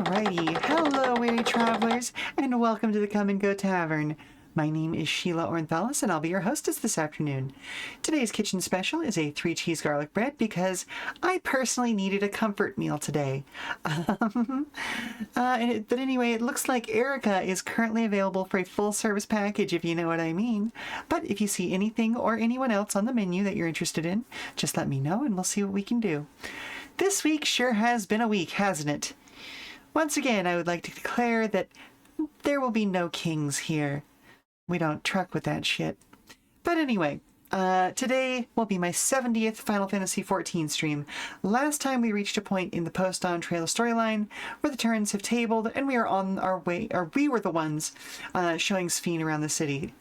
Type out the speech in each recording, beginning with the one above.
Alrighty, hello weary travelers, and welcome to the Come and Go Tavern. My name is Sheela Ornthalis, and I'll be your hostess this afternoon. Today's kitchen special is a 3-cheese garlic bread because I personally needed a comfort meal today. But anyway, it looks like Erica is currently available for a full service package, if you know what I mean. But if you see anything or anyone else on the menu that you're interested in, just let me know and we'll see what we can do. This week sure has been a week, hasn't it? Once again, I would like to declare that there will be no kings here. We don't truck with that shit. But anyway, today will be my 70th Final Fantasy XIV stream. Last time we reached a point in the Post-Dawntrail storyline where the turns have tabled and we are on our way, or we were the ones showing Sphene around the city.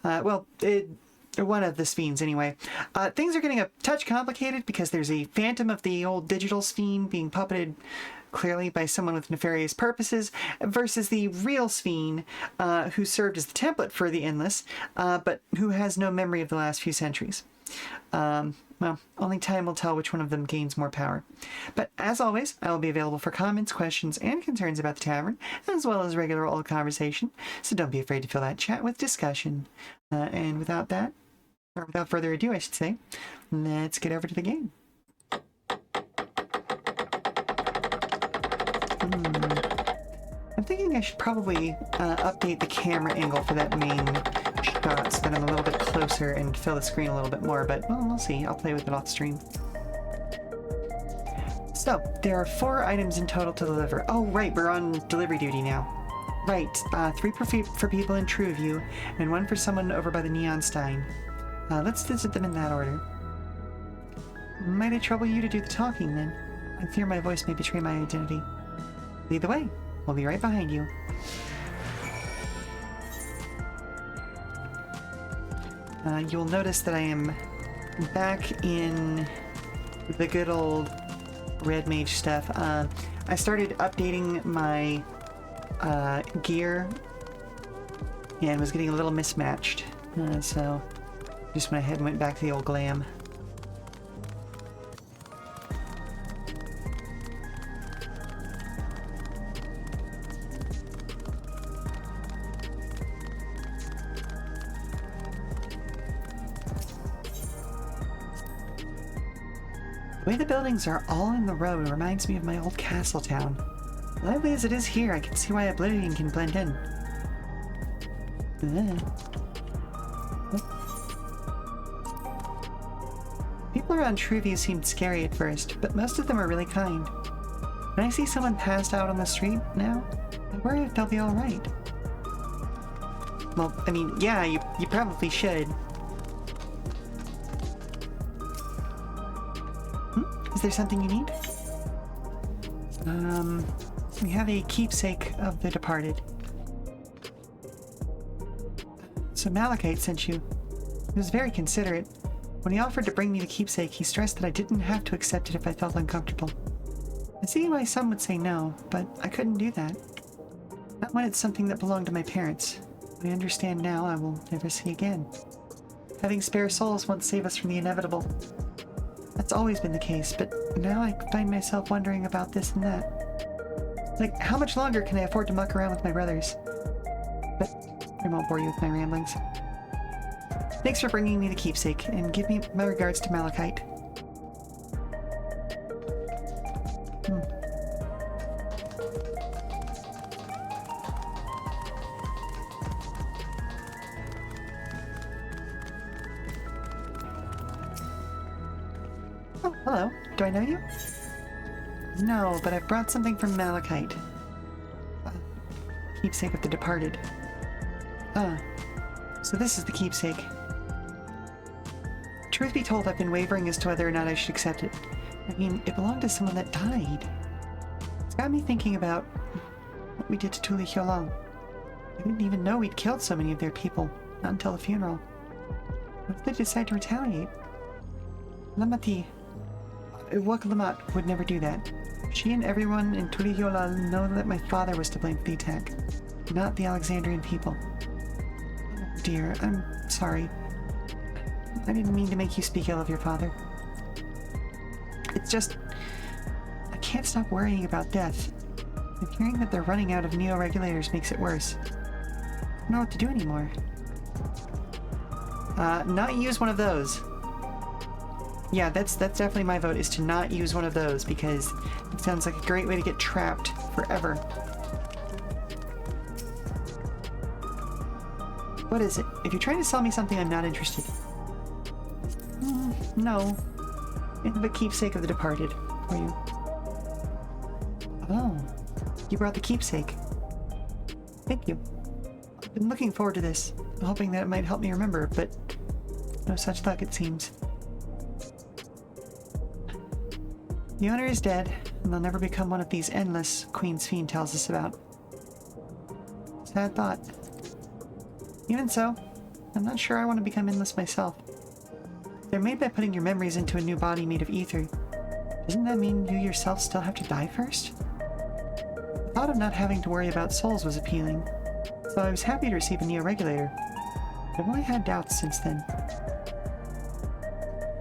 One of the Sphenes anyway. Things are getting a touch complicated because there's a phantom of the old digital Sphene being puppeted clearly by someone with nefarious purposes versus the real Sphene who served as the template for the Endless, but who has no memory of the last few centuries. Well, only time will tell which one of them gains more power. But as always, I will be available for comments, questions, and concerns about the tavern, as well as regular old conversation, so don't be afraid to fill that chat with discussion. And without further ado, I should say, let's get over to the game. I'm thinking I should probably update the camera angle for that main shot so that I'm a little bit closer and fill the screen a little bit more, but well, we'll see. I'll play with it off the stream. So, there are 4 items in total to deliver. Oh, right, we're on delivery duty now. Right, 3 for people in Trueview, and 1 for someone over by the Neon Stein. Let's visit them in that order. Might I trouble you to do the talking, then? I fear my voice may betray my identity. Lead the way. We'll be right behind you. You'll notice that I am back in the good old Red Mage stuff. I started updating my gear and was getting a little mismatched. So just went ahead and went back to the old glam. The way the buildings are all in the row reminds me of my old castle town. Lively as it is here, I can see why Oblivion can blend in. People around Truview seemed scary at first, but most of them are really kind. When I see someone passed out on the street now, I worry if they'll be alright. Well, I mean, yeah, you probably should. Is there something you need? We have a keepsake of the departed. So Malachite sent you. He was very considerate. When he offered to bring me the keepsake, he stressed that I didn't have to accept it if I felt uncomfortable. I see why some would say no, but I couldn't do that. Not when it's something that belonged to my parents. I understand now I will never see again. Having spare souls won't save us from the inevitable. That's always been the case, but now I find myself wondering about this and that. Like, how much longer can I afford to muck around with my brothers? But I won't bore you with my ramblings. Thanks for bringing me the keepsake, and give me my regards to Malachite. Oh, hello. Do I know you? No, but I've brought something from Malachite. Keepsake of the departed. So this is the keepsake. Truth be told, I've been wavering as to whether or not I should accept it. I mean, it belonged to someone that died. It's got me thinking about what we did to Tuli Hyolang. I didn't even know we'd killed so many of their people, not until the funeral. What if they decide to retaliate? Lamati, Wakalamat would never do that. She and everyone in Tuli Hyolang know that my father was to blame for the attack, not the Alexandrian people. Oh dear, I'm sorry. I didn't mean to make you speak ill of your father. It's just... I can't stop worrying about death. But hearing that they're running out of neo-regulators makes it worse. I don't know what to do anymore. Not use one of those. Yeah, that's definitely my vote, is to not use one of those, because it sounds like a great way to get trapped forever. What is it? If you're trying to sell me something, I'm not interested. No. I have a keepsake of the departed for you. Oh, you brought the keepsake. Thank you. I've been looking forward to this, hoping that it might help me remember, but no such luck, it seems. The owner is dead, and they'll never become one of these endless Queen Sphene tells us about. Sad thought. Even so, I'm not sure I want to become endless myself. They're made by putting your memories into a new body made of ether. Doesn't that mean you yourself still have to die first? The thought of not having to worry about souls was appealing, so I was happy to receive a neo-regulator. But I've only had doubts since then.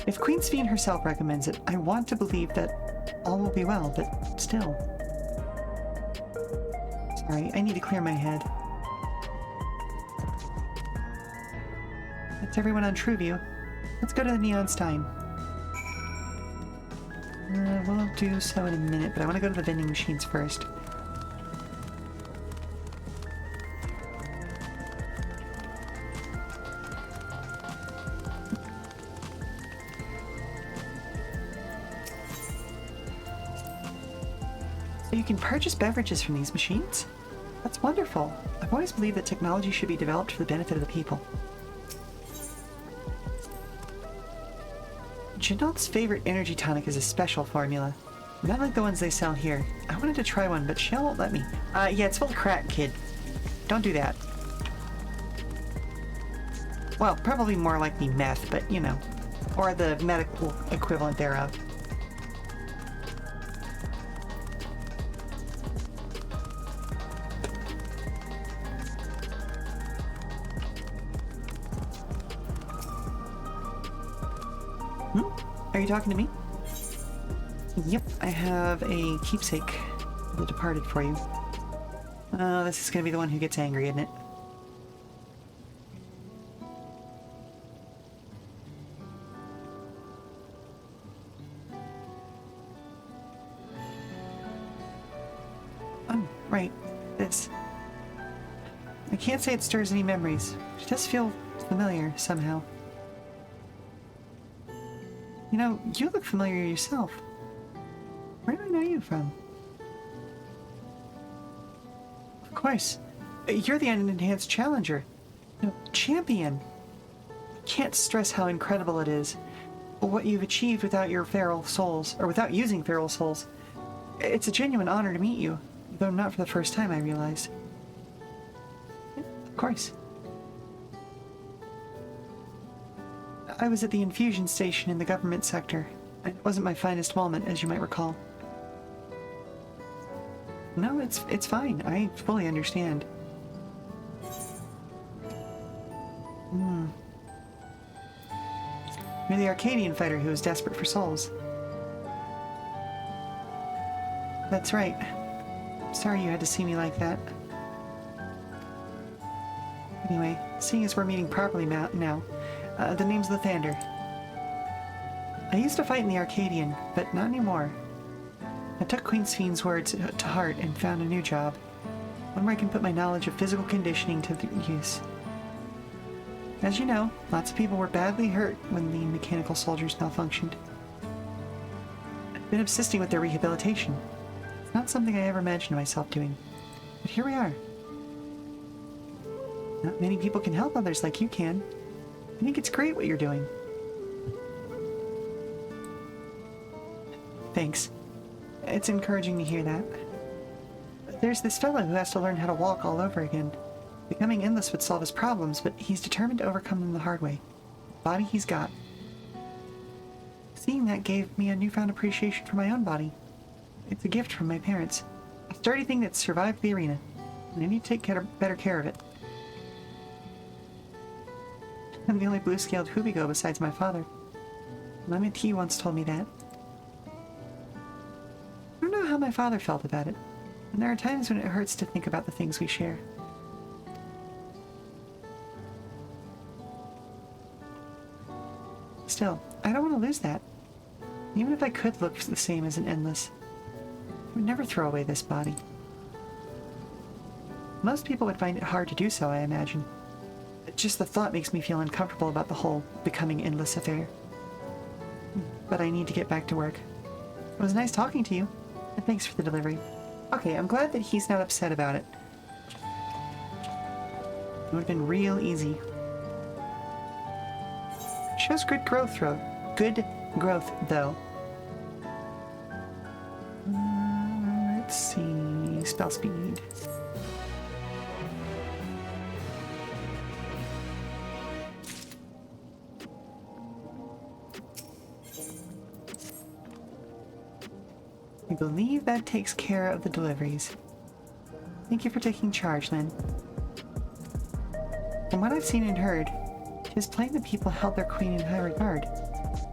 If Queen Sphene herself recommends it, I want to believe that all will be well, but still. Sorry, I need to clear my head. That's everyone on TrueView. Let's go to the Neon Stein. We'll do so in a minute, but I want to go to the vending machines first. So you can purchase beverages from these machines? That's wonderful. I've always believed that technology should be developed for the benefit of the people. Jeanotte's favorite energy tonic is a special formula. Not like the ones they sell here. I wanted to try one, but Sheela won't let me. Yeah, it's full of crack, kid. Don't do that. Well, probably more likely meth, but you know. Or the medical equivalent thereof. Are you talking to me? Yep, I have a keepsake of the departed for you. Oh, this is gonna be the one who gets angry, isn't it? Oh, right. This. I can't say it stirs any memories. It does feel familiar, somehow. You know, you look familiar yourself. Where do I know you from? Of course. You're the unenhanced challenger. No, champion. I can't stress how incredible it is. What you've achieved without your feral souls, or without using feral souls. It's a genuine honor to meet you, though not for the first time, I realize. Of course. I was at the infusion station in the government sector, and it wasn't my finest moment, as you might recall. No, it's fine. I fully understand. You're the Arcadian fighter who was desperate for souls. That's right. Sorry you had to see me like that. Anyway, seeing as we're meeting properly now, the name's Lathander. I used to fight in the Arcadian, but not anymore. I took Queen Sphene's words to heart and found a new job. One where I can put my knowledge of physical conditioning to use. As you know, lots of people were badly hurt when the mechanical soldiers malfunctioned. I've been assisting with their rehabilitation. It's not something I ever imagined myself doing. But here we are. Not many people can help others like you can. I think it's great what you're doing. Thanks. It's encouraging to hear that. There's this fellow who has to learn how to walk all over again. Becoming endless would solve his problems, but he's determined to overcome them the hard way. The body he's got. Seeing that gave me a newfound appreciation for my own body. It's a gift from my parents. A sturdy thing that's survived the arena. And I need to take better care of it. I'm the only blue-scaled Hubigo besides my father. Mama T once told me that. I don't know how my father felt about it. And there are times when it hurts to think about the things we share. Still, I don't want to lose that. Even if I could look the same as an endless, I would never throw away this body. Most people would find it hard to do so, I imagine. But just the thought makes me feel uncomfortable about the whole becoming endless affair. But I need to get back to work. It was nice talking to you, and thanks for the delivery. Okay, I'm glad that he's not upset about it. It would have been real easy. Shows good growth, though. Let's see. Spell speed. I believe that takes care of the deliveries. Thank you for taking charge, Lynn. From what I've seen and heard, it is plain that people held their queen in high regard,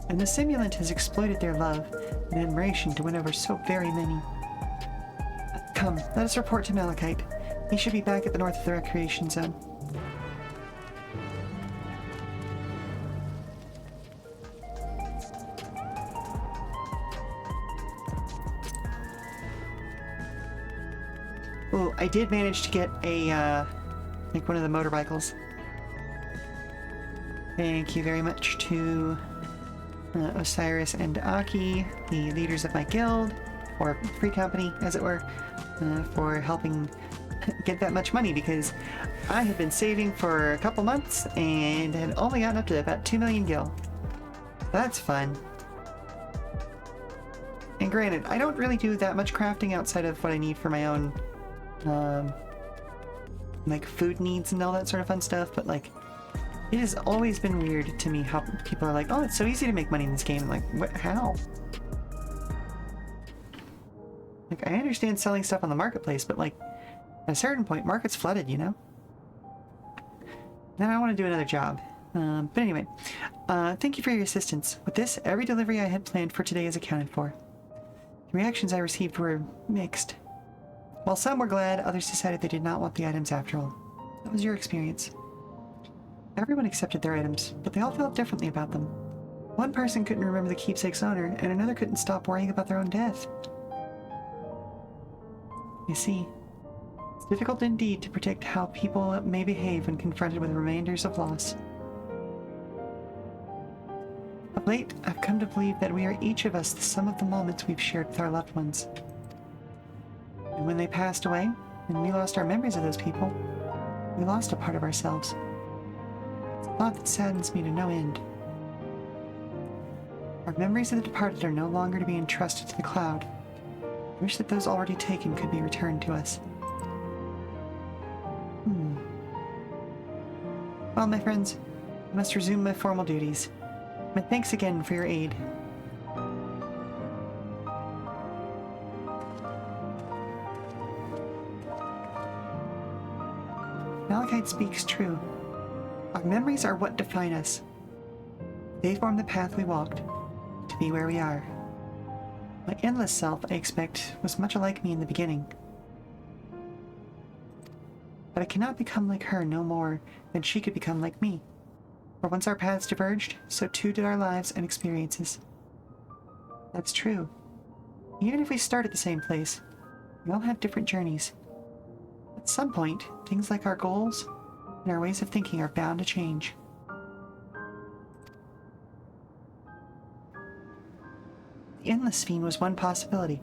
and the simulant has exploited their love and admiration to win over so very many. Come, let us report to Malachite. He should be back at the north of the recreation zone. Oh, I did manage to get a, like one of the motorcycles. Thank you very much to Osiris and Aki, the leaders of my guild, or free company, as it were, for helping get that much money, because I had been saving for a couple months and had only gotten up to about 2 million gil. That's fun. And granted, I don't really do that much crafting outside of what I need for my own like food needs and all that sort of fun stuff, but like it has always been weird to me how people are like, oh, it's so easy to make money in this game. I'm like, what? How? Like, I understand selling stuff on the marketplace, but like at a certain point, market's flooded, you know? Now I want to do another job. But anyway, thank you for your assistance. With this, every delivery I had planned for today is accounted for. The reactions I received were mixed. While some were glad, others decided they did not want the items after all. That was your experience. Everyone accepted their items, but they all felt differently about them. One person couldn't remember the keepsake's owner, and another couldn't stop worrying about their own death. You see, it's difficult indeed to predict how people may behave when confronted with reminders of loss. Of late, I've come to believe that we are each of us the sum of the moments we've shared with our loved ones. And when they passed away, and we lost our memories of those people, we lost a part of ourselves. It's a thought that saddens me to no end. Our memories of the departed are no longer to be entrusted to the cloud. I wish that those already taken could be returned to us. Well, my friends, I must resume my formal duties. My thanks again for your aid. Malachite speaks true. Our memories are what define us. They form the path we walked to be where we are. My endless self, I expect, was much alike me in the beginning. But I cannot become like her no more than she could become like me. For once our paths diverged, so too did our lives and experiences. That's true. Even if we start at the same place, we all have different journeys. At some point, things like our goals and our ways of thinking are bound to change. The endless Sphene was one possibility.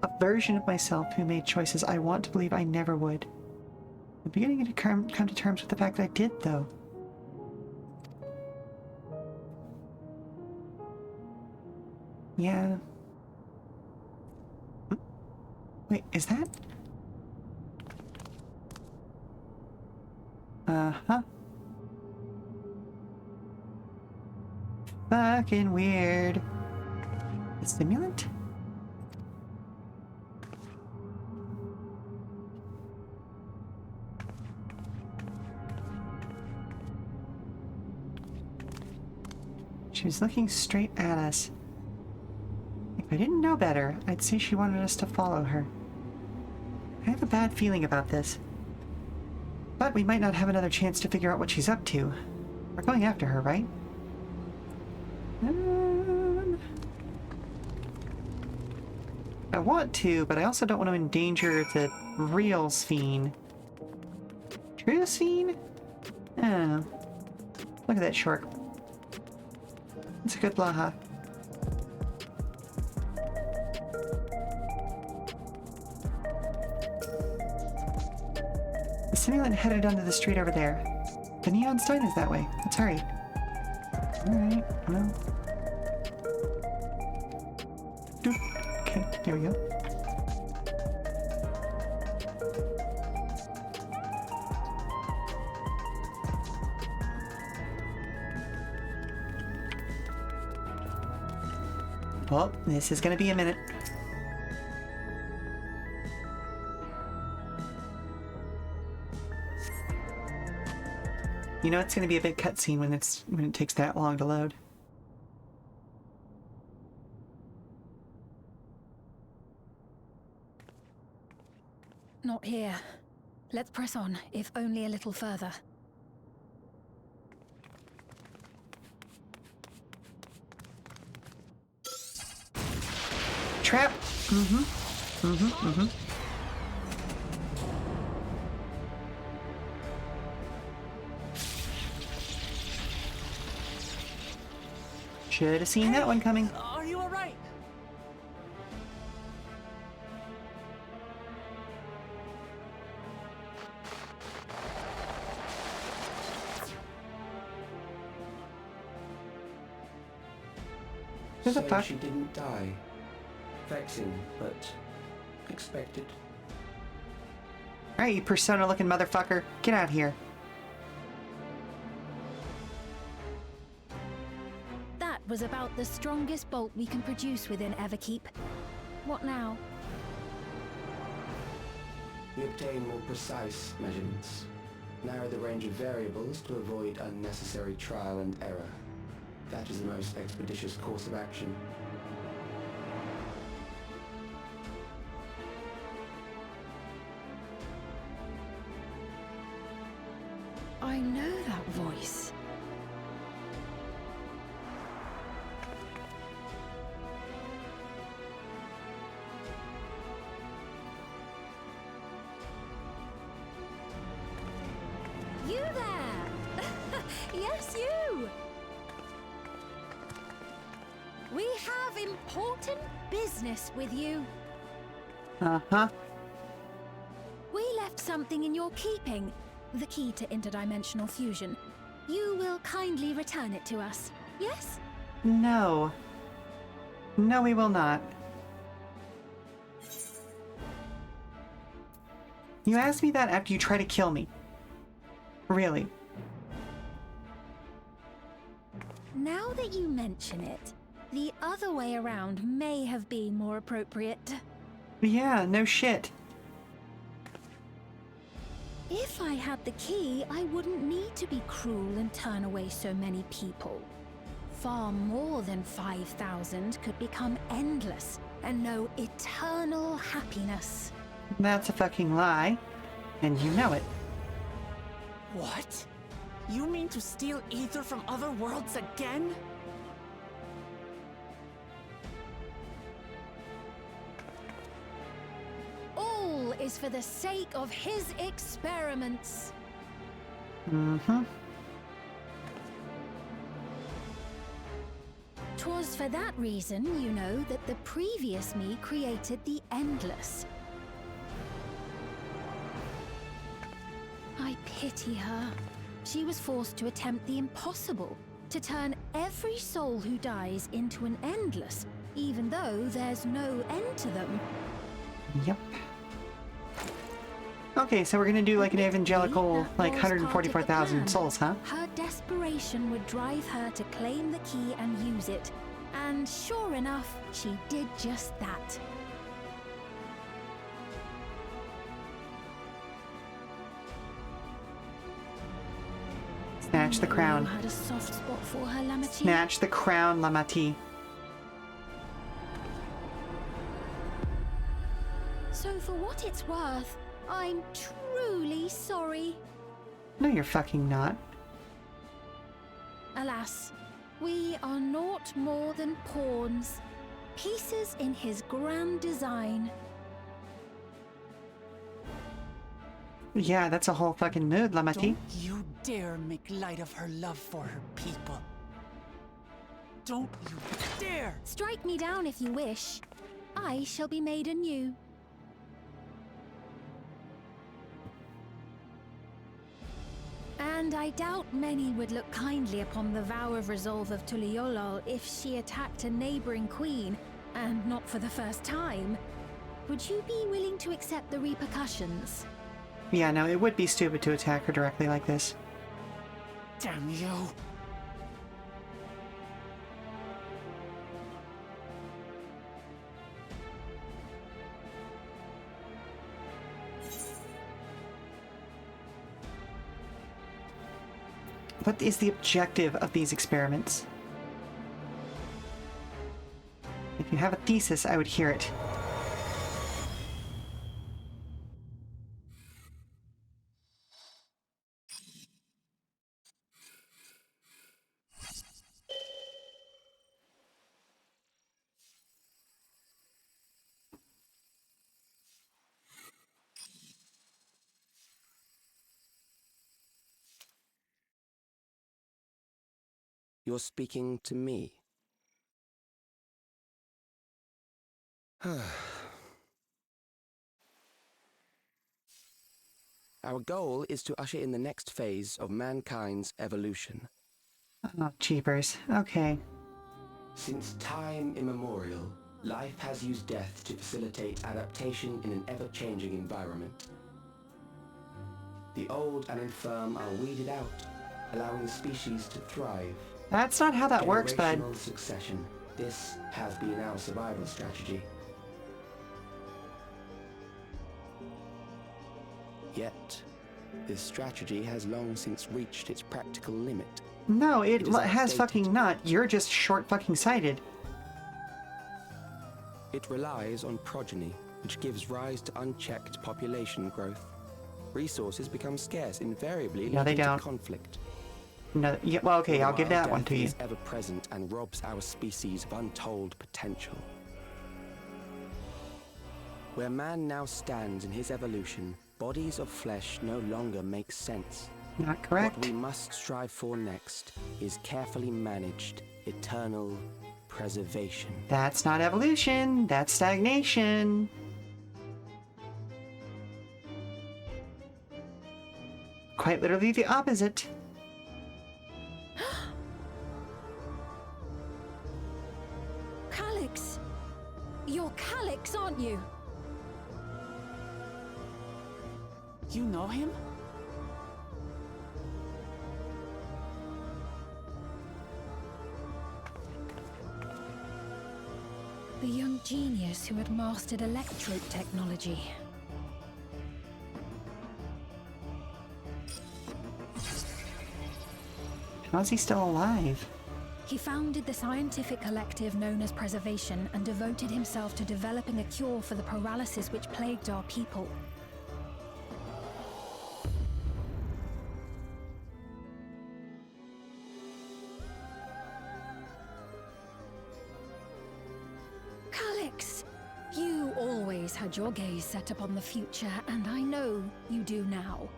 A version of myself who made choices I want to believe I never would. I'm beginning to come to terms with the fact that I did, though. Yeah. Wait, is that? Uh-huh. Fucking weird. A simulant? She was looking straight at us. If I didn't know better, I'd say she wanted us to follow her. I have a bad feeling about this. But we might not have another chance to figure out what she's up to. We're going after her, right? I want to, but I also don't want to endanger the real Sphene. True Sphene? Oh. Look at that shark. It's a good blaha. The simulant headed onto the street over there. The neon sign is that way. Let's hurry. Alright, well. Okay, there we go. Well, this is gonna be a minute. You know it's gonna be a big cutscene when it takes that long to load. Not here. Let's press on, if only a little further. Trap! Should have seen that one coming. Are you alright? Who the fuck? She didn't die. Vexing, but expected. Alright, you persona-looking motherfucker. Get out of here. That was about the strongest bolt we can produce within Everkeep. What now? We obtain more precise measurements. Narrow the range of variables to avoid unnecessary trial and error. That is the most expeditious course of action. I know that voice. You there! Yes, you! We have important business with you. Uh-huh. We left something in your keeping. The key to interdimensional fusion. You will kindly return it to us, yes? No. No, we will not. You asked me that after you try to kill me. Really. Now that you mention it, the other way around may have been more appropriate. Yeah, no shit. If I had the key, I wouldn't need to be cruel and turn away so many people. Far more than 5,000 could become endless and know eternal happiness. That's a fucking lie. And you know it. What? You mean to steal ether from other worlds again? All is for the sake of his experiments. Mm-hmm. 'Twas for that reason, you know, that the previous me created the Endless. I pity her. She was forced to attempt the impossible, to turn every soul who dies into an Endless, even though there's no end to them. Yep. Okay, so we're gonna do like an evangelical, like 144,000 souls, huh? Her desperation would drive her to claim the key and use it. And sure enough, she did just that. Snatch the crown. You had a soft spot for her, Lamati. Snatch the crown, Lamati. So for what it's worth, I'm truly sorry. No, you're fucking not. Alas, we are naught more than pawns, pieces in his grand design. Yeah, that's a whole fucking mood, Lamati. Don't you dare make light of her love for her people. Don't you dare! Strike me down if you wish. I shall be made anew. And I doubt many would look kindly upon the vow of resolve of Tuliolol if she attacked a neighboring queen, and not for the first time. Would you be willing to accept the repercussions? Yeah, no, it would be stupid to attack her directly like this. Damn you! What is the objective of these experiments? If you have a thesis, I would hear it. You're speaking to me. Our goal is to usher in the next phase of mankind's evolution. Oh, jeepers. Okay. Since time immemorial, life has used death to facilitate adaptation in an ever-changing environment. The old and infirm are weeded out, allowing the species to thrive. That's not how that works, bud. Generational succession. This has been our survival strategy. Yet, this strategy has long since reached its practical limit. No, it It is has outdated. fucking not. You're just short fucking sighted. It relies on progeny, which gives rise to unchecked population growth. Resources become scarce, invariably No, they leading to don't. conflict. No, yeah, well, okay, I'll give While that one death to you. is ever present and robs our species of untold potential. Where man now stands in his evolution, bodies of flesh no longer make sense. Not What correct. we must strive for next is carefully managed, eternal preservation. That's not evolution. That's stagnation. Quite literally the opposite. Calyx! You're Calyx, aren't you? You know him? The young genius who had mastered electrode technology. How's he still alive? He founded the scientific collective known as Preservation and devoted himself to developing a cure for the paralysis which plagued our people. Calyx, you always had your gaze set upon the future, and I know you do now.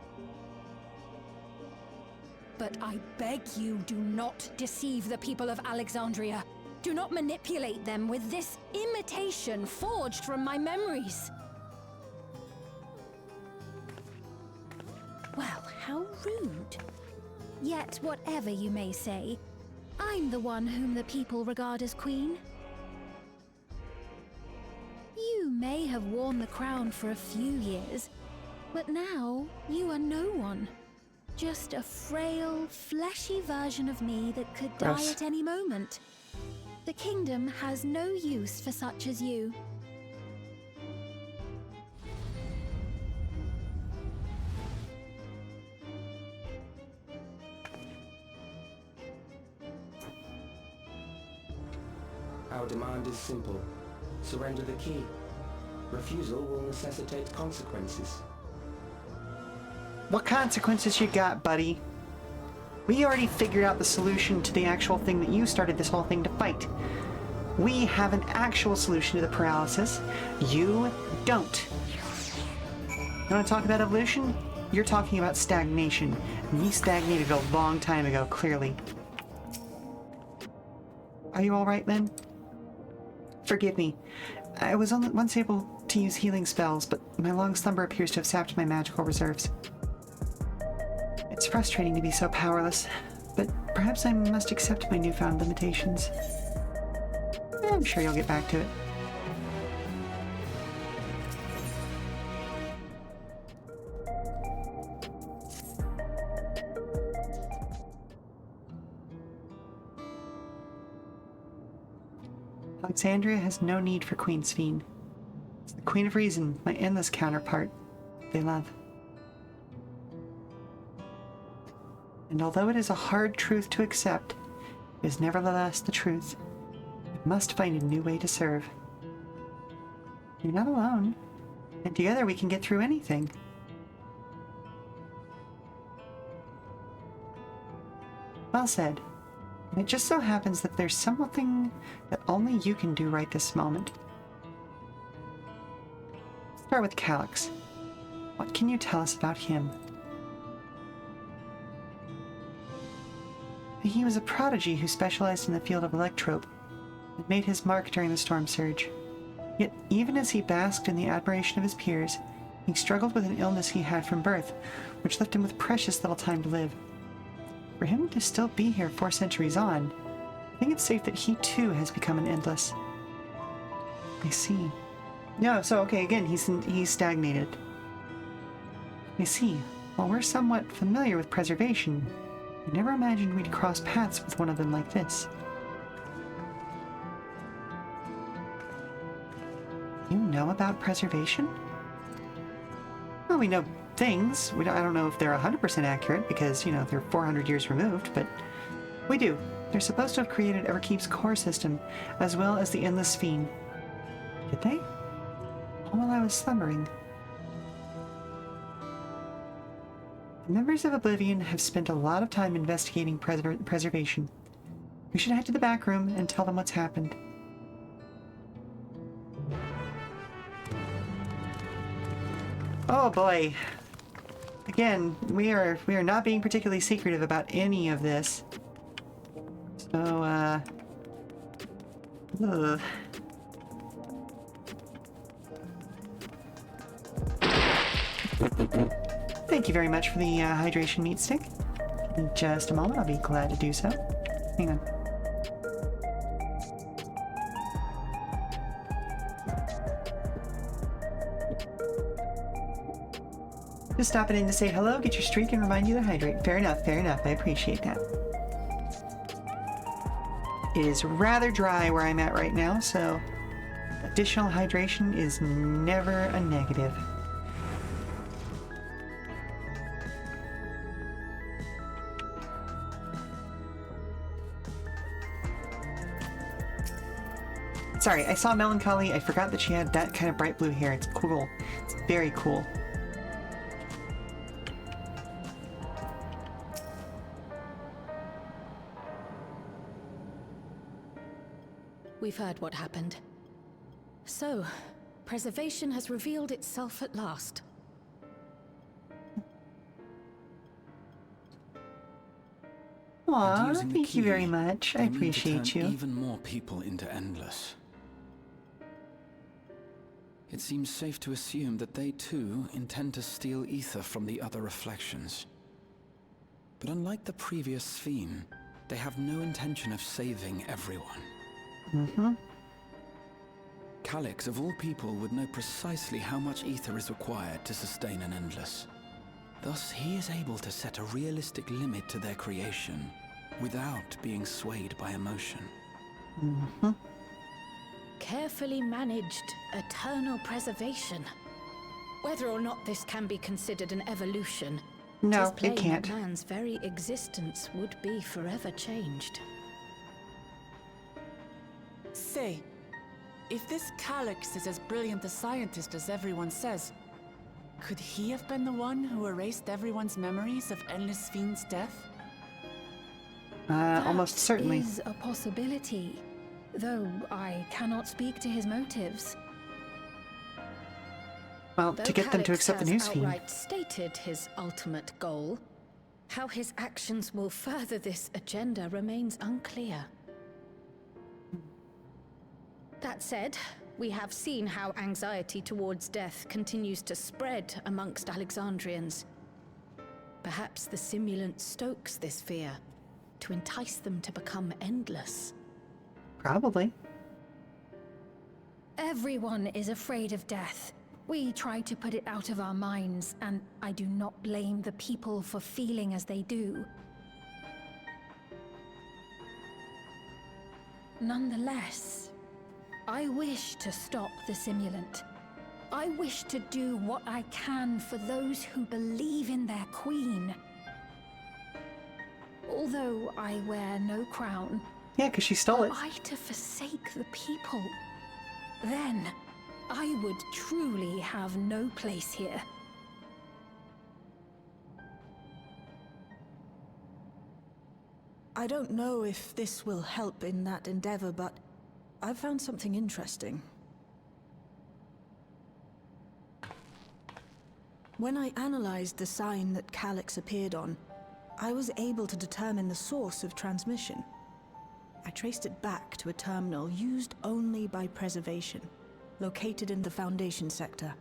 But I beg you, do not deceive the people of Alexandria. Do not manipulate them with this imitation forged from my memories. Well, how rude. Yet, whatever you may say, I'm the one whom the people regard as queen. You may have worn the crown for a few years, but now you are no one. Just a frail, fleshy version of me that could die Gross. at any moment. The kingdom has no use for such as you. Our demand is simple. Surrender the key. Refusal will necessitate consequences. What consequences you got, buddy? We already figured out the solution to the actual thing that you started this whole thing to fight. We have an actual solution to the paralysis. You don't. You want to talk about evolution? You're talking about stagnation. And you stagnated a long time ago, clearly. Are you alright, then? Forgive me. I was only once able to use healing spells, but my long slumber appears to have sapped my magical reserves. It's frustrating to be so powerless, but perhaps I must accept my newfound limitations. I'm sure you'll get back to it. Alexandria has no need for Queen Sphene. It's the Queen of Reason, my endless counterpart, they love. And although it is a hard truth to accept, it is nevertheless the truth. We must find a new way to serve. You're not alone, and together we can get through anything. Well said. And it just so happens that there's something that only you can do right this moment. Start with Calyx. What can you tell us about him? He was a prodigy who specialized in the field of electrope and made his mark during the storm surge. Yet, even as he basked in the admiration of his peers, he struggled with an illness he had from birth, which left him with precious little time to live. For him to still be here 4 centuries on, I think it's safe that he too has become an endless. I see. No, so okay, again, he's stagnated. I see. While we're somewhat familiar with preservation, I never imagined we'd cross paths with one of them like this. You know about preservation? Well, we know things. I don't know if they're 100% accurate because, you know, they're 400 years removed, but we do. They're supposed to have created Everkeep's core system, as well as the Endless Sphene. Did they? All while I was slumbering. The members of Oblivion have spent a lot of time investigating preservation. We should head to the back room and tell them what's happened. Oh boy. Again, we are not being particularly secretive about any of this. So, ugh. Thank you very much for the hydration meat stick. In just a moment, I'll be glad to do so. Hang on. Just stopping in to say hello, get your streak, and remind you to hydrate. Fair enough, fair enough. I appreciate that. It is rather dry where I'm at right now, so additional hydration is never a negative. Sorry, I saw Melancholy. I forgot that she had that kind of bright blue hair. It's cool. It's very cool. We've heard what happened. So, preservation has revealed itself at last. Aw, thank you very much. I appreciate you. Even more people into Endless. It seems safe to assume that they too intend to steal ether from the other reflections. But unlike the previous Sphene, they have no intention of saving everyone. Mm-hmm. Calyx, of all people, would know precisely how much ether is required to sustain an Endless. Thus, he is able to set a realistic limit to their creation, without being swayed by emotion. Mm-hmm. Carefully managed eternal preservation. Whether or not this can be considered an evolution, No, is plain it can't. that man's very existence would be forever changed. Say, if this Calyx is as brilliant a scientist as everyone says, could he have been the one who erased everyone's memories of Endless Sphene's death? Almost certainly. That is a possibility, though I cannot speak to his motives. Well, Though to get them to Calyx accept the has new Sphene. outright stated his ultimate goal, how his actions will further this agenda remains unclear. That said, we have seen how anxiety towards death continues to spread amongst Alexandrians. Perhaps the simulant stokes this fear to entice them to become endless. Probably. Everyone is afraid of death. We try to put it out of our minds, and I do not blame the people for feeling as they do. Nonetheless, I wish to stop the simulant. I wish to do what I can for those who believe in their queen. Although I wear no crown, Yeah, because she stole it. were I to forsake the people, then I would truly have no place here. I don't know if this will help in that endeavor, but I've found something interesting. When I analyzed the sign that Calyx appeared on, I was able to determine the source of transmission. I traced it back to a terminal used only by preservation, located in the Foundation sector.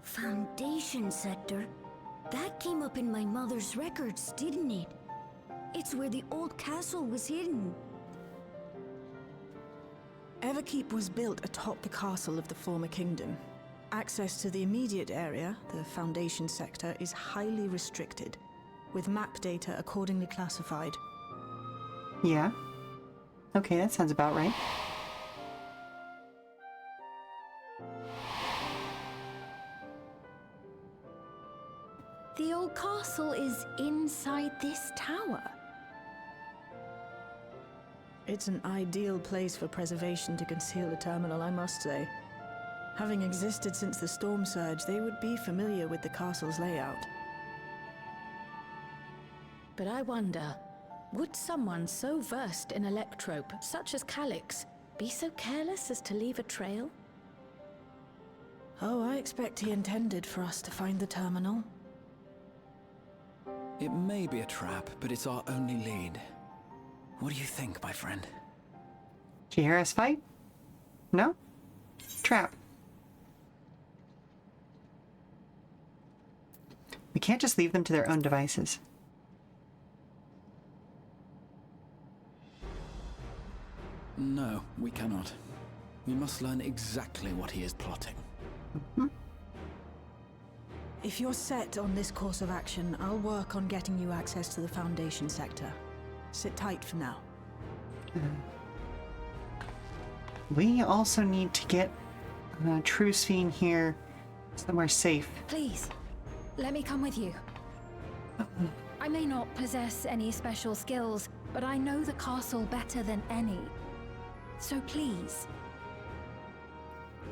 Foundation sector? That came up in my mother's records, didn't it? It's where the old castle was hidden. Everkeep was built atop the castle of the former kingdom. Access to the immediate area, the Foundation sector, is highly restricted, with map data accordingly classified. Yeah. Okay, that sounds about right. The old castle is inside this tower. It's an ideal place for preservation to conceal the terminal, I must say. Having existed since the storm surge, they would be familiar with the castle's layout. But I wonder, would someone so versed in electrope, such as Calyx, be so careless as to leave a trail? Oh, I expect he intended for us to find the terminal. It may be a trap, but it's our only lead. What do you think, my friend? Did you hear us fight? No? Trap. We can't just leave them to their own devices. No, we cannot. We must learn exactly what he is plotting. If you're set on this course of action, I'll work on getting you access to the Foundation sector. Sit tight for now. We also need to get True Sphene here somewhere safe. Please, let me come with you. I may not possess any special skills, but I know the castle better than any. So please.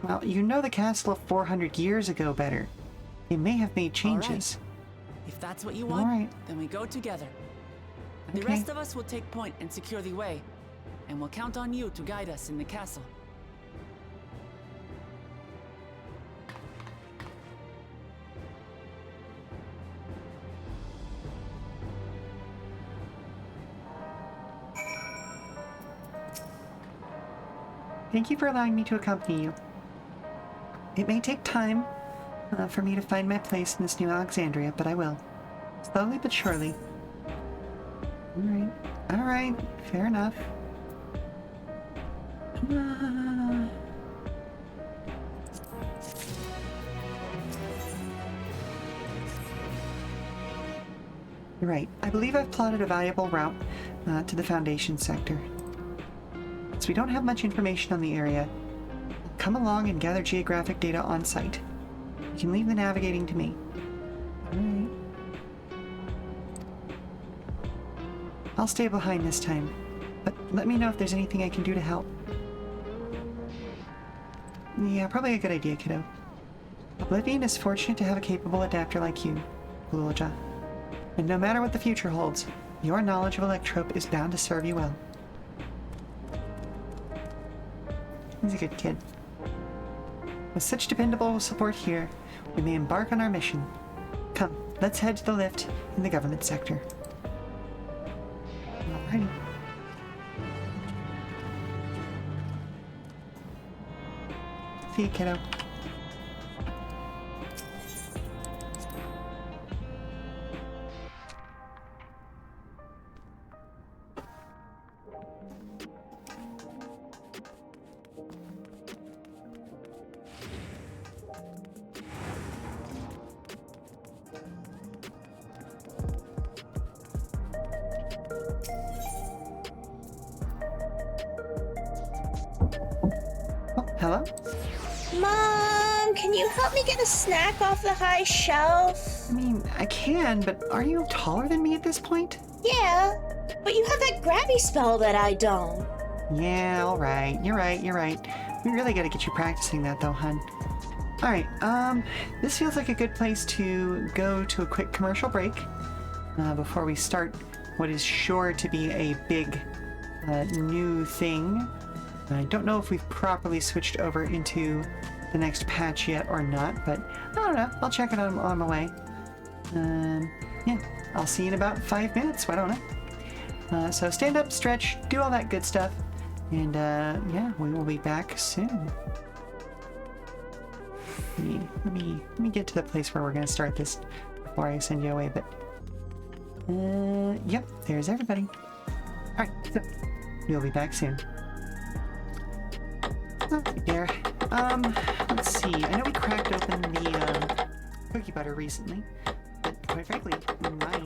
Well, you know the castle of 400 years ago better. They may have made changes. If that's what you want, Alright. then we go together. The Okay. rest of us will take point and secure the way, and we'll count on you to guide us in the castle. Thank you for allowing me to accompany you. It may take time for me to find my place in this new Alexandria, but I will. Slowly but surely. Alright. Alright. Fair enough. You're right. I believe I've plotted a valuable route to the Foundation sector. So we don't have much information on the area. Come along and gather geographic data on site. You can leave the navigating to me. Alright. I'll stay behind this time, but let me know if there's anything I can do to help. Yeah, probably a good idea, kiddo. Oblivion is fortunate to have a capable adapter like you, Ulja. And no matter what the future holds, your knowledge of Electrope is bound to serve you well. He's a good kid. With such dependable support here, we may embark on our mission. Come, let's head to the lift in the government sector. Alrighty. See you, kiddo. Oh, hello? Mom, can you help me get a snack off the high shelf? I mean, I can, but are you taller than me at this point? Yeah, but you have that grabby spell that I don't. Yeah, alright. You're right, you're right. We really gotta get you practicing that though, hun. Alright, this feels like a good place to go to a quick commercial break before we start what is sure to be a big new thing. I don't know if we've properly switched over into the next patch yet or not, but I don't know. I'll check it out on my way. Yeah, I'll see you in about 5 minutes. Why don't I? So stand up, stretch, do all that good stuff, and yeah, we will be back soon. Let me get to the place where we're gonna start this before I send you away. But yep, there's everybody. All right, so we'll be back soon. Okay, there. Let's see. I know we cracked open the cookie butter recently, but quite frankly, mine.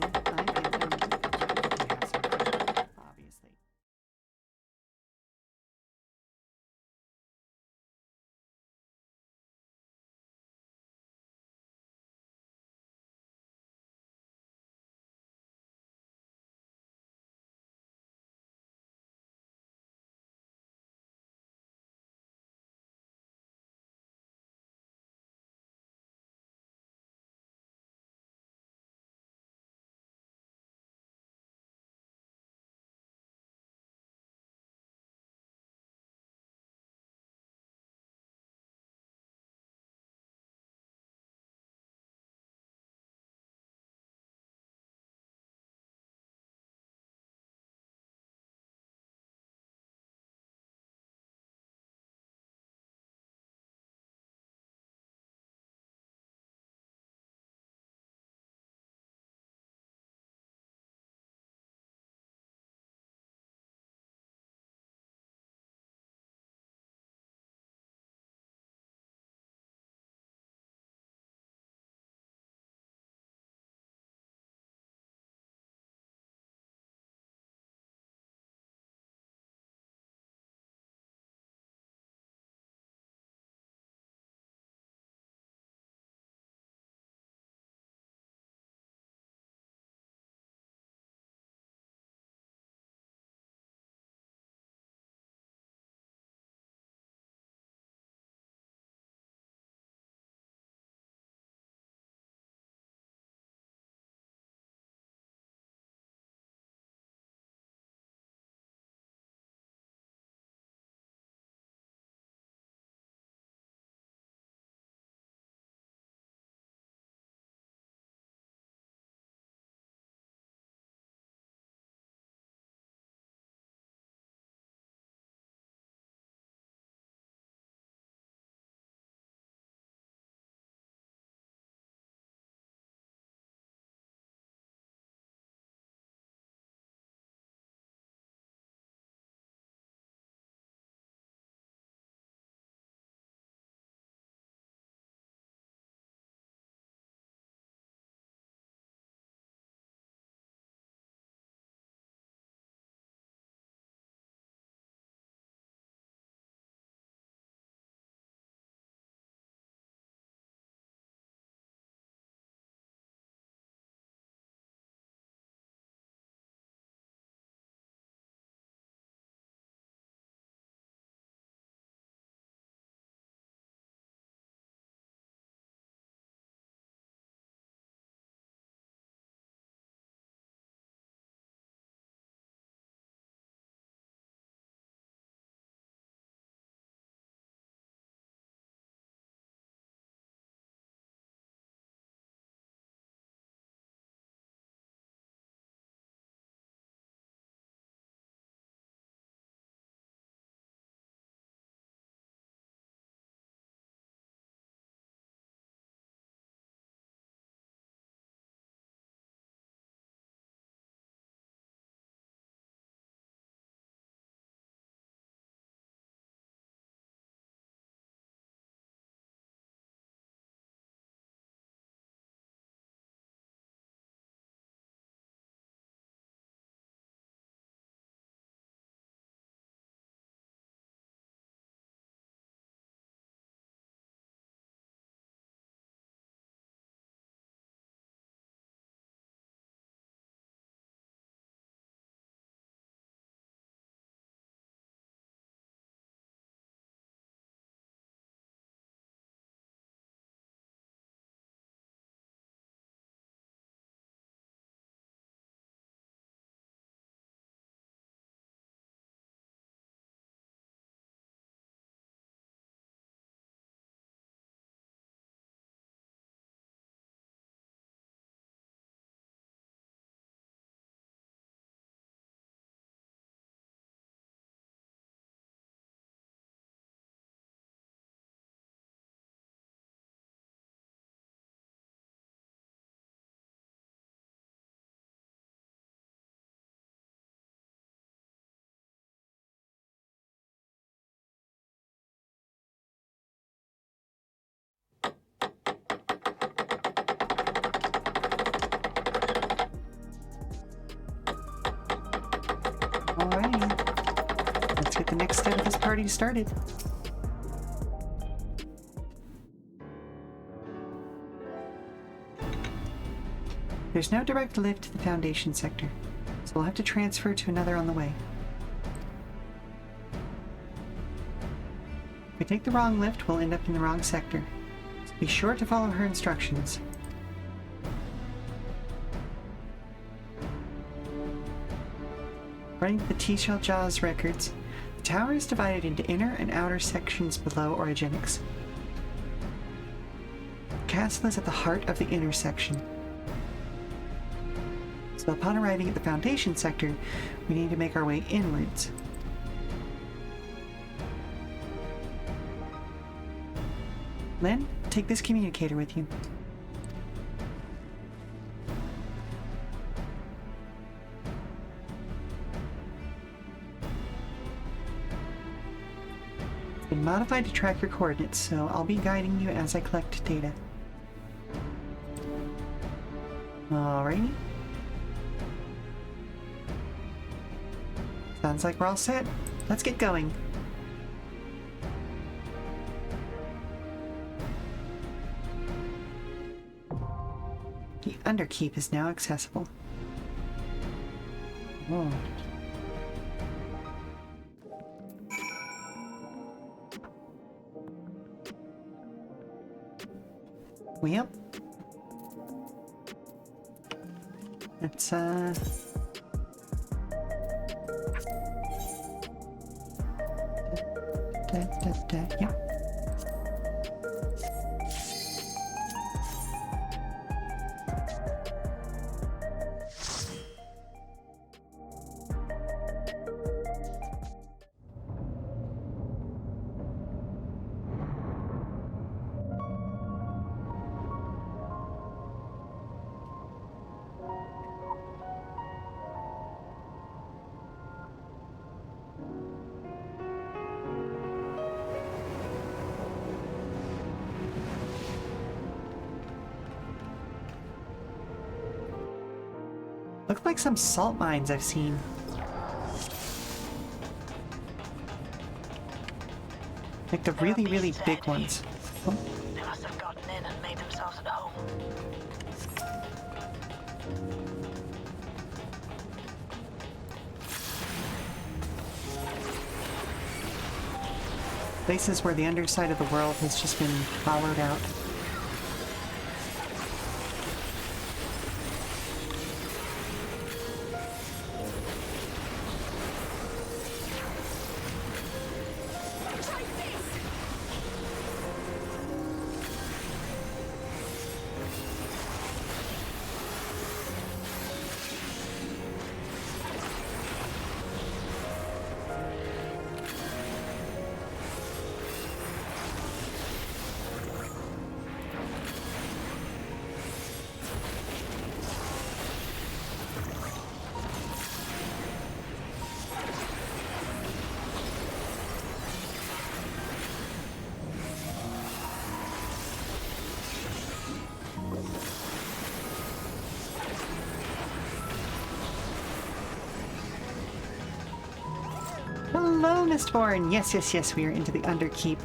Alrighty. Let's get the next step of this party started. There's no direct lift to the Foundation sector, so we'll have to transfer to another on the way. If we take the wrong lift, we'll end up in the wrong sector. So be sure to follow her instructions. According to the T-Shell Jaws records, the tower is divided into inner and outer sections below orogenics. The castle is at the heart of the inner section. So upon arriving at the Foundation sector, we need to make our way inwards. Len, take this communicator with you. It's been modified to track your coordinates, so I'll be guiding you as I collect data. Alrighty. Sounds like we're all set. Let's get going. The Underkeep is now accessible. Oh. Well, let's yeah. Look like some salt mines I've seen. Like the really, really big ones. Oh. They must have gotten in and made themselves at home. Places where the underside of the world has just been hollowed out. Hello, Mistborn! Yes, yes, yes, we are into the Underkeep.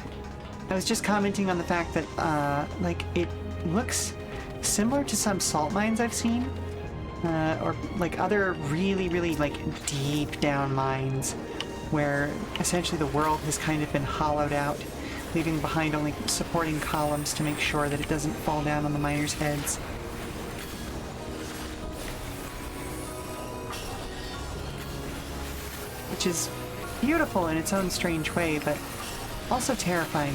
I was just commenting on the fact that, like, it looks similar to some salt mines I've seen. Or, like, other really, really, like, deep down mines where essentially the world has kind of been hollowed out, leaving behind only supporting columns to make sure that it doesn't fall down on the miners' heads. Which is beautiful in its own strange way, but also terrifying.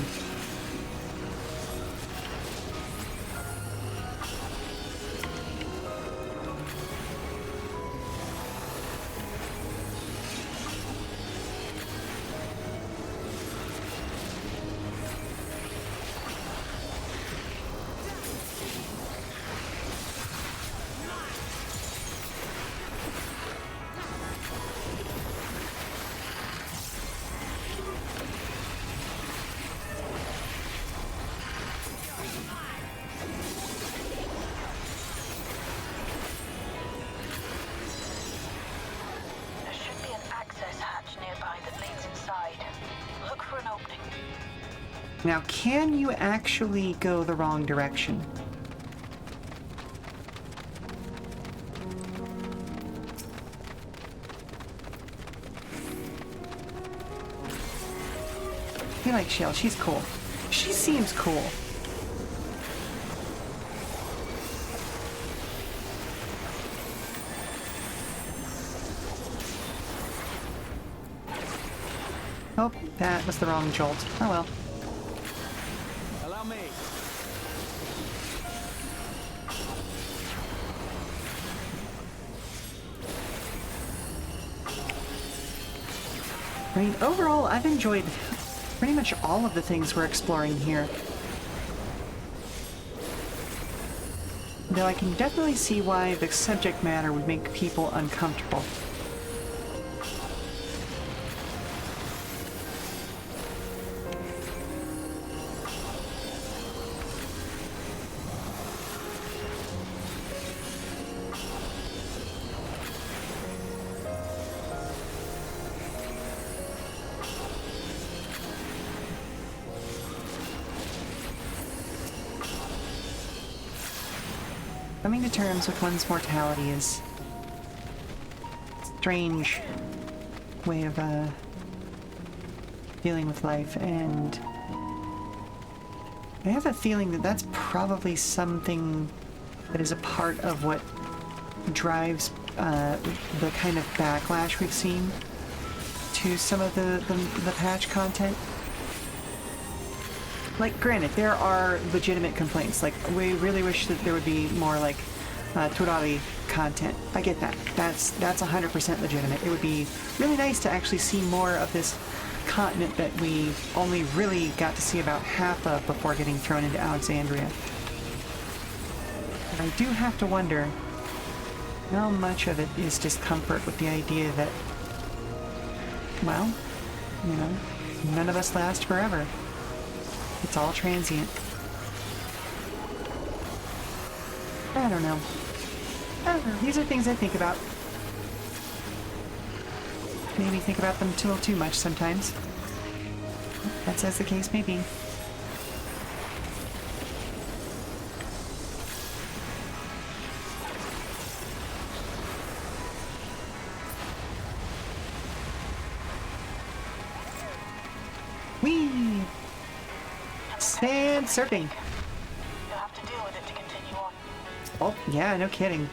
Now, can you actually go the wrong direction? I like Sheela. She's cool. She seems cool. Oh, that was the wrong jolt. Oh well. Allow me. I mean, overall, I've enjoyed pretty much all of the things we're exploring here. Though I can definitely see why the subject matter would make people uncomfortable. Coming to terms with one's mortality is a strange way of dealing with life, and I have a feeling that that's probably something that is a part of what drives the kind of backlash we've seen to some of the patch content. Like, granted, there are legitimate complaints. Like, we really wish that there would be more, like, Turari content. I get that. That's 100% legitimate. It would be really nice to actually see more of this continent that we only really got to see about half of before getting thrown into Alexandria. And I do have to wonder how much of it is discomfort with the idea that, well, you know, none of us last forever. It's all transient. I don't know. These are things I think about. Maybe think about them a little too much sometimes. That's as the case may be. Whee! Sand surfing. You'll have to deal with it to continue on. Oh, yeah, no kidding.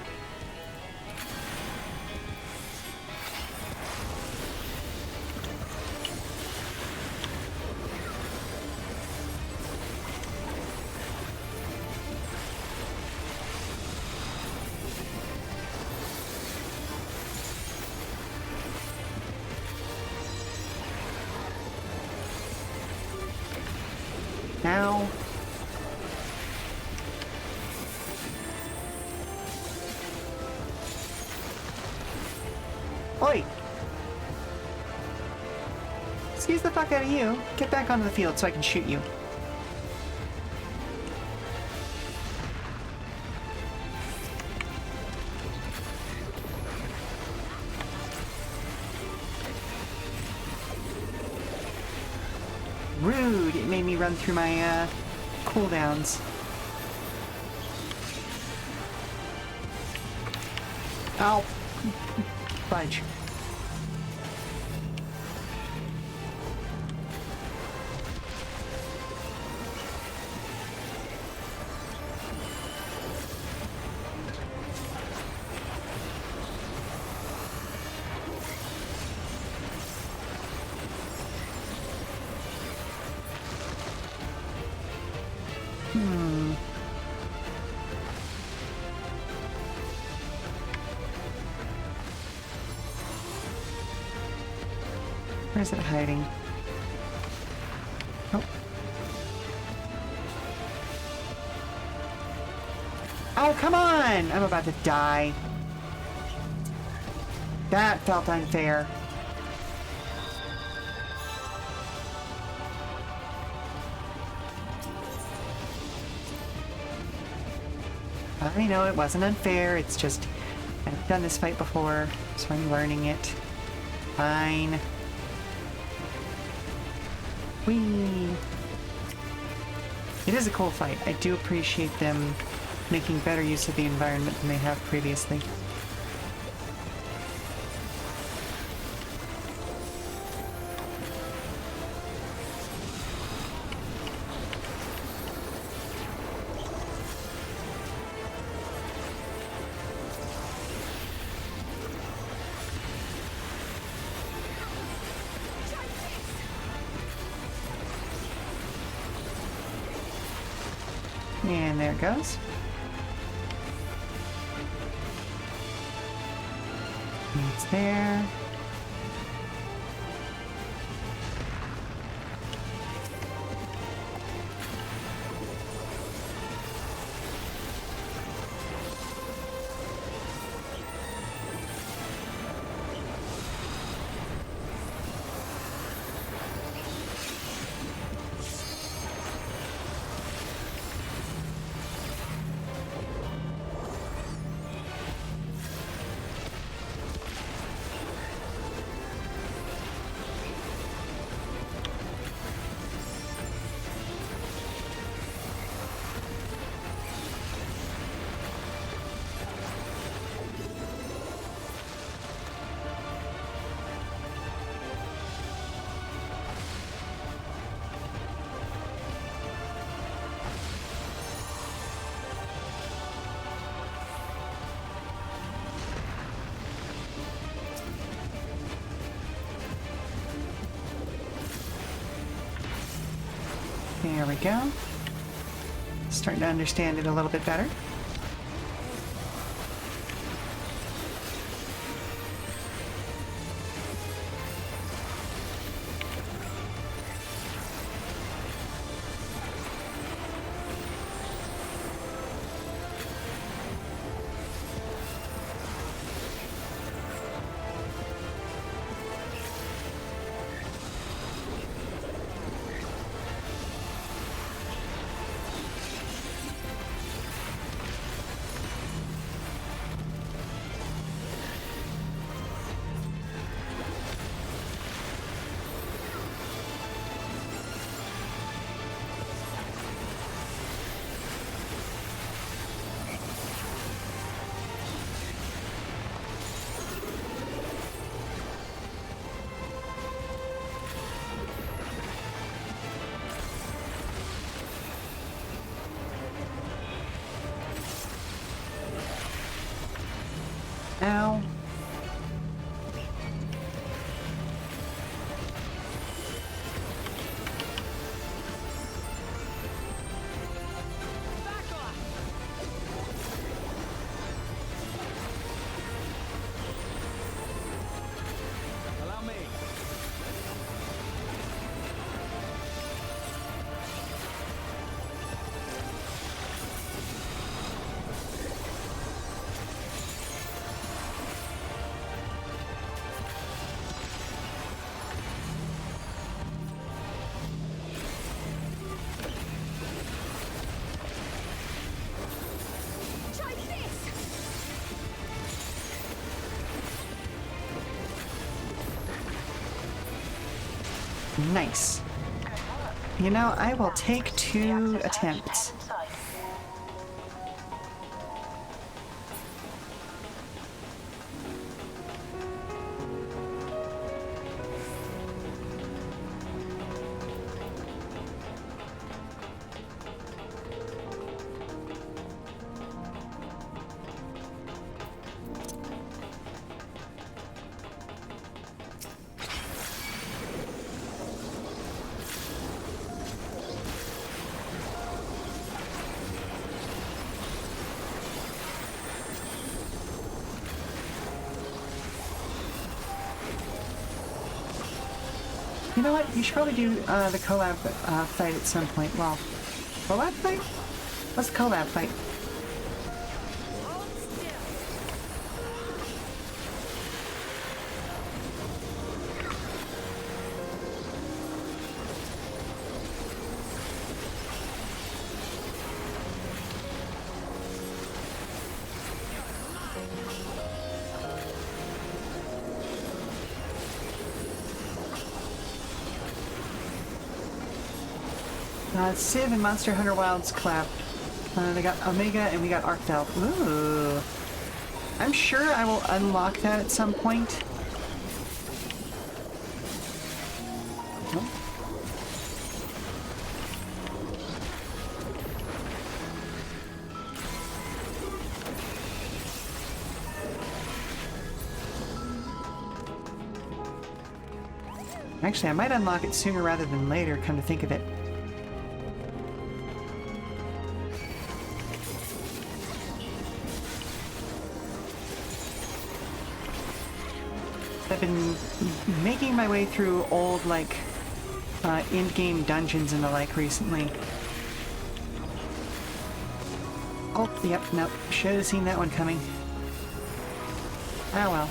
Now. Oi! Excuse the fuck out of you. Get back onto the field so I can shoot you. Rude! It made me run through my cooldowns. Ow! Fudge. Where's it hiding? Oh. Oh, come on! I'm about to die. That felt unfair. I know it wasn't unfair, it's just I've done this fight before, so I'm learning it. Fine. Whee! It is a cool fight. I do appreciate them making better use of the environment than they have previously. And there it goes. It's there. There we go. Starting to understand it a little bit better. Ow. Allow me. Nice. You know, I will take 2 attempts. Inside. You know what? You should probably do the collab fight at some point. Well, collab fight? What's the collab fight? Civ and Monster Hunter Wilds collab. They got Omega and we got Arctel. Ooh. I'm sure I will unlock that at some point. Oh. Actually, I might unlock it sooner rather than later, come to think of it. I've been making my way through old, like, end-game dungeons and the like recently. Oh, yep, nope. Should have seen that one coming. Ah, well.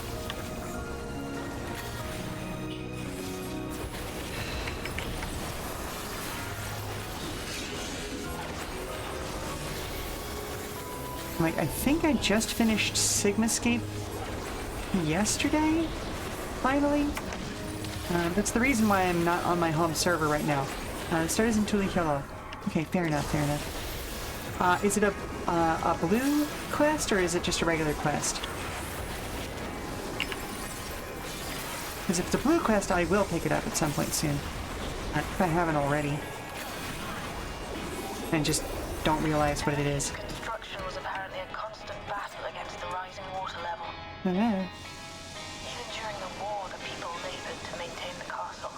Like, I think I just finished Sigmascape yesterday, finally. That's the reason why I'm not on my home server right now. The start is in Tulikilo. Okay, fair enough, fair enough. Is it a blue quest, or is it just a regular quest? Because if it's a blue quest, I will pick it up at some point soon. If I haven't already. And just don't realize what it is. Construction was apparently a constant battle against the rising water level. Yeah. Even during the war, the people labored to maintain the castle.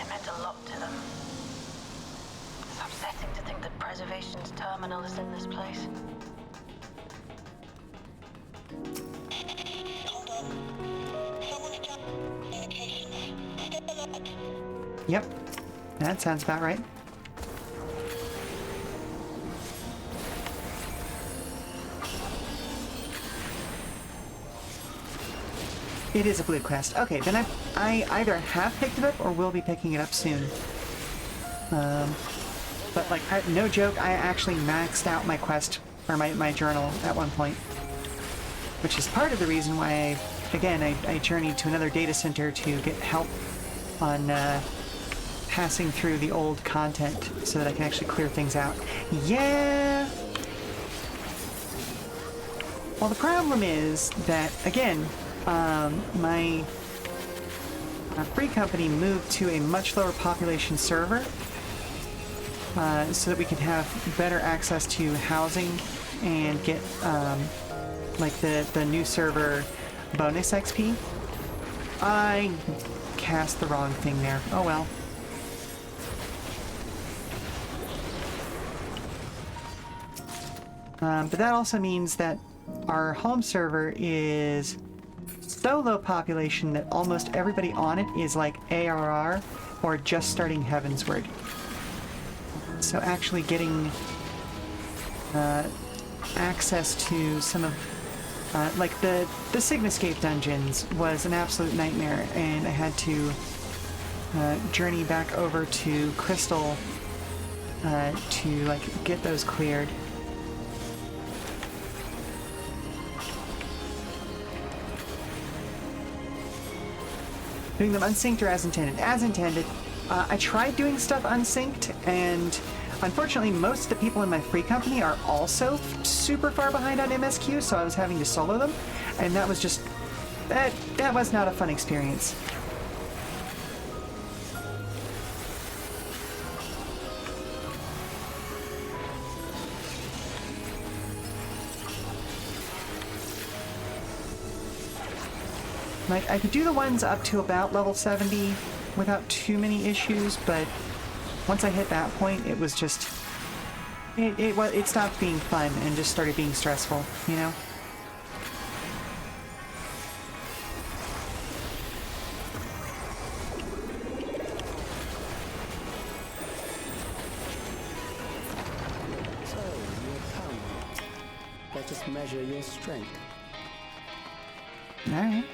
It meant a lot to them. It's upsetting to think that Preservation's terminal is in this place. Hold on. Someone's got communications. Still alert. Yep. That sounds about right. It is a blue quest. Okay, then I either have picked it up or will be picking it up soon. But like, no joke, I actually maxed out my quest, or my journal at one point. Which is part of the reason why, I journeyed to another data center to get help on passing through the old content so that I can actually clear things out. Yeah! Well, the problem is that, again, my free company moved to a much lower population server so that we can have better access to housing and get like the new server bonus XP. I cast the wrong thing there. Oh well. But that also means that our home server is so low population that almost everybody on it is like ARR or just starting Heavensward. So actually getting access to some of like the Sigmascape dungeons was an absolute nightmare, and I had to journey back over to Crystal to like get those cleared. Doing them unsynced or as intended? As intended. I tried doing stuff unsynced, and unfortunately most of the people in my free company are also super far behind on MSQ, so I was having to solo them, and that was just... that was not a fun experience. Like, I could do the ones up to about level 70 without too many issues, but once I hit that point, it was just... It stopped being fun and just started being stressful, you know? So, you have come. Let us measure your strength. Alright.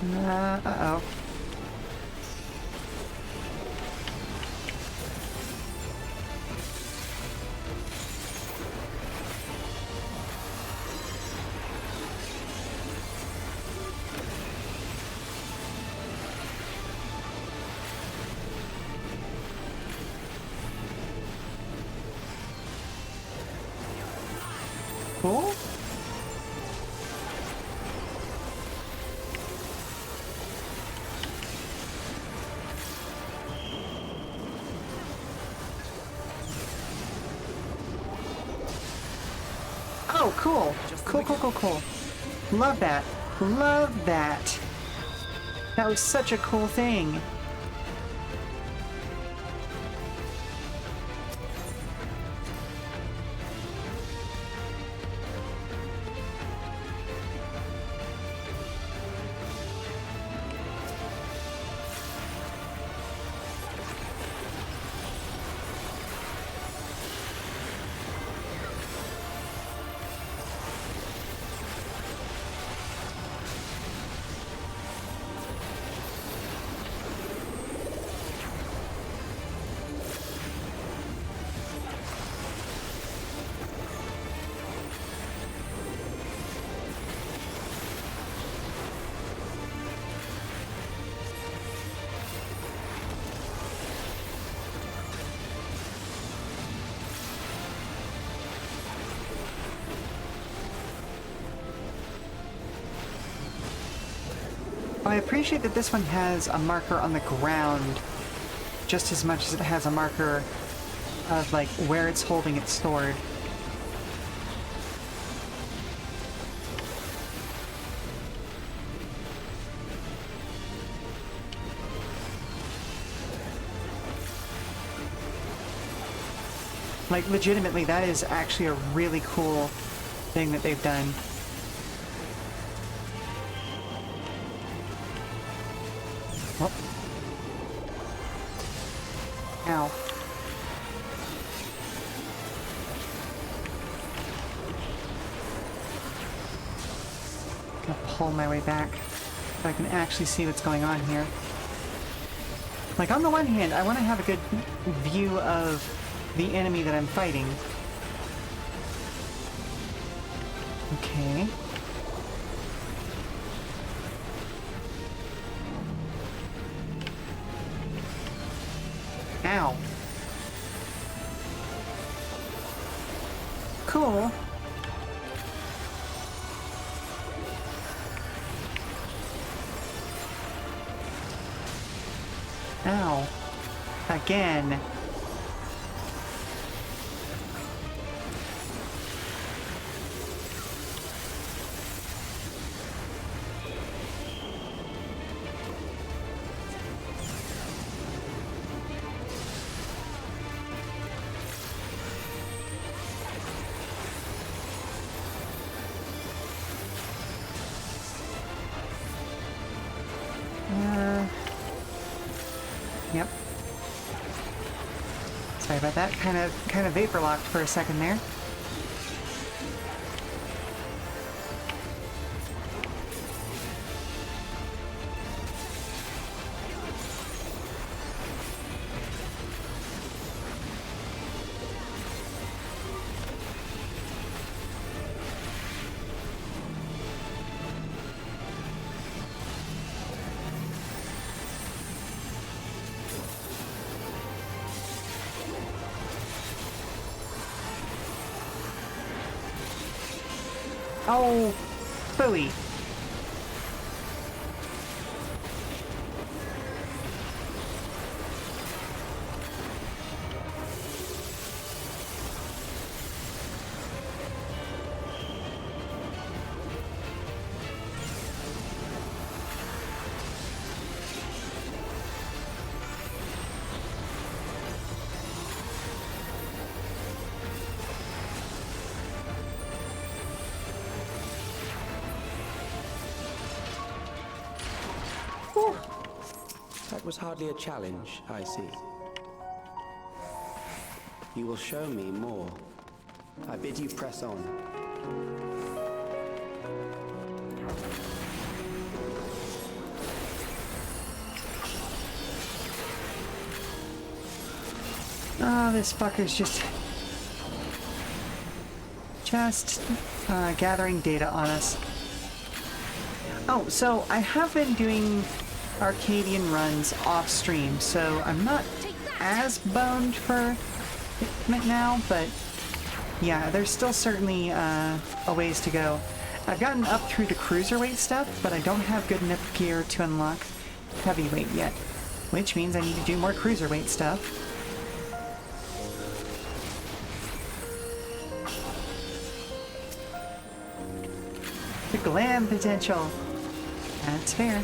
Uh-oh. Cool. Oh, cool. Cool, cool, cool, cool. Love that. Love that. That was such a cool thing. I appreciate that this one has a marker on the ground just as much as it has a marker of like where it's holding its sword. Like legitimately, that is actually a really cool thing that they've done. Oh. Ow. I'm gonna pull my way back so I can actually see what's going on here. Like, on the one hand, I want to have a good view of the enemy that I'm fighting. Okay. Ow. Cool. Ow. Again. Yep. Sorry about that. Kind of vapor locked for a second there. Oh, phooey. That was hardly a challenge, I see. You will show me more. I bid you press on. Oh, this fucker's just gathering data on us. Oh, so I have been doing Arcadian runs off stream, so I'm not as boned for equipment now, but yeah, there's still certainly a ways to go. I've gotten up through the cruiserweight stuff, but I don't have good enough gear to unlock heavyweight yet, which means I need to do more cruiserweight stuff. The glam potential. That's fair.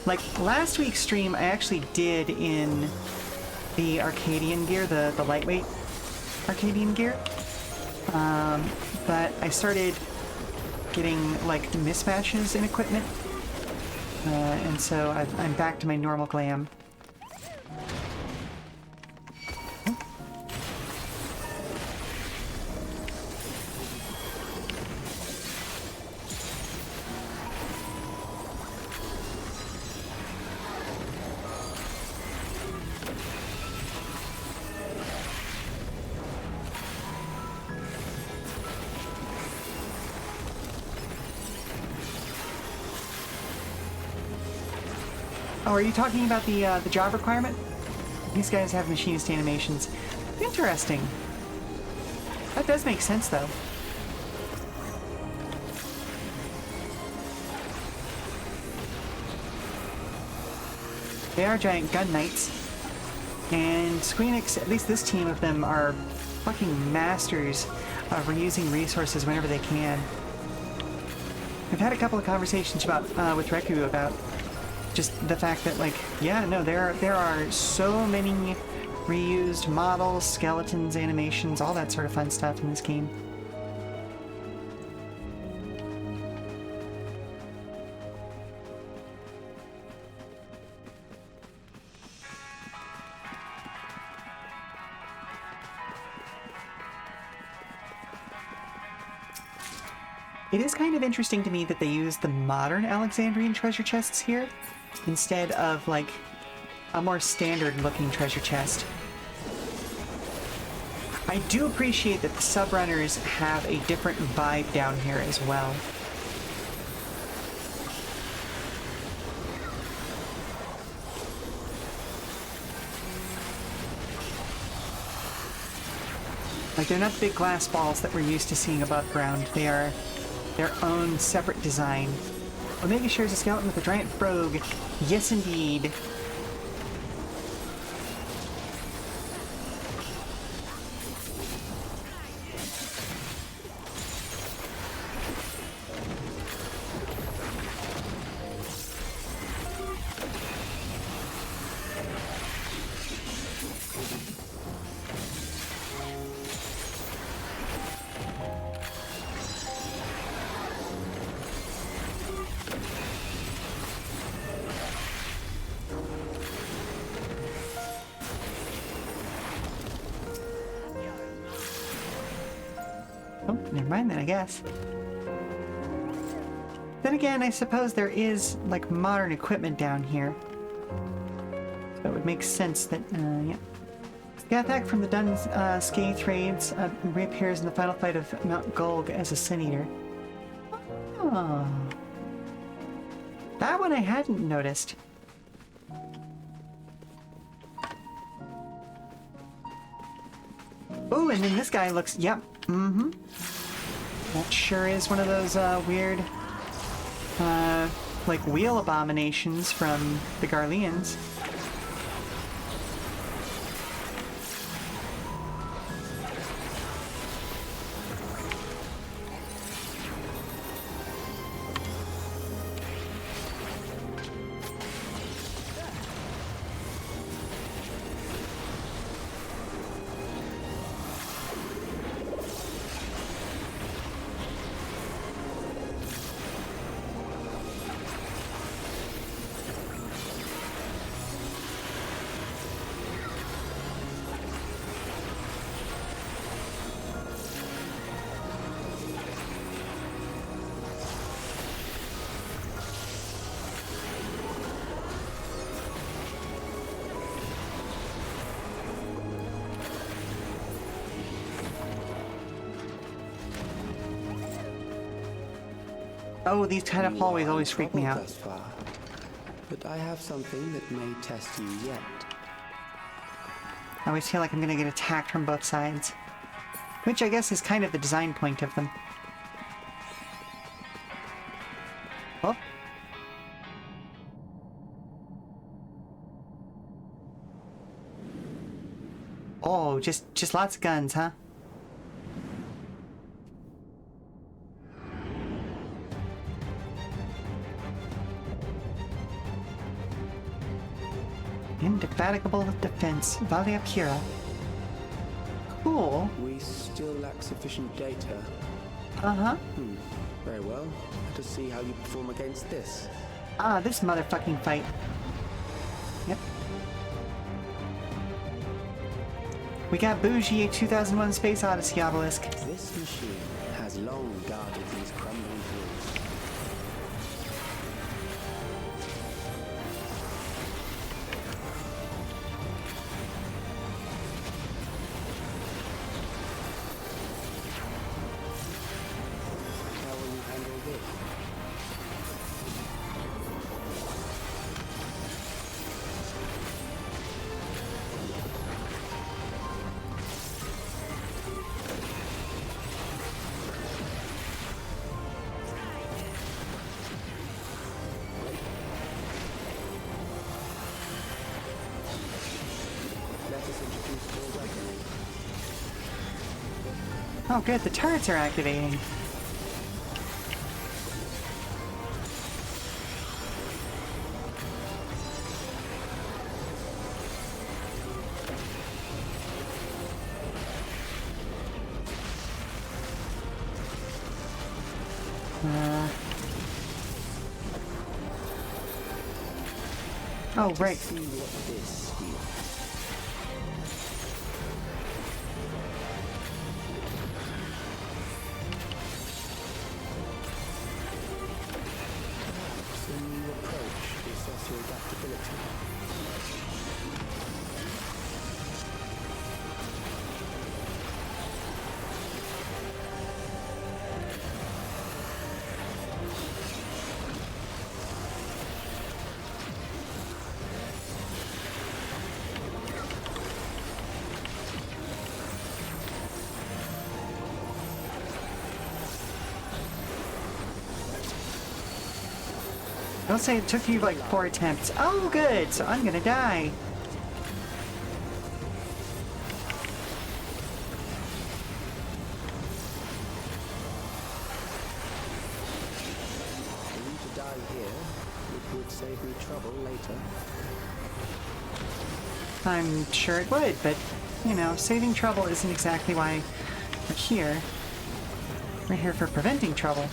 Like, last week's stream, I actually did in the Arcadian gear, the lightweight Arcadian gear. But I started getting, like, mismatches in equipment. And so I'm back to my normal glam. Oh, are you talking about the job requirement? These guys have machinist animations. Interesting. That does make sense, though. They are giant gun knights. And Squeenix, at least this team of them, are fucking masters of reusing resources whenever they can. I've had a couple of conversations about with Reku about just the fact that, like, yeah, no, there are so many reused models, skeletons, animations, all that sort of fun stuff in this game. It is kind of interesting to me that they use the modern Alexandrian treasure chests here instead of, like, a more standard-looking treasure chest. I do appreciate that the subrunners have a different vibe down here as well. Like, they're not the big glass balls that we're used to seeing above ground. They are their own separate design. Omega shares a skeleton with a giant brogue. Yes, indeed. Oh, never mind then, I guess. Then again, I suppose there is, like, modern equipment down here. So it would make sense that, yeah. Scathak from the Dun Scathe raids reappears in the final fight of Mount Gulg as a Sin Eater. Oh. That one I hadn't noticed. Oh, and then this guy looks, yep, mm-hmm. That sure is one of those weird, like, wheel abominations from the Garleans. Oh, these kind of You hallways are always freak me untroubled out. thus far, but I have something that may test you yet. I always feel like I'm gonna get attacked from both sides. Which I guess is kind of the design point of them. Oh. Oh, just lots of guns, huh? Indefatigable defense, Valia Pura. Cool. We still lack sufficient data. Uh-huh. Very well. Let us see how you perform against this. Ah, this motherfucking fight. Yep. We got Bougie, a 2001 Space Odyssey obelisk. This machine has long guarded these crumbling hills. How will you handle this? Let us introduce more weaponry. Oh good, the turrets are activating. Oh, right. See what this is. Perhaps a new approach to assess your adaptability. Don't say it took you like 4 attempts. Oh good, so I'm gonna die. For you to die here, it would save me trouble later. I'm sure it would, but, you know, saving trouble isn't exactly why we're here. We're here for preventing trouble.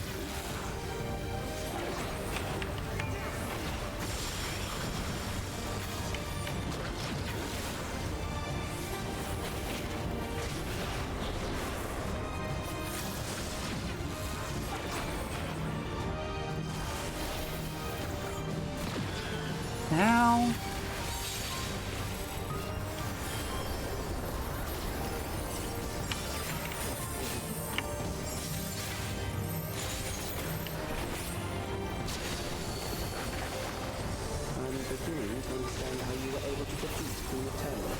Now... I'm beginning to understand how you were able to defeat Queen Eternal.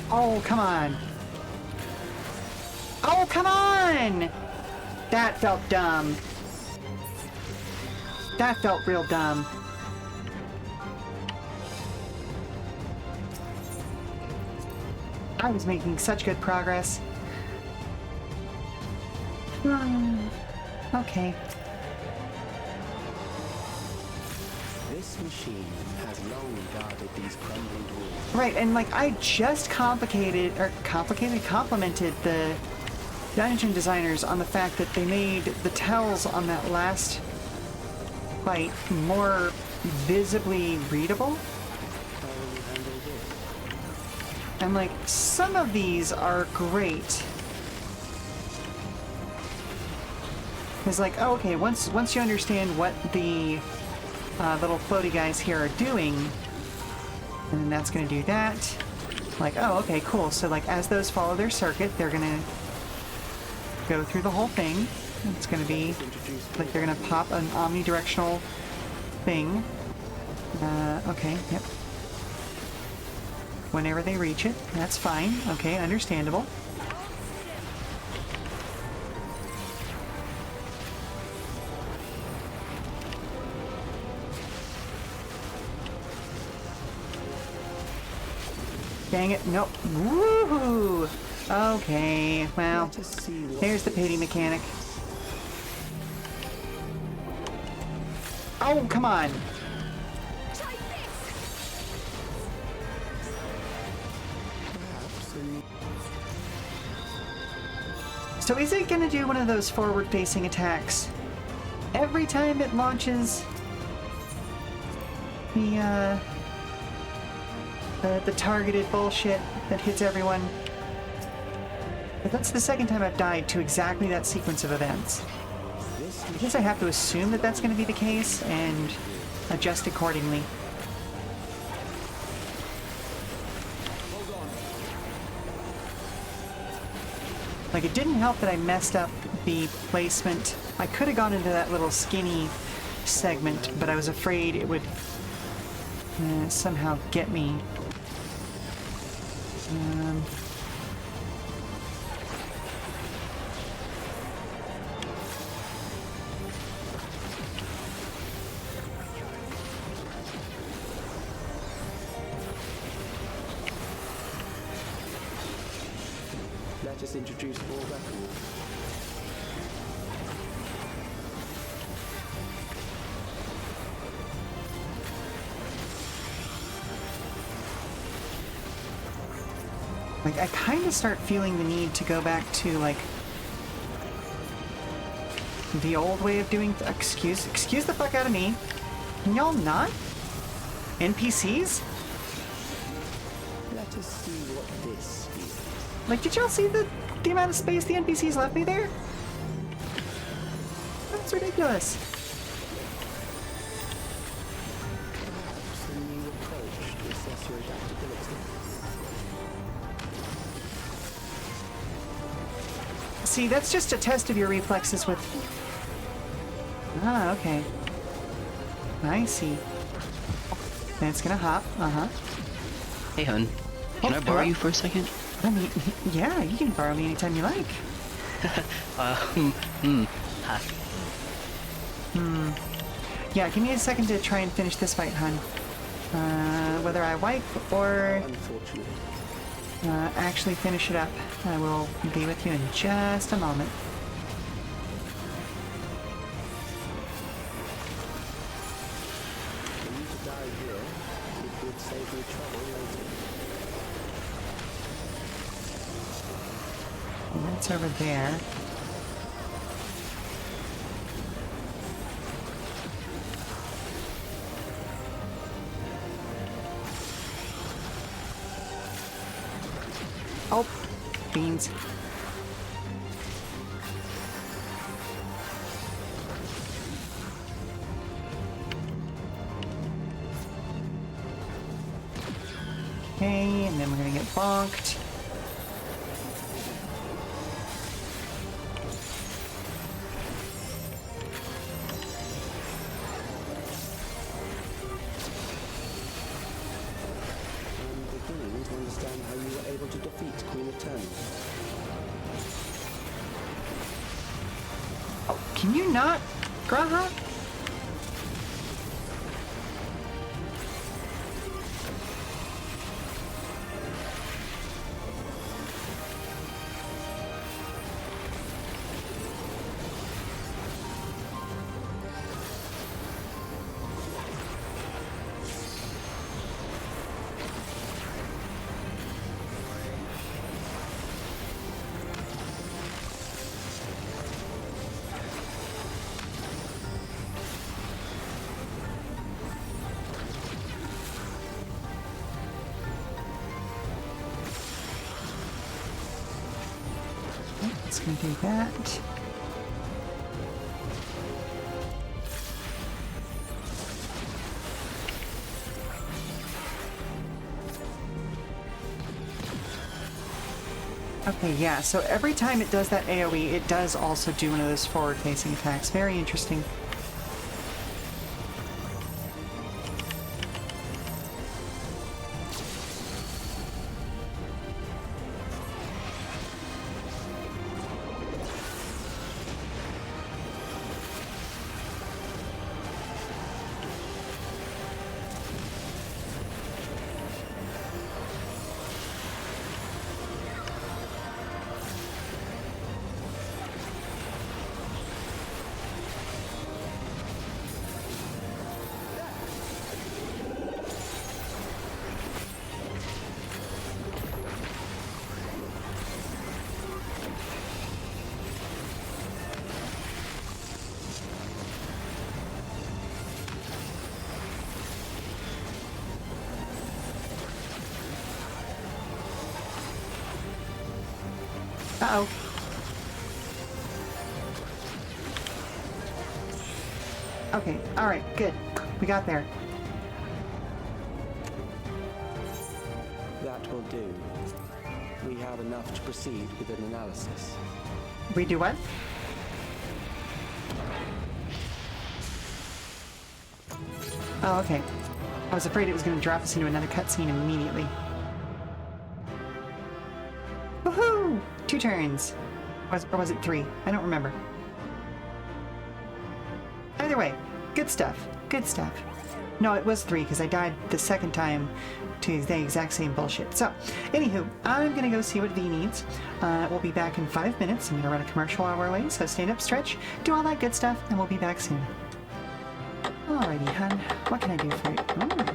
Oh, come on. Oh, come on! That felt dumb. That felt real dumb. I was making such good progress. Okay. This machine has long guarded these crumbling walls. Right, and like I just complimented the dungeon designers on the fact that they made the tells on that last fight more visibly readable. And like some of these are great. It's like, oh, okay, once you understand what the little floaty guys here are doing, and then that's going to do that. Like, oh, okay, cool. So like as those follow their circuit, they're going to go through the whole thing. It's going to be like they're going to pop an omnidirectional thing. Okay, yep. Whenever they reach it, that's fine. Okay, understandable. Dang it, nope. Woohoo! Okay, well, there's the pity mechanic. Oh, come on! So is it gonna do one of those forward-facing attacks every time it launches the targeted bullshit that hits everyone? But that's the second time I've died to exactly that sequence of events. I guess I have to assume that that's going to be the case and adjust accordingly. Like, it didn't help that I messed up the placement. I could have gone into that little skinny segment, but I was afraid it would somehow get me. Let us introduce more weapons. Like, I kind of start feeling the need to go back to, like, the old way of doing... Excuse the fuck out of me. Can y'all not? NPCs? Let us see what this is. Like, did y'all see the amount of space the NPCs left me there? That's ridiculous. Perhaps a new approach to assess your adaptability. See, that's just a test of your reflexes with... Ah, okay. I see. And it's gonna hop, Hey, hun. Can I borrow hello? you for a second? I mean, yeah, you can borrow me anytime you like. Yeah, give me a second to try and finish this fight, hun. Whether I wipe or actually finish it up, I will be with you in just a moment. For you to die here, it would save me trouble later. And that's over there. Oh, beans. Okay, and then we're gonna get bonked. I'm beginning to understand how you were able to defeat Queen Eternal. Oh, can you not, Graha? That's gonna do that. Okay, yeah, so every time it does that AoE, it does also do one of those forward-facing attacks. Very interesting. Uh-oh. Okay, alright, good. We got there. That will do. We have enough to proceed with an analysis. We do what? Oh, okay. I was afraid it was going to drop us into another cutscene immediately. Woohoo! 2 turns. Or was it 3? I don't remember. Either way, good stuff. Good stuff. No, it was 3 because I died the second time to the exact same bullshit. So, anywho, I'm going to go see what V needs. We'll be back in 5 minutes. I'm going to run a commercial while we're away, so stand up, stretch, do all that good stuff, and we'll be back soon. Alrighty, hun. What can I do for you? Ooh.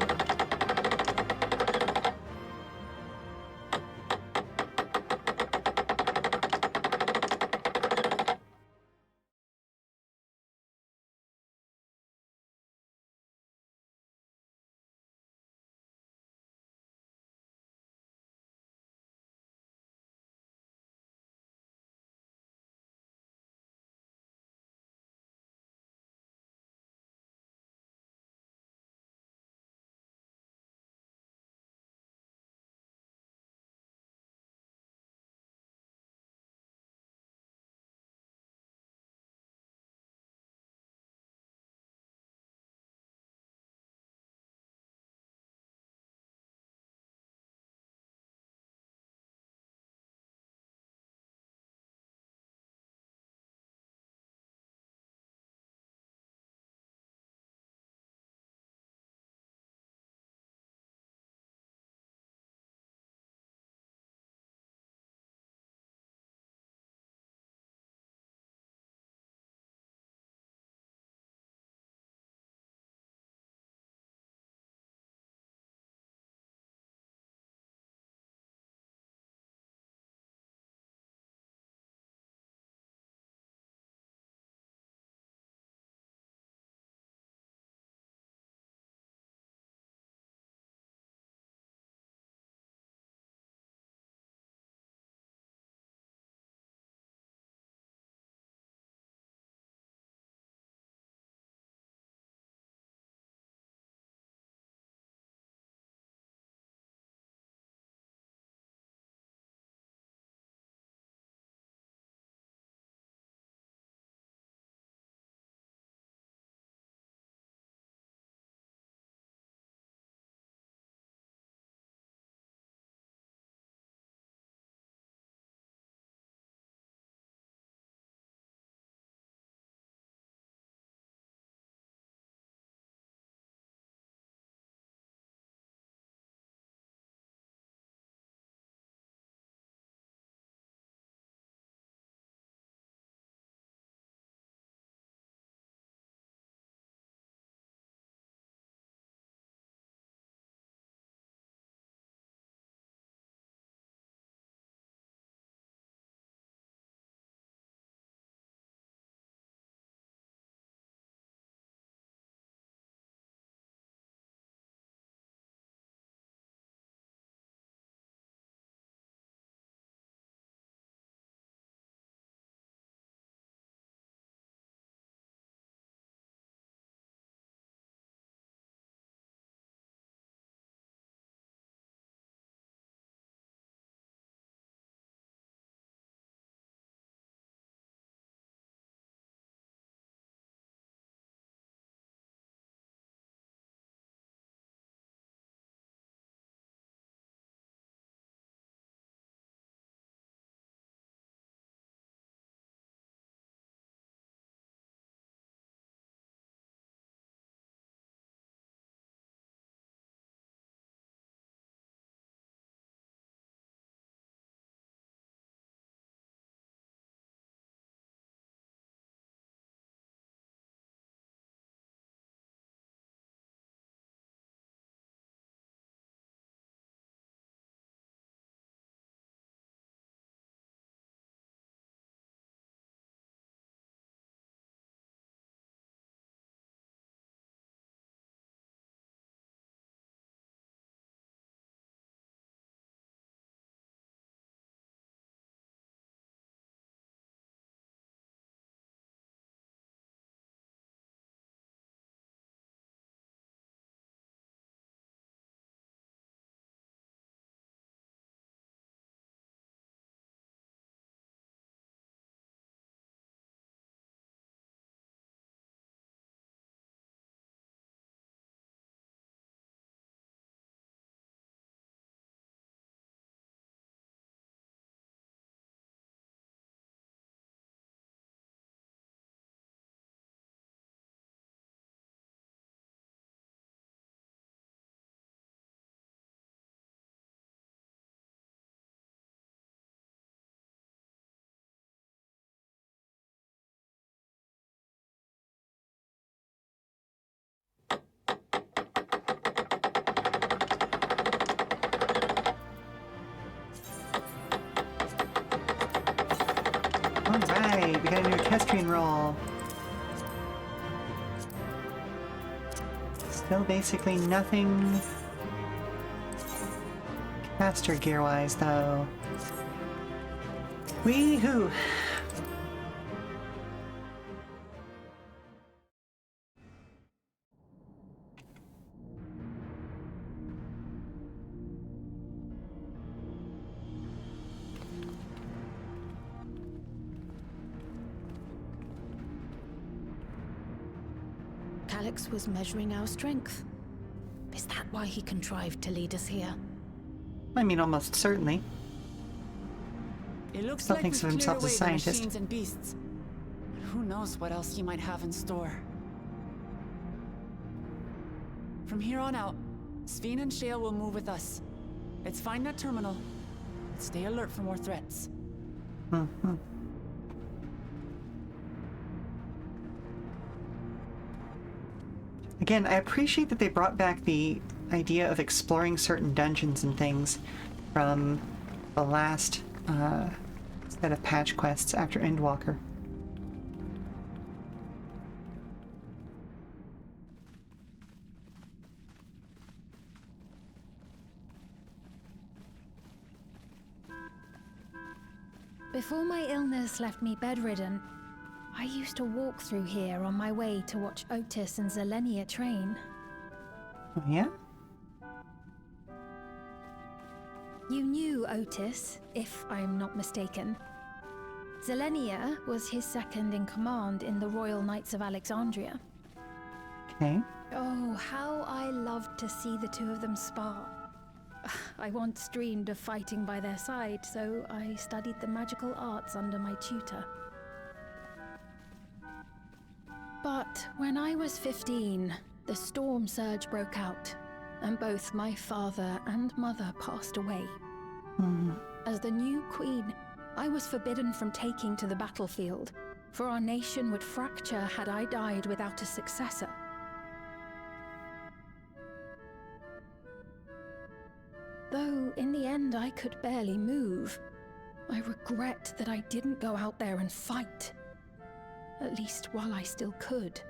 Alright, we got a new equestrian roll. Still basically nothing caster gear-wise, though. Wee-hoo! Calix was measuring our strength. Is that why he contrived to lead us here? I mean, almost certainly. It looks Still like thinks we've of cleared himself as a away the scientist. machines and beasts. But who knows what else he might have in store. From here on out, Sphene and Sheela will move with us. Let's find that terminal. And stay alert for more threats. Mm-hmm. Again, I appreciate that they brought back the idea of exploring certain dungeons and things from the last set of patch quests after Endwalker. Before my illness left me bedridden, I used to walk through here on my way to watch Otis and Zelenia train. Oh, yeah? You knew Otis, if I'm not mistaken. Zelenia was his second in command in the Royal Knights of Alexandria. Okay. Oh, how I loved to see the two of them spar. I once dreamed of fighting by their side, so I studied the magical arts under my tutor. But when I was 15, the storm surge broke out, and both my father and mother passed away. As the new queen, I was forbidden from taking to the battlefield, for our nation would fracture had I died without a successor. Though in the end I could barely move, I regret that I didn't go out there and fight. At least while I still could.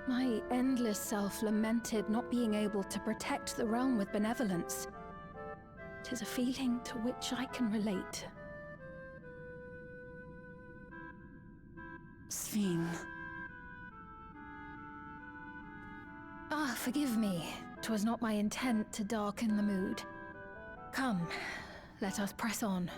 My endless self lamented not being able to protect the realm with benevolence. 'Tis a feeling to which I can relate. Sphene. Ah, forgive me. 'Twas not my intent to darken the mood. Come, let us press on.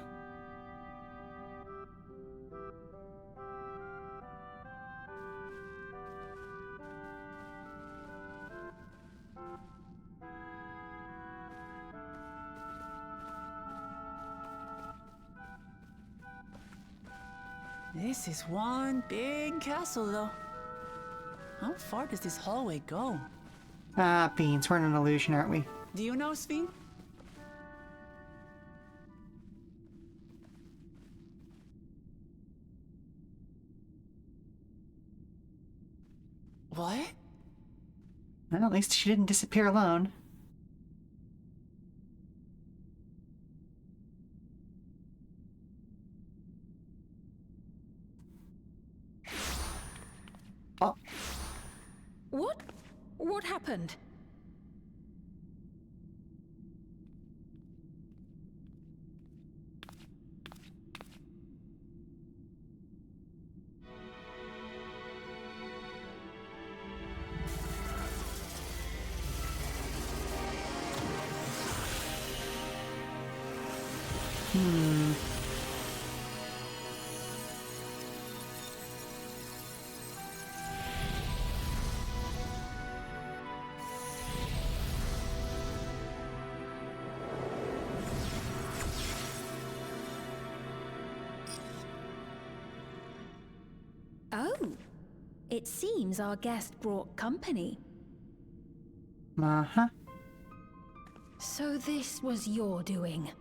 This is one big castle, though. How far does this hallway go? Ah, beans. We're in an illusion, aren't we? Do you know, Sphene? What? Well, at least she didn't disappear alone. Oh. What? What happened? Oh, it seems our guest brought company. Uh-huh. So this was your doing?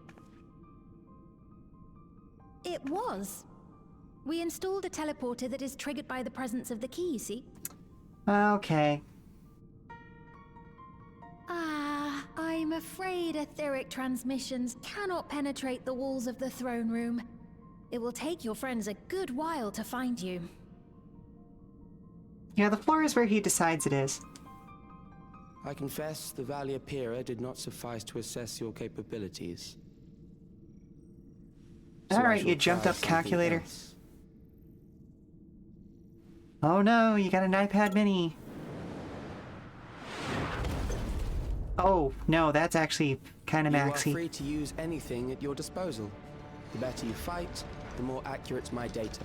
It was. We installed a teleporter that is triggered by the presence of the key, you see? Okay. Ah, I'm afraid etheric transmissions cannot penetrate the walls of the throne room. It will take your friends a good while to find you. Yeah, the floor is where he decides it is. I confess the Valia Pira did not suffice to assess your capabilities. So I Alright, shall you jumped try up something calculator. else. Oh no, you got an iPad mini. Oh, no, that's actually kind of You are maxy. free to use anything at your disposal. The better you fight, the more accurate my data.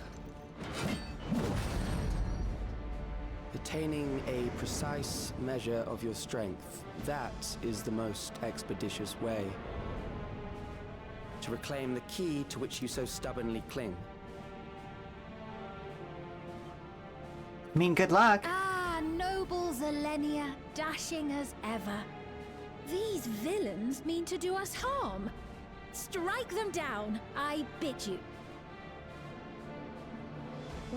Attaining a precise measure of your strength, that is the most expeditious way to reclaim the key to which you so stubbornly cling. I mean, good luck. Ah, noble Zilenia, dashing as ever. These villains mean to do us harm. Strike them down, I bid you.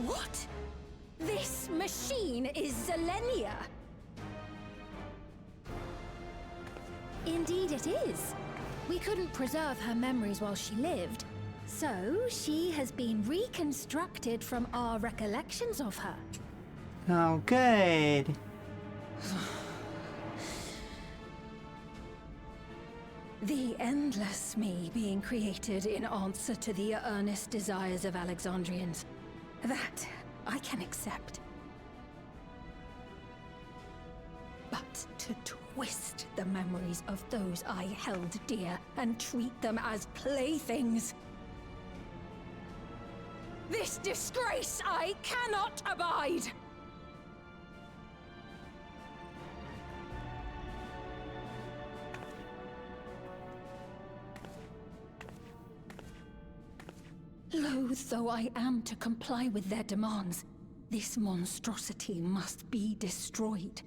What? This machine is Zilenia. Indeed it is. We couldn't preserve her memories while she lived, so she has been reconstructed from our recollections of her. Oh, good. The endless me being created in answer to the earnest desires of Alexandrians. That I can accept. But to twist the memories of those I held dear and treat them as playthings. This disgrace I cannot abide! Loath though I am to comply with their demands, this monstrosity must be destroyed.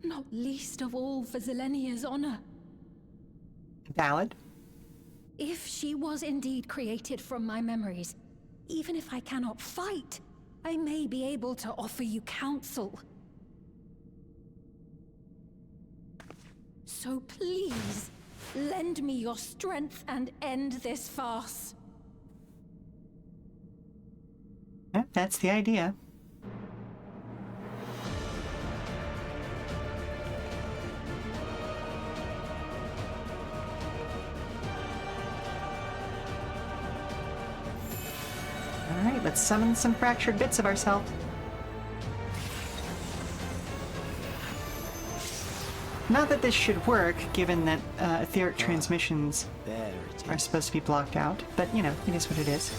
Not least of all for Zilenia's honor. Valid. If she was indeed created from my memories, even if I cannot fight, I may be able to offer you counsel. So please, lend me your strength and end this farce. Yeah, that's the idea. Alright, let's summon some fractured bits of ourselves. Not that this should work, given that etheric transmissions There it is. are supposed to be blocked out, but you know, it is what it is.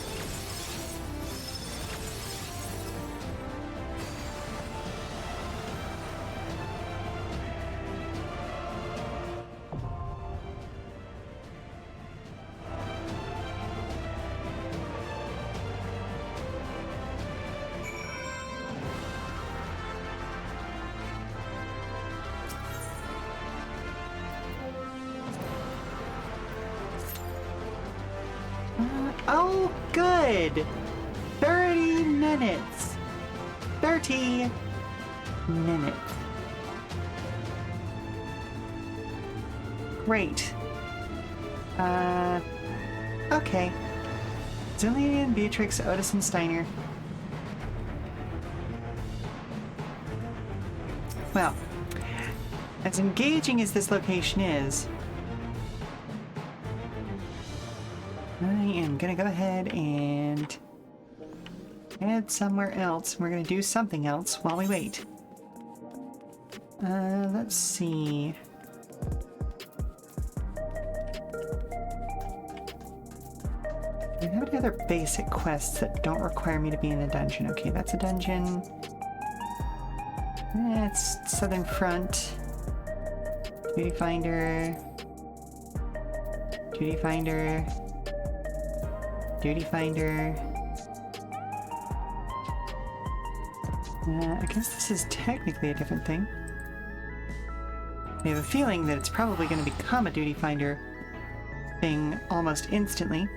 Oh, good! 30 minutes! 30 minutes. Great. Okay. Zillian, Beatrix, Otis, and Steiner. Well, as engaging as this location is, I am gonna go ahead and head somewhere else. We're gonna do something else while we wait. Let's see. Do you have any other basic quests that don't require me to be in a dungeon? Okay, that's a dungeon. It's Southern Front. Duty Finder. Duty Finder. Duty Finder. I guess this is technically a different thing. I have a feeling that it's probably going to become a Duty Finder thing almost instantly.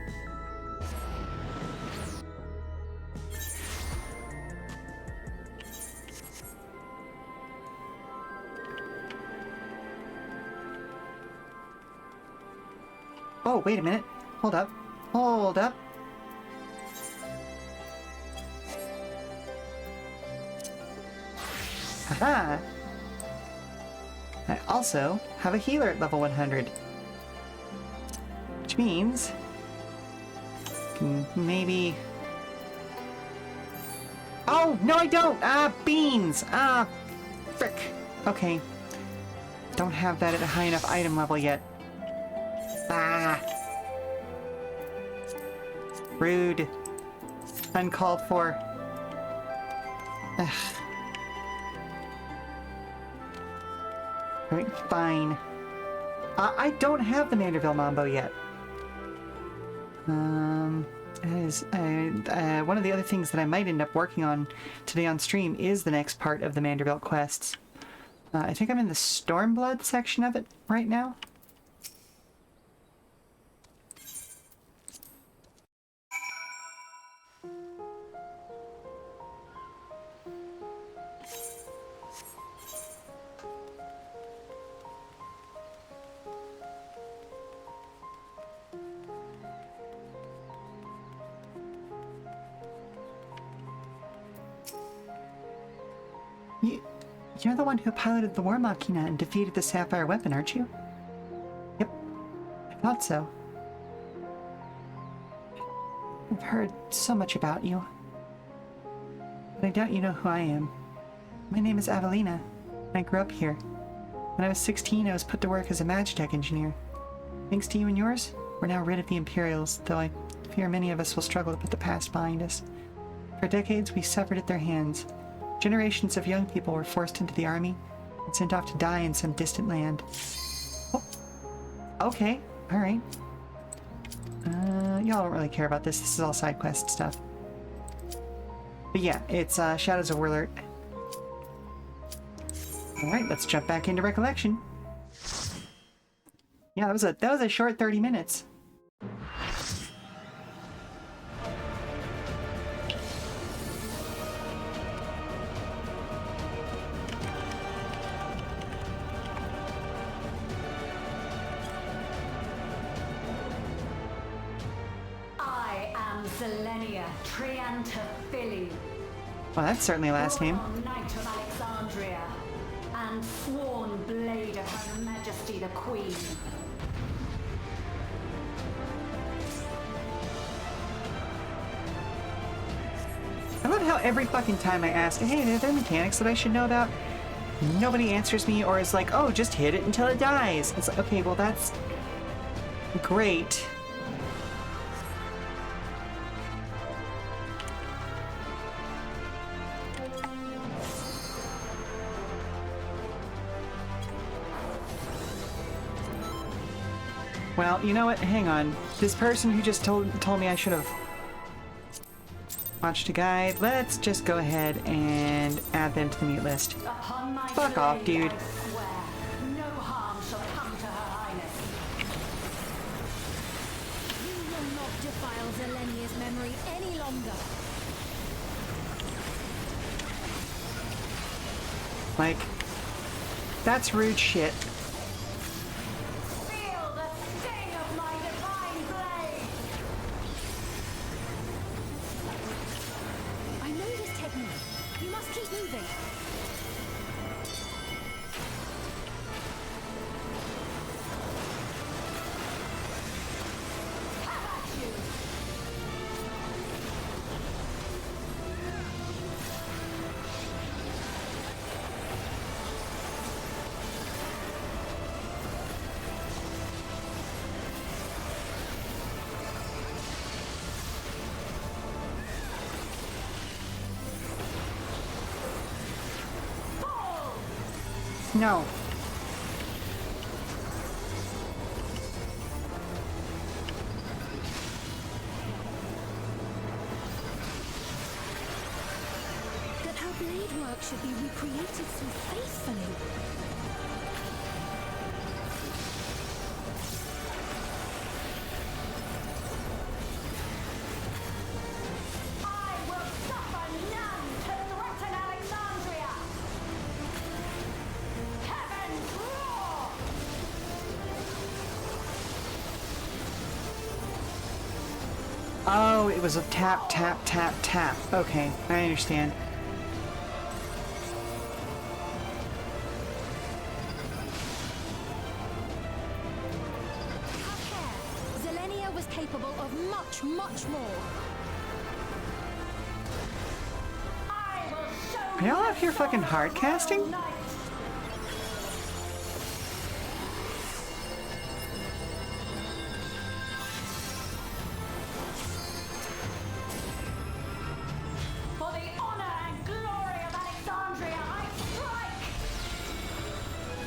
Oh, wait a minute. Hold up. Hold up. Haha! I also have a healer at level 100. Which means... maybe... Oh, no I don't! Ah, beans! Ah, frick. Okay. Don't have that at a high enough item level yet. Ah! Rude. Uncalled for. Ugh. Alright, fine. I don't have the Manderville Mambo yet. That is, one of the other things that I might end up working on today on stream is the next part of the Manderville quests. I think I'm in the Stormblood section of it right now. You're the one who piloted the War Machina and defeated the Sapphire weapon, aren't you? Yep, I thought so. I've heard so much about you. But I doubt you know who I am. My name is Avelina. I grew up here. When I was 16, I was put to work as a Magitech engineer. Thanks to you and yours, we're now rid of the Imperials, though I fear many of us will struggle to put the past behind us. For decades, we suffered at their hands. Generations of young people were forced into the army and sent off to die in some distant land. Oh. Okay, alright. Y'all don't really care about this. This is all side quest stuff. But yeah, it's Shadows of Warlurt. Alright, let's jump back into Recollection. Yeah, that was a short 30 minutes. Well, that's certainly a last name. Knight of Alexandria, and sworn blade of Her Majesty the Queen. I love how every fucking time I ask, hey, are there mechanics that I should know about? Nobody answers me or is like, oh, just hit it until it dies. It's like, okay, well, that's great. Well, you know what? Hang on. This person who just told me I should have watched a guide, let's just go ahead and add them to the mute list. Fuck off, dude. No harm shall come to Her Highness. You will not defile Zelenia's memory any longer. Like, that's rude shit. No. That her blade work should be recreated so faithfully. Oh, it was a tap, tap, tap, tap. Okay, I understand. Have care. Zelenia was capable of much, much more. Are y'all out here fucking hard casting?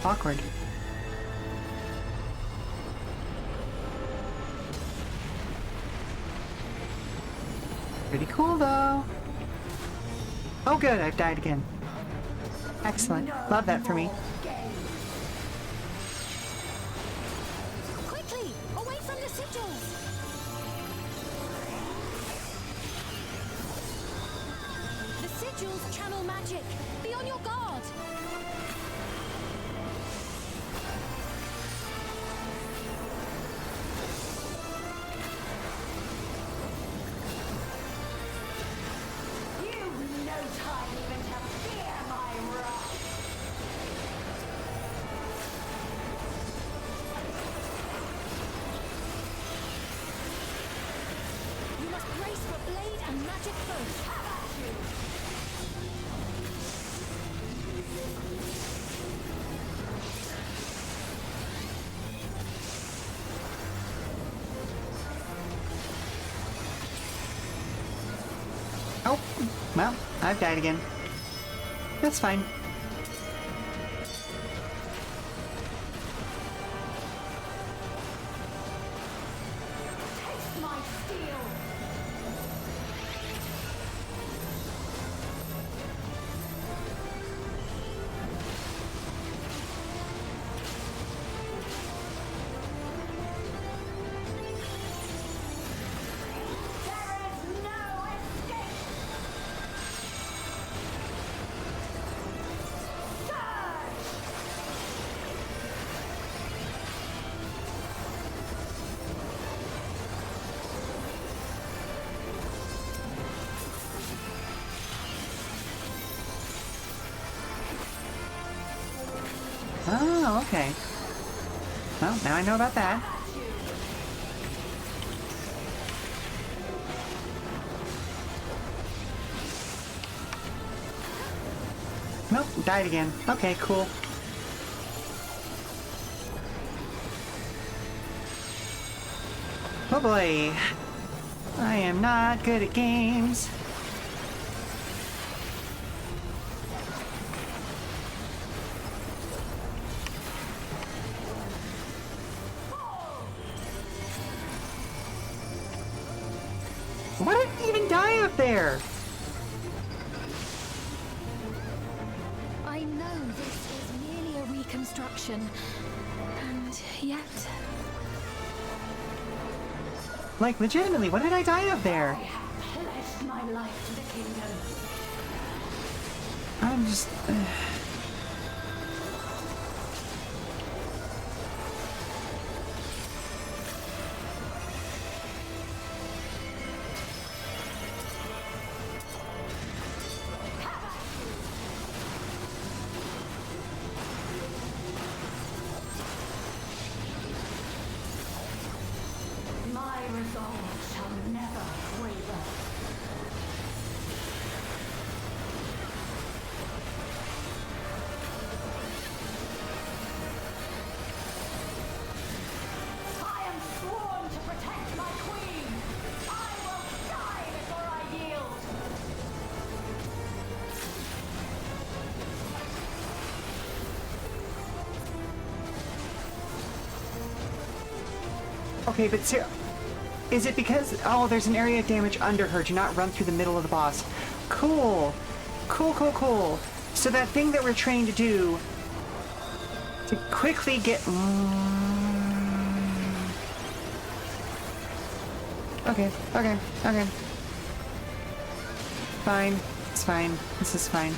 Awkward. Pretty cool though. Oh good, I've died again. Excellent. Love that for me. Quickly, away from the sigils. The sigils channel magic. Be on your guard. You must brace for blade and magic both. Oh, well, I've died again. That's fine. Oh, okay. Well, now I know about that. Nope, died again. Okay, cool. Oh boy. I am not good at games. Why did it even die up there? I know this is merely a reconstruction, and yet... Like, legitimately, what did I die up there? Pledged my life to the kingdom. I'm just... My resolve shall never waver. I am sworn to protect my queen. I will die before I yield. Okay, but is it because... Oh, there's an area of damage under her. Do not run through the middle of the boss. Cool. Cool, cool, cool. So that thing that we're trained to do... To quickly get... Okay, okay, okay. Fine. It's fine. This is fine.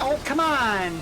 Oh, come on!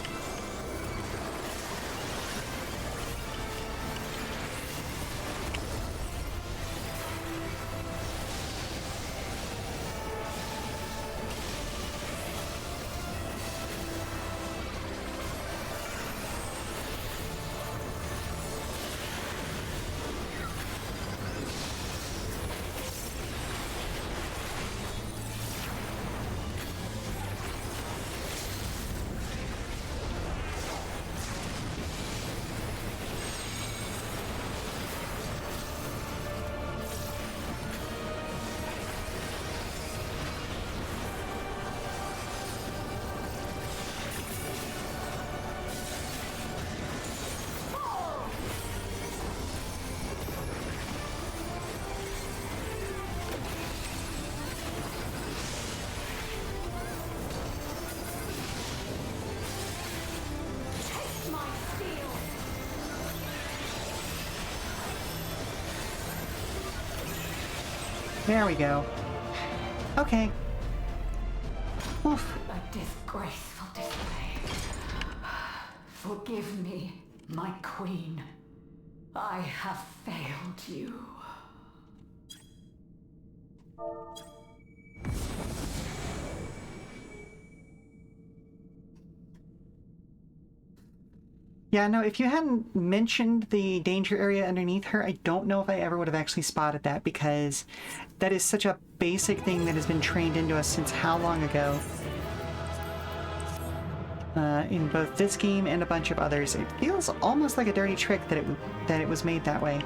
There we go. Okay. Oof. A disgraceful display. Forgive me, my queen. I have failed you. Yeah, no, if you hadn't mentioned the danger area underneath her, I don't know if I ever would have actually spotted that, because that is such a basic thing that has been trained into us since how long ago? In both this game and a bunch of others. It feels almost like a dirty trick that it was made that way.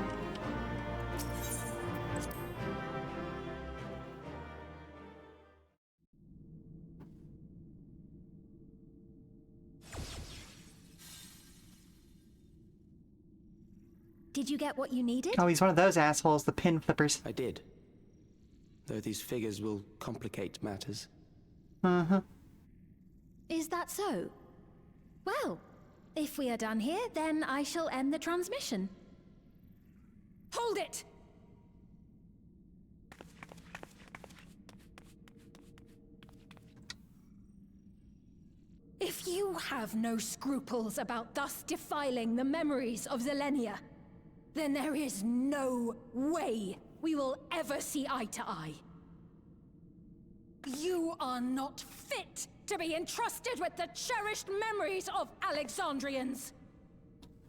Did you get what you needed? Oh, he's one of those assholes, the pin flippers. I did. Though these figures will complicate matters. Uh-huh. Is that so? Well, if we are done here, then I shall end the transmission. Hold it! If you have no scruples about thus defiling the memories of Zilenia, then there is no way we will ever see eye to eye. You are not fit to be entrusted with the cherished memories of Alexandrians.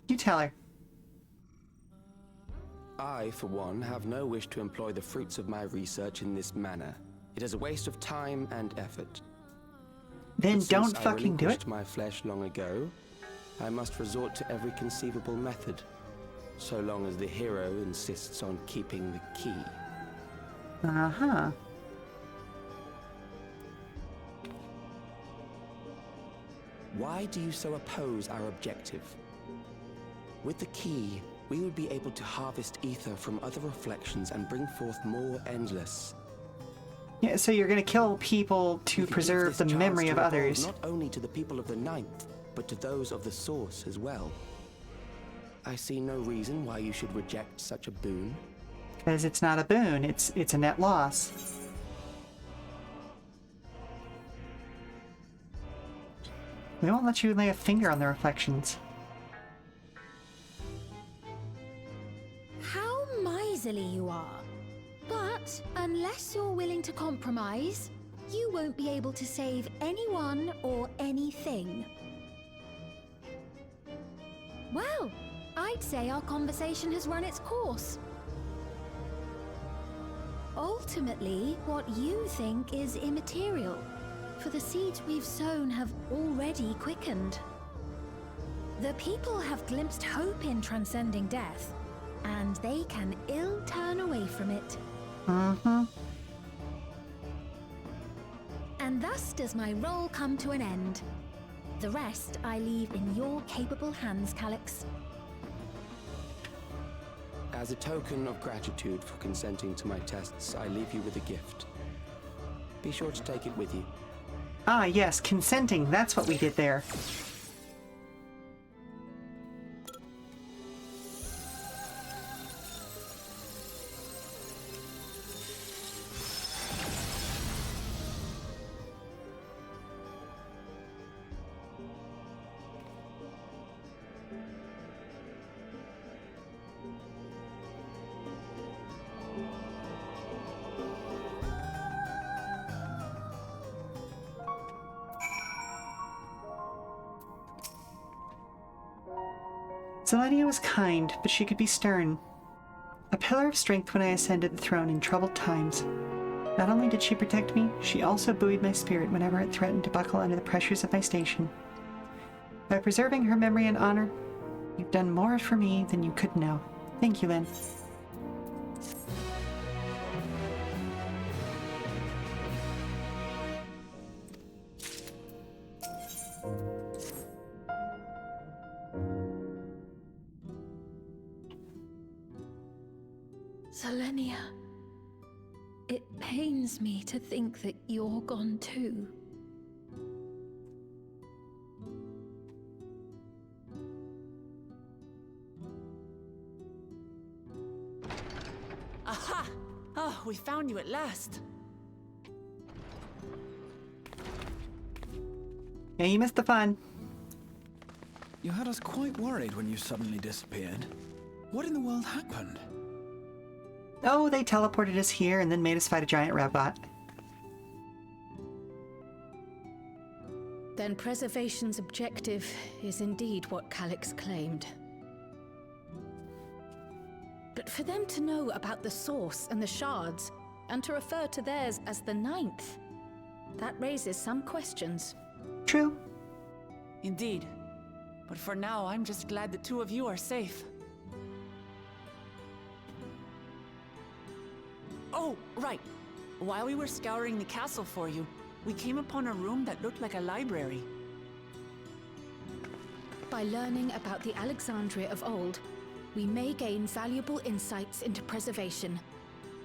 You tell her. I, for one, have no wish to employ the fruits of my research in this manner. It is a waste of time and effort. Then But don't since fucking I do it. relinquished my flesh long ago, I must resort to every conceivable method, so long as the hero insists on keeping the key. Uh-huh. Why do you so oppose our objective? With the key, we would be able to harvest ether from other reflections and bring forth more endless. Yeah, so you're gonna kill people to We could preserve give the this chance memory to of evolve others. Not only to the people of the Ninth, but to those of the Source as well. I see no reason why you should reject such a boon. Because it's not a boon, it's a net loss. We won't let you lay a finger on the reflections. How miserly you are. But unless you're willing to compromise, you won't be able to save anyone or anything. Well, I'd say our conversation has run its course. Ultimately, what you think is immaterial, for the seeds we've sown have already quickened. The people have glimpsed hope in transcending death, and they can ill turn away from it. Mm-hmm. And thus does my role come to an end. The rest I leave in your capable hands, Calyx. As a token of gratitude for consenting to my tests, I leave you with a gift. Be sure to take it with you. Ah, yes, consenting, that's what we did there. Zelenia was kind, but she could be stern. A pillar of strength when I ascended the throne in troubled times. Not only did she protect me, she also buoyed my spirit whenever it threatened to buckle under the pressures of my station. By preserving her memory and honor, you've done more for me than you could know. Thank you, Lynn. Zelenia, it pains me to think that you're gone too. Aha! Oh, we found you at last. Yeah, you missed the fun. You had us quite worried when you suddenly disappeared. What in the world happened? Oh, they teleported us here and then made us fight a giant robot. Then preservation's objective is indeed what Calyx claimed. But for them to know about the source and the shards, and to refer to theirs as the ninth, that raises some questions. True. Indeed. But for now, I'm just glad the two of you are safe. Oh, right. While we were scouring the castle for you, we came upon a room that looked like a library. By learning about the Alexandria of old, we may gain valuable insights into preservation.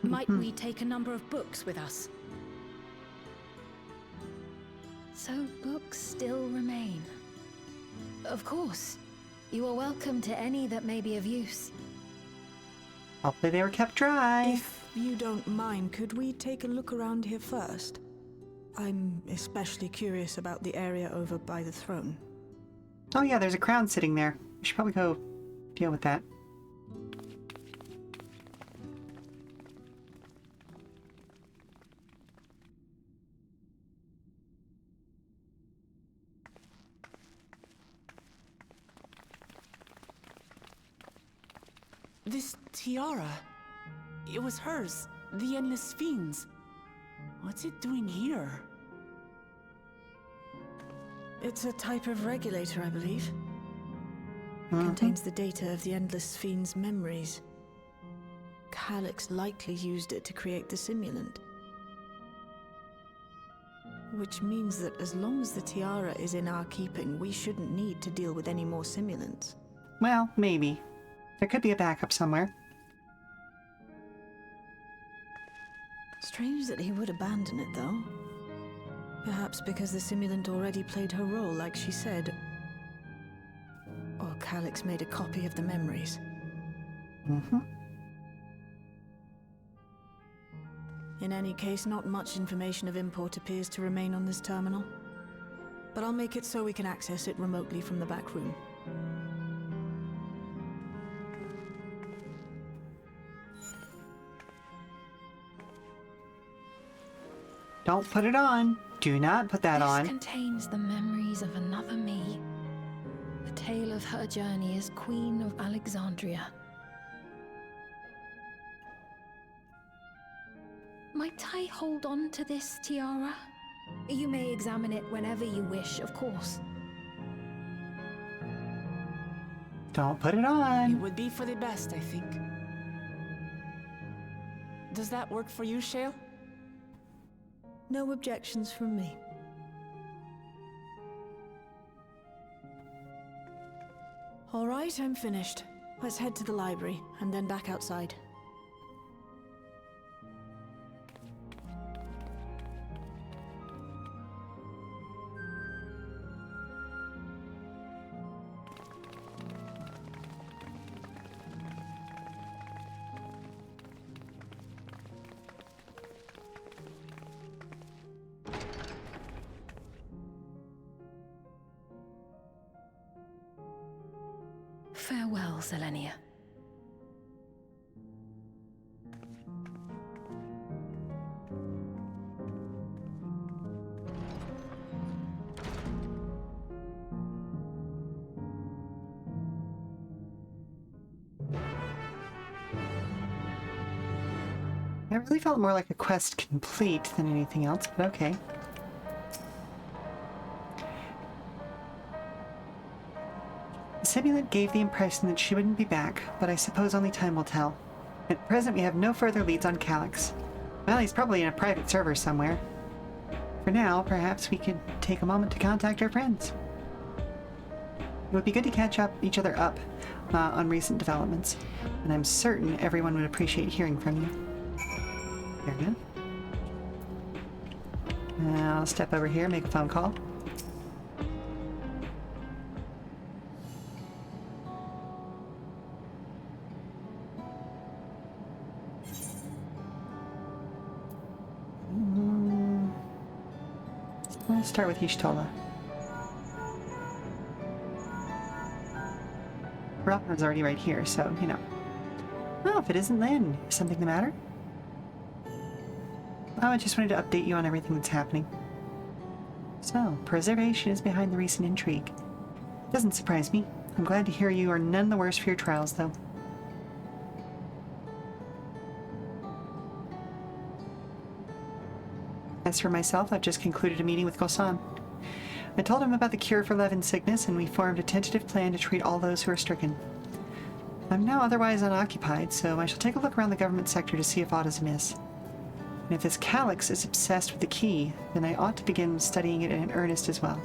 Might we take a number of books with us? So books still remain. Of course. You are welcome to any that may be of use. Hopefully they were kept dry. If you don't mind, could we take a look around here first? I'm especially curious about the area over by the throne. Oh yeah, there's a crown sitting there. We should probably go deal with that. This tiara. It was hers. The Endless Sphene's. What's it doing here? It's a type of regulator, I believe. It contains the data of the Endless Sphene's memories. Calyx likely used it to create the simulant. Which means that as long as the tiara is in our keeping, we shouldn't need to deal with any more simulants. Well, maybe. There could be a backup somewhere. Strange that he would abandon it, though. Perhaps because the simulant already played her role, like she said. Or Calyx made a copy of the memories. In any case, not much information of import appears to remain on this terminal. But I'll make it so we can access it remotely from the back room. Don't put it on. Do not put that on. This contains the memories of another me. The tale of her journey as Queen of Alexandria. Might I hold on to this tiara? You may examine it whenever you wish, of course. Don't put it It on. would be for the best, I think. Does that work for you, Sheela? No objections from me. All right, I'm finished. Let's head to the library, and then back outside. Farewell, Zelenia. It really felt more like a quest complete than anything else, but okay. The simulant gave the impression that she wouldn't be back, but I suppose only time will tell. At present, we have no further leads on Calyx. Well, he's probably in a private server somewhere. For now, perhaps we could take a moment to contact our friends. It would be good to catch each other up on recent developments, and I'm certain everyone would appreciate hearing from you. Very good. I'll step over here, make a phone call. Let's start with Y'shtola. Rotman's already right here, so, you know. Oh, if it isn't Lynn, is something the matter? Oh, I just wanted to update you on everything that's happening. So, preservation is behind the recent intrigue. Doesn't surprise me. I'm glad to hear you are none the worse for your trials, though. As for myself, I've just concluded a meeting with Gosan. I told him about the cure for Levin sickness, and we formed a tentative plan to treat all those who are stricken. I'm now otherwise unoccupied, so I shall take a look around the government sector to see if aught is amiss. And if this Calyx is obsessed with the key, then I ought to begin studying it in earnest as well.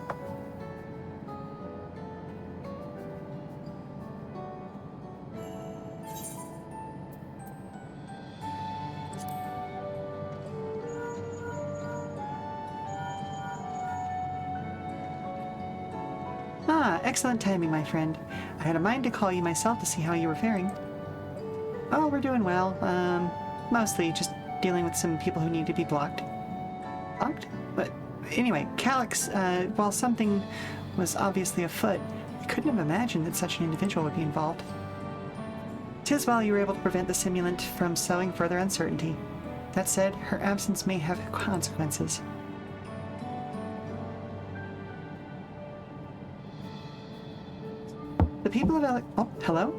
Ah, excellent timing, my friend. I had a mind to call you myself to see how you were faring. Oh, we're doing well. Mostly just dealing with some people who need to be blocked. Blocked? But anyway, Calyx, while something was obviously afoot, I couldn't have imagined that such an individual would be involved. 'Tis well you were able to prevent the simulant from sowing further uncertainty. That said, her absence may have consequences. The people of Oh, hello?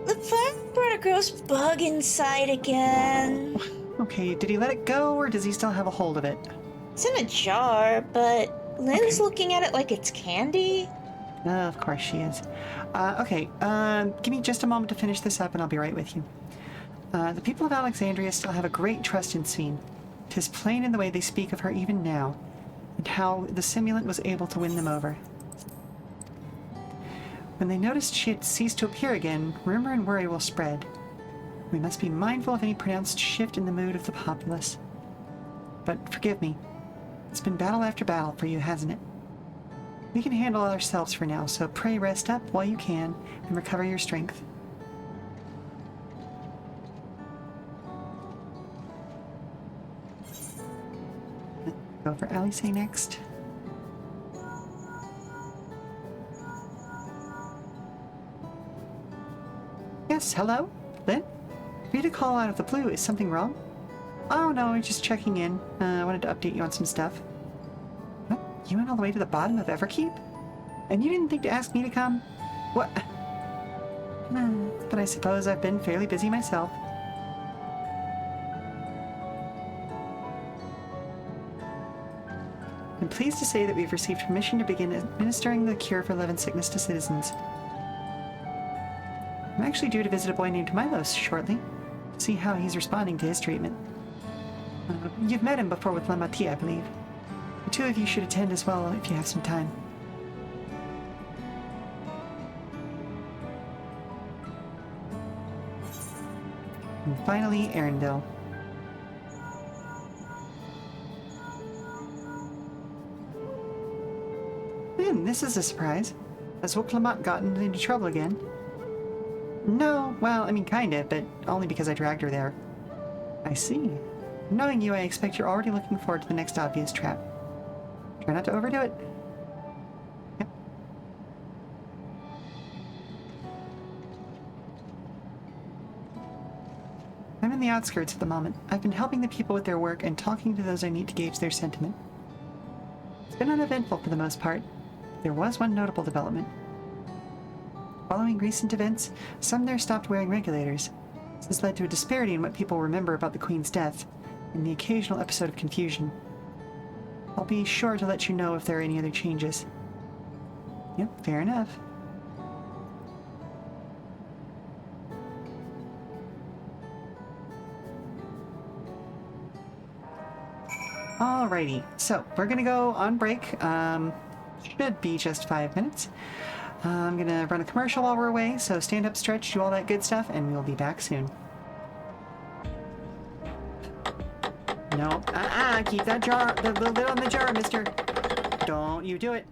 The plant brought a gross bug inside again. Okay, did he let it go, or does he still have a hold of it? It's in a jar, but Lynn's looking at it like it's candy. Of course she is. Okay, give me just a moment to finish this up and I'll be right with you. The people of Alexandria still have a great trust in Sphene. 'Tis plain in the way they speak of her even now, and how the simulant was able to win them over. When they noticed she had ceased to appear again, rumor and worry will spread. We must be mindful of any pronounced shift in the mood of the populace. But forgive me, it's been battle after battle for you, hasn't it? We can handle it ourselves for now, so pray rest up while you can and recover your strength. Go for Alice next. Yes, hello? Lynn? For you to call out of the blue, is something wrong? Oh no, I'm just checking in. I wanted to update you on some stuff. What? You went all the way to the bottom of Everkeep? And you didn't think to ask me to come? What? But I suppose I've been fairly busy myself. I'm pleased to say that we've received permission to begin administering the cure for Levin sickness to citizens. I'm actually due to visit a boy named Milos shortly, to see how he's responding to his treatment. You've met him before with Lamati, I believe. The two of you should attend as well if you have some time. And finally, Erendil. This is a surprise. Has Woklamat gotten into trouble again? No, well, I mean kinda, but only because I dragged her there. I see. Knowing you, I expect you're already looking forward to the next obvious trap. Try not to overdo it. Yep. I'm in the outskirts at the moment. I've been helping the people with their work and talking to those I meet to gauge their sentiment. It's been uneventful for the most part. There was one notable development. Following recent events, some there stopped wearing regulators. This led to a disparity in what people remember about the Queen's death, and the occasional episode of confusion. I'll be sure to let you know if there are any other changes. Yep, fair enough. Alrighty, so we're gonna go on break. Should be just 5 minutes. I'm gonna run a commercial while we're away, so stand up, stretch, do all that good stuff, and we'll be back soon. No, keep that jar, the lid on the jar, mister. Don't you do it,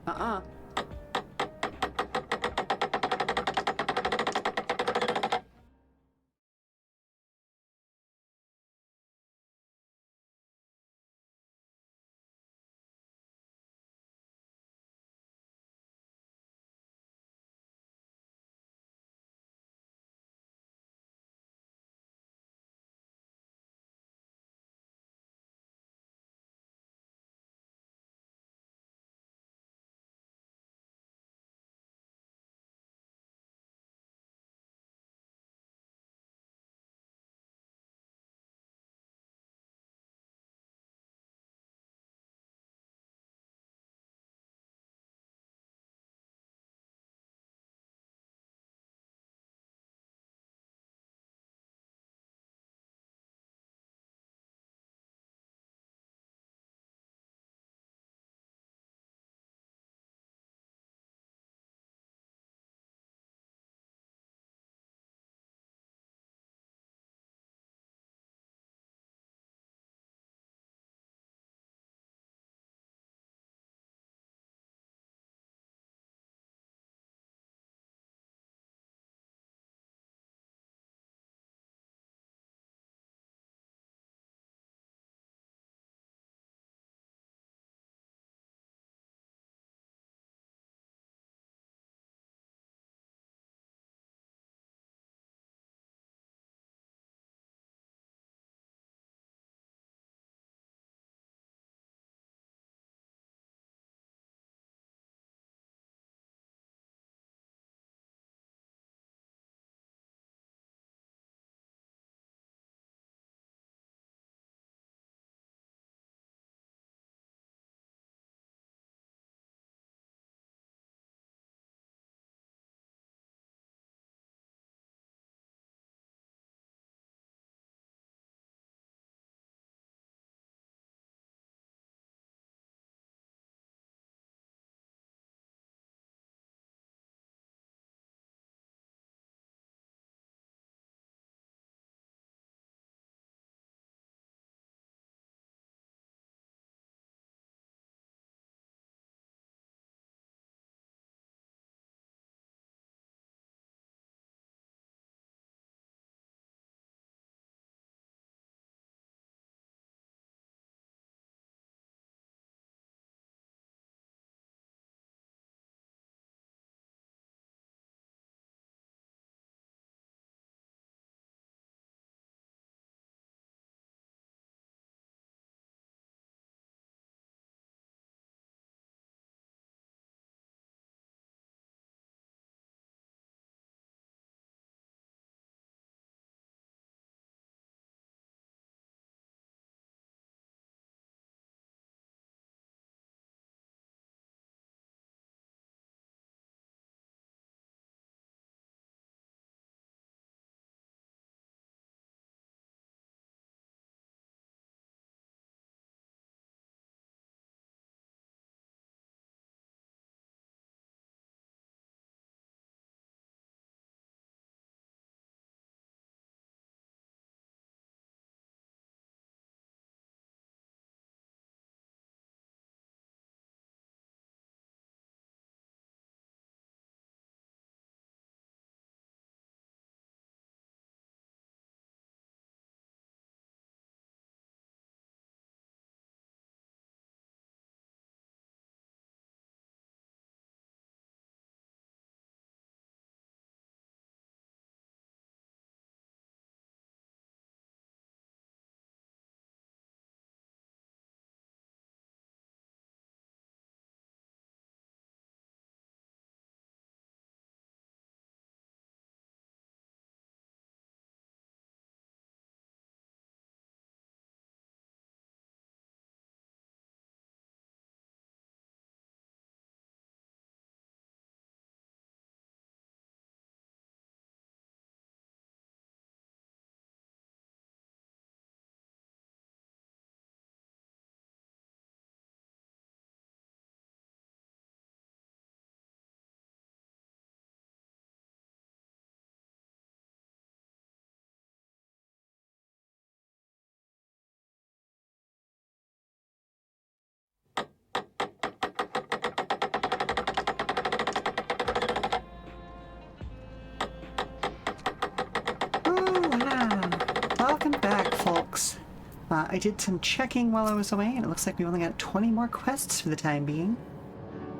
I did some checking while I was away, and it looks like we only got 20 more quests for the time being.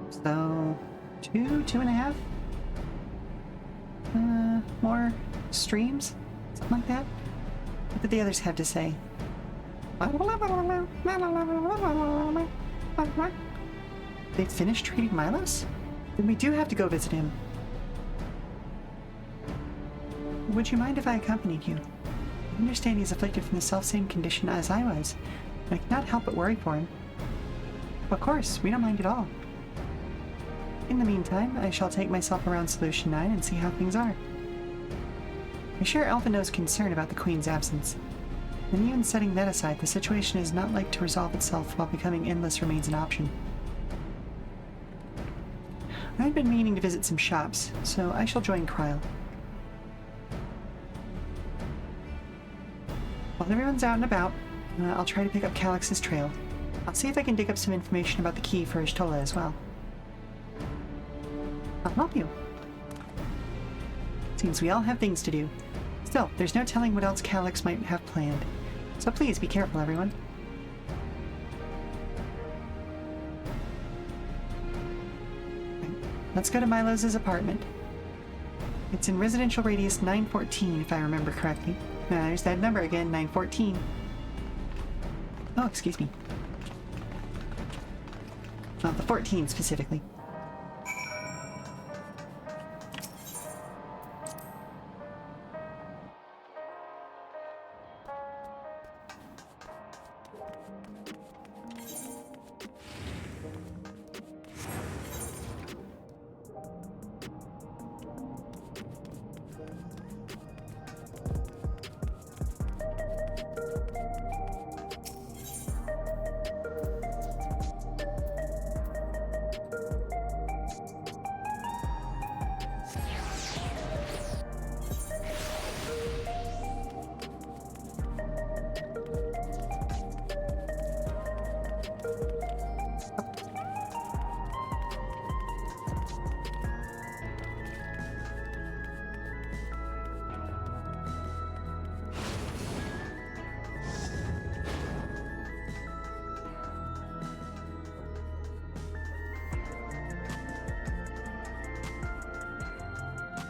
So, 2.5 more streams? Something like that? What did the others have to say? They finished treating Milos? Then we do have to go visit him. Would you mind if I accompanied you? I understand he's afflicted from the self-same condition as I was, and I cannot help but worry for him. Of course, we don't mind at all. In the meantime, I shall take myself around Solution 9 and see how things are. I share Elfino's concern about the Queen's absence. And even setting that aside, the situation is not like to resolve itself while becoming endless remains an option. I've been meaning to visit some shops, so I shall join Kryl. While everyone's out and about, I'll try to pick up Calix's trail. I'll see if I can dig up some information about the key for Ishtola as well. I'll help you. Seems we all have things to do. Still, there's no telling what else Calix might have planned. So please be careful, everyone. Right. Let's go to Milos' apartment. It's in residential radius 914, if I remember correctly. There's that number again, 914. Oh, excuse me. Well, the 14 specifically.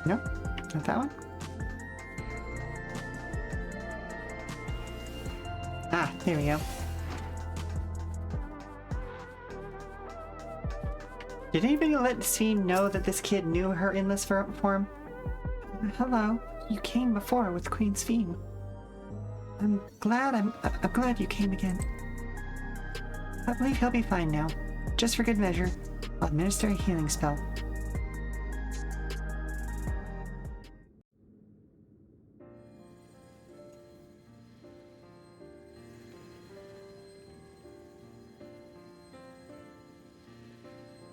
No? Not that one? Ah, there we go. Did anybody let Sphene know that this kid knew her endless form? Hello. You came before with Queen Sphene. I'm glad you came again. I believe he'll be fine now. Just for good measure, I'll administer a healing spell.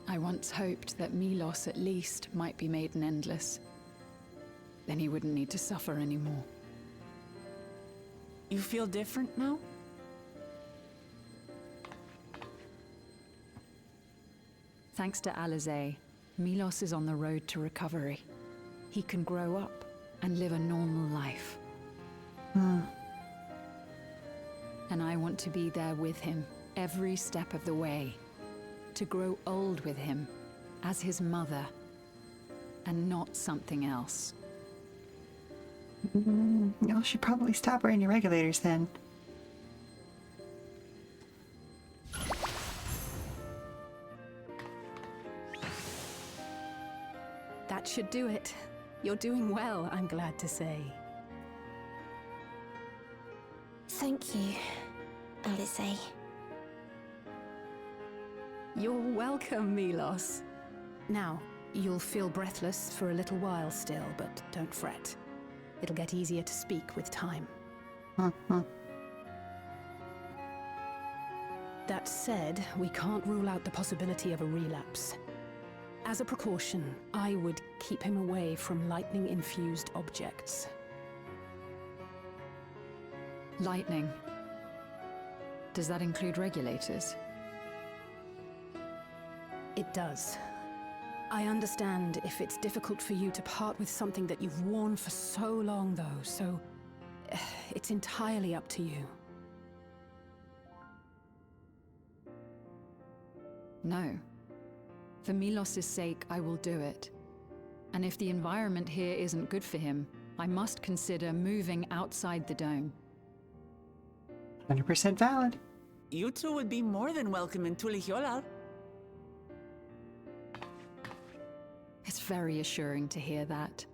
I once hoped that Milos at least might be made an endless. Then he wouldn't need to suffer anymore. You feel different now? Thanks to Alizé, Milos is on the road to recovery. He can grow up and live a normal life. And I want to be there with him every step of the way. To grow old with him, as his mother, and not something else. You should probably stop wearing your regulators then. That should do it. You're doing well, I'm glad to say. Thank you, Alizé. You're welcome, Milos. Now, you'll feel breathless for a little while still, but don't fret. It'll get easier to speak with time. That said, we can't rule out the possibility of a relapse. As a precaution, I would keep him away from lightning-infused objects. Lightning. Does that include regulators? It does. I understand if it's difficult for you to part with something that you've worn for so long, though, so it's entirely up to you. No. For Milos' sake, I will do it. And if the environment here isn't good for him, I must consider moving outside the dome. 100% valid. You two would be more than welcome in Tulihiola. It's very assuring to hear that.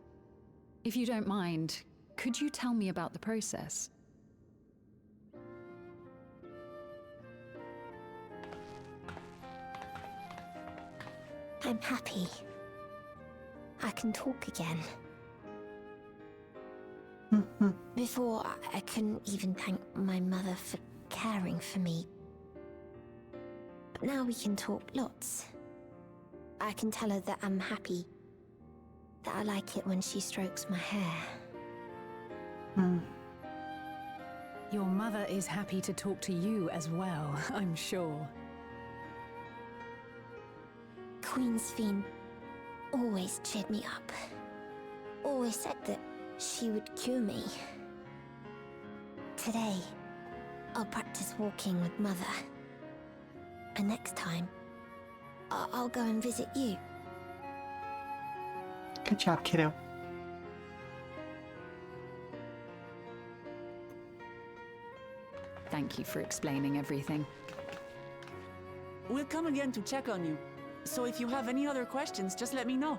If you don't mind, could you tell me about the process? I'm happy. I can talk again. Before, I couldn't even thank my mother for caring for me. But now we can talk lots. I can tell her that I'm happy. That I like it when she strokes my hair. Your mother is happy to talk to you as well, I'm sure. Queen Sphene always cheered me up. Always said that she would cure me. Today, I'll practice walking with Mother. And next time, I'll go and visit you. Good job, kiddo. Thank you for explaining everything. We'll come again to check on you. So if you have any other questions, just let me know.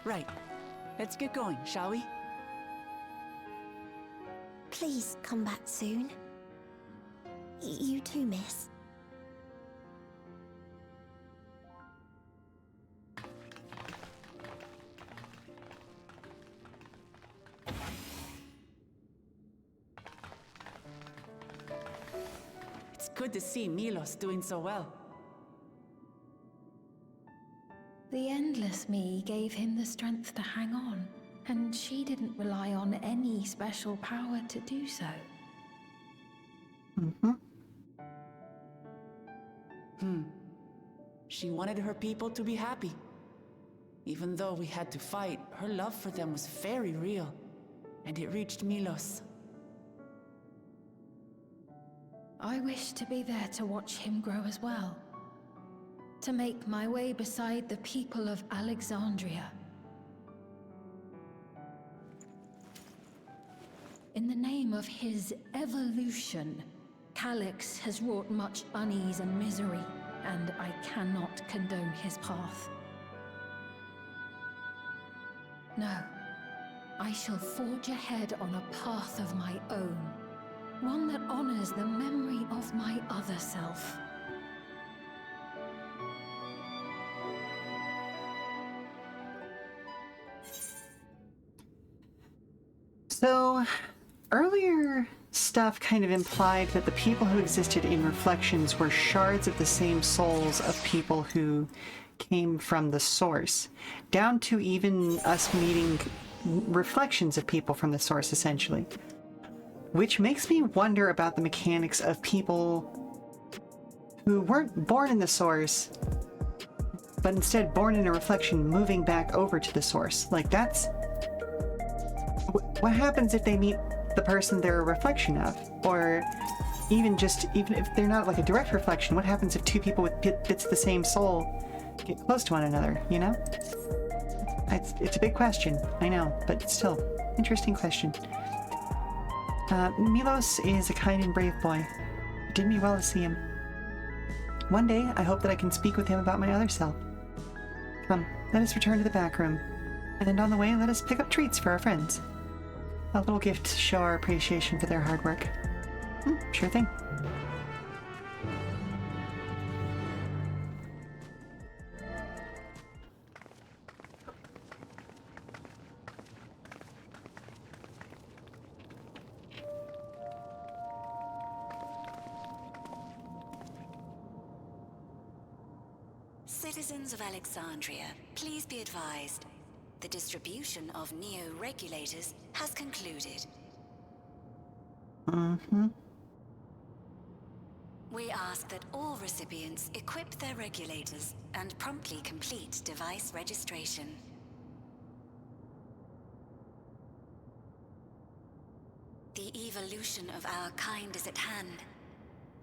Right. Let's get going, shall we? Please come back soon. You too, miss. It's good to see Milos doing so well. The Endless Me gave him the strength to hang on, and she didn't rely on any special power to do so. She wanted her people to be happy. Even though we had to fight, her love for them was very real, and it reached Milos. I wish to be there to watch him grow as well. To make my way beside the people of Alexandria. In the name of his evolution, Calix has wrought much unease and misery, and I cannot condone his path. No, I shall forge ahead on a path of my own, one that honors the memory of my other self. So, earlier stuff kind of implied that the people who existed in Reflections were shards of the same souls of people who came from the source, down to even us meeting reflections of people from the source, essentially. Which makes me wonder about the mechanics of people who weren't born in the source, but instead born in a reflection moving back over to the source. Like, that's... What happens if they meet the person they're a reflection of? Or even if they're not like a direct reflection, what happens if two people with bits of the same soul get close to one another, you know? It's a big question, I know, but still, interesting question. Milos is a kind and brave boy. It did me well to see him. One day, I hope that I can speak with him about my other self. Come, let us return to the back room. And on the way, let us pick up treats for our friends. A little gift to show our appreciation for their hard work. Sure thing. Citizens of Alexandria, please be advised. The distribution of neo-regulators has concluded. We ask that all recipients equip their regulators and promptly complete device registration. The evolution of our kind is at hand.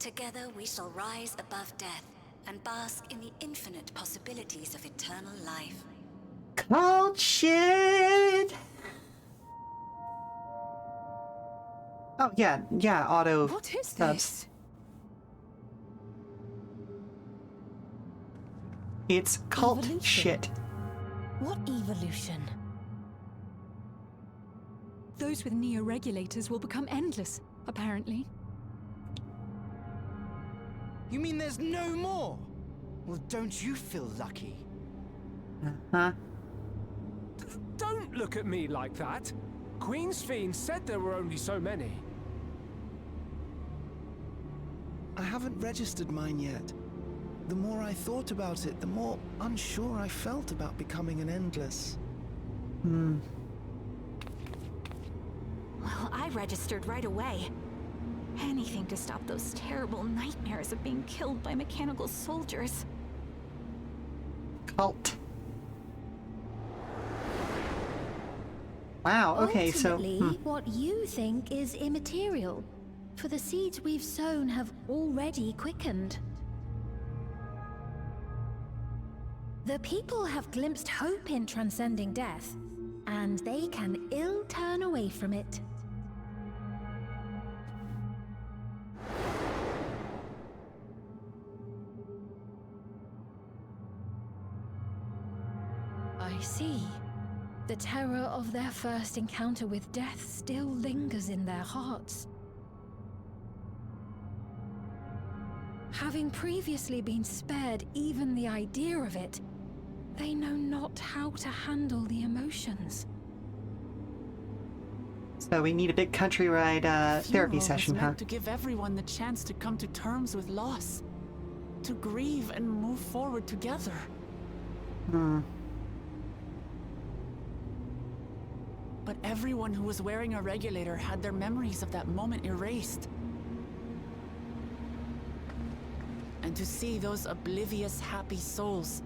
Together we shall rise above death and bask in the infinite possibilities of eternal life. Cult shit! Oh, yeah, auto What is subs. this? It's cult Evolution. shit. What evolution? Those with neo-regulators will become endless, apparently. You mean there's no more? Well, don't you feel lucky? Huh? Don't look at me like that. Queen Sphene said there were only so many. I haven't registered mine yet. The more I thought about it, the more unsure I felt about becoming an Endless. Hmm. Well, I registered right away. Anything to stop those terrible nightmares of being killed by mechanical soldiers. Cult. Wow, okay, Ultimately, so... what you think is immaterial, for the seeds we've sown have already quickened. The people have glimpsed hope in transcending death, and they can ill turn away from it. I see. The terror of their first encounter with death still lingers in their hearts. Having previously been spared even the idea of it, they know not how to handle the emotions. So we need a big country ride therapy session, huh? To give everyone the chance to come to terms with loss, to grieve and move forward together. Hmm. But everyone who was wearing a regulator had their memories of that moment erased. And to see those oblivious, happy souls,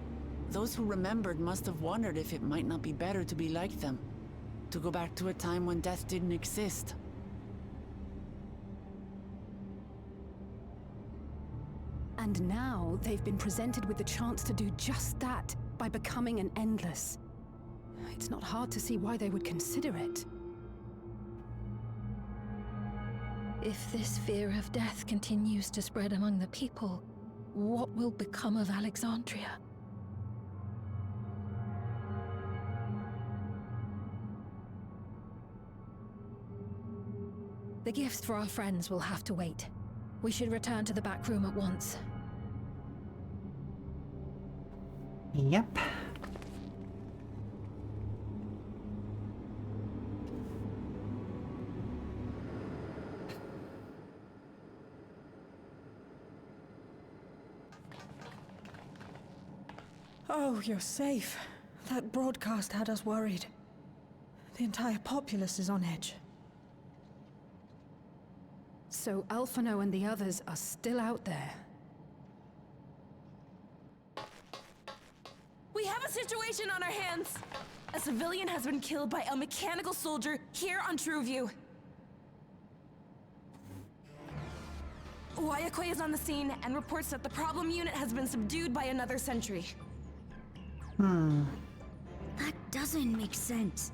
those who remembered must have wondered if it might not be better to be like them, to go back to a time when death didn't exist. And now they've been presented with the chance to do just that by becoming an Endless. It's not hard to see why they would consider it. If this fear of death continues to spread among the people, what will become of Alexandria? The gifts for our friends will have to wait. We should return to the back room at once. Yep. Oh, you're safe. That broadcast had us worried. The entire populace is on edge. So Alphino and the others are still out there. We have a situation on our hands! A civilian has been killed by a mechanical soldier here on Trueview. Wayakwe is on the scene and reports that the problem unit has been subdued by another sentry. That doesn't make sense.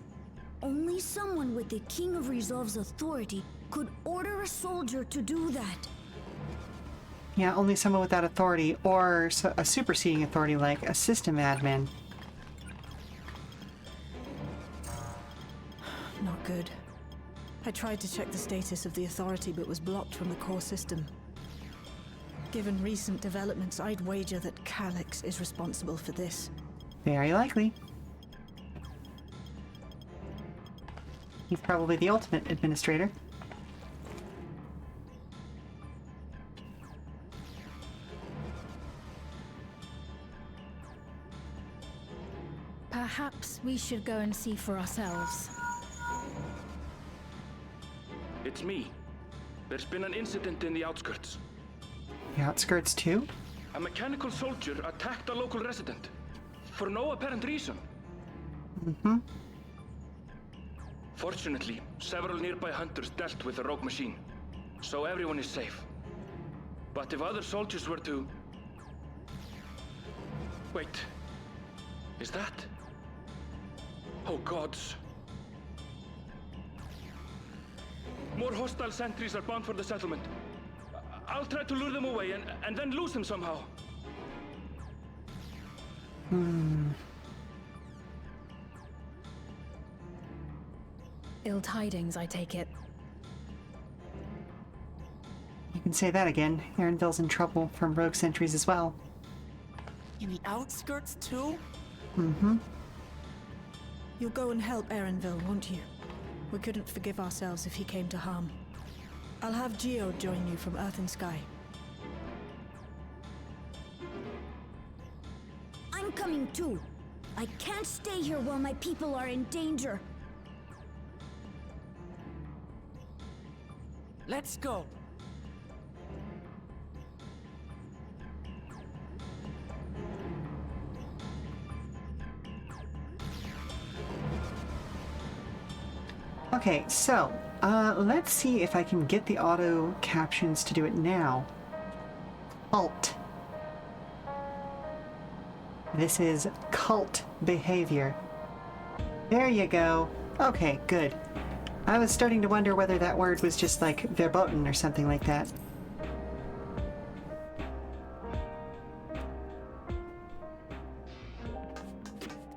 Only someone with the King of Resolve's authority could order a soldier to do that. Yeah, only someone with that authority, or a superseding authority like a system admin. Not good. I tried to check the status of the authority but was blocked from the core system. Given recent developments, I'd wager that Calyx is responsible for this. Very likely. He's probably the ultimate administrator. Perhaps we should go and see for ourselves. It's me. There's been an incident in the outskirts. The outskirts too? A mechanical soldier attacked a local resident. For no apparent reason. Mm-hmm. Fortunately, several nearby hunters dealt with the rogue machine. So everyone is safe. But if other soldiers were to... Wait. Is that... Oh gods. More hostile sentries are bound for the settlement. I'll try to lure them away and then lose them somehow. Ill tidings, I take it. You can say that again. Erenville's in trouble from rogue sentries as well. In the outskirts too? Mm-hmm. You'll go and help Erenville, won't you? We couldn't forgive ourselves if he came to harm. I'll have Geo join you from Earth and Sky. I'm coming too. I can't stay here while my people are in danger. Let's go. Okay, so, let's see if I can get the auto captions to do it now. Alt. This is cult behavior. There you go. Okay, good. I was starting to wonder whether that word was just like verboten or something like that.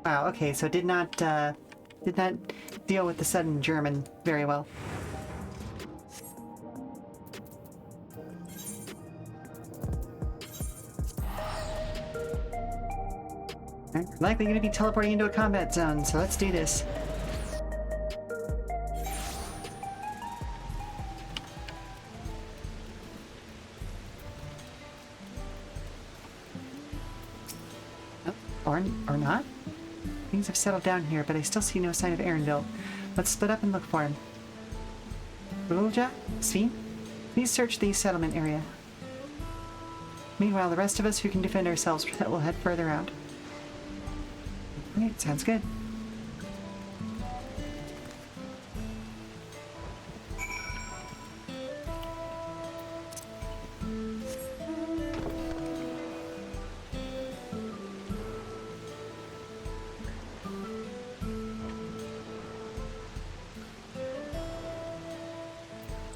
Wow, okay, so did not deal with the sudden German very well. We're likely going to be teleporting into a combat zone, so let's do this. Oh, or not? Things have settled down here, but I still see no sign of Erenville. Let's split up and look for him. Rulja? Sphene? Please search the settlement area. Meanwhile, the rest of us who can defend ourselves will head further out. Alright, sounds good.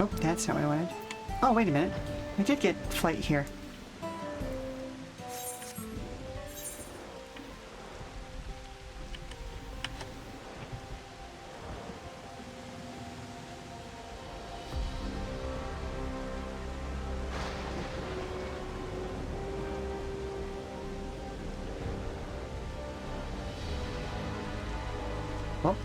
Oh, that's not what I wanted. Oh, wait a minute. I did get flight here. Well.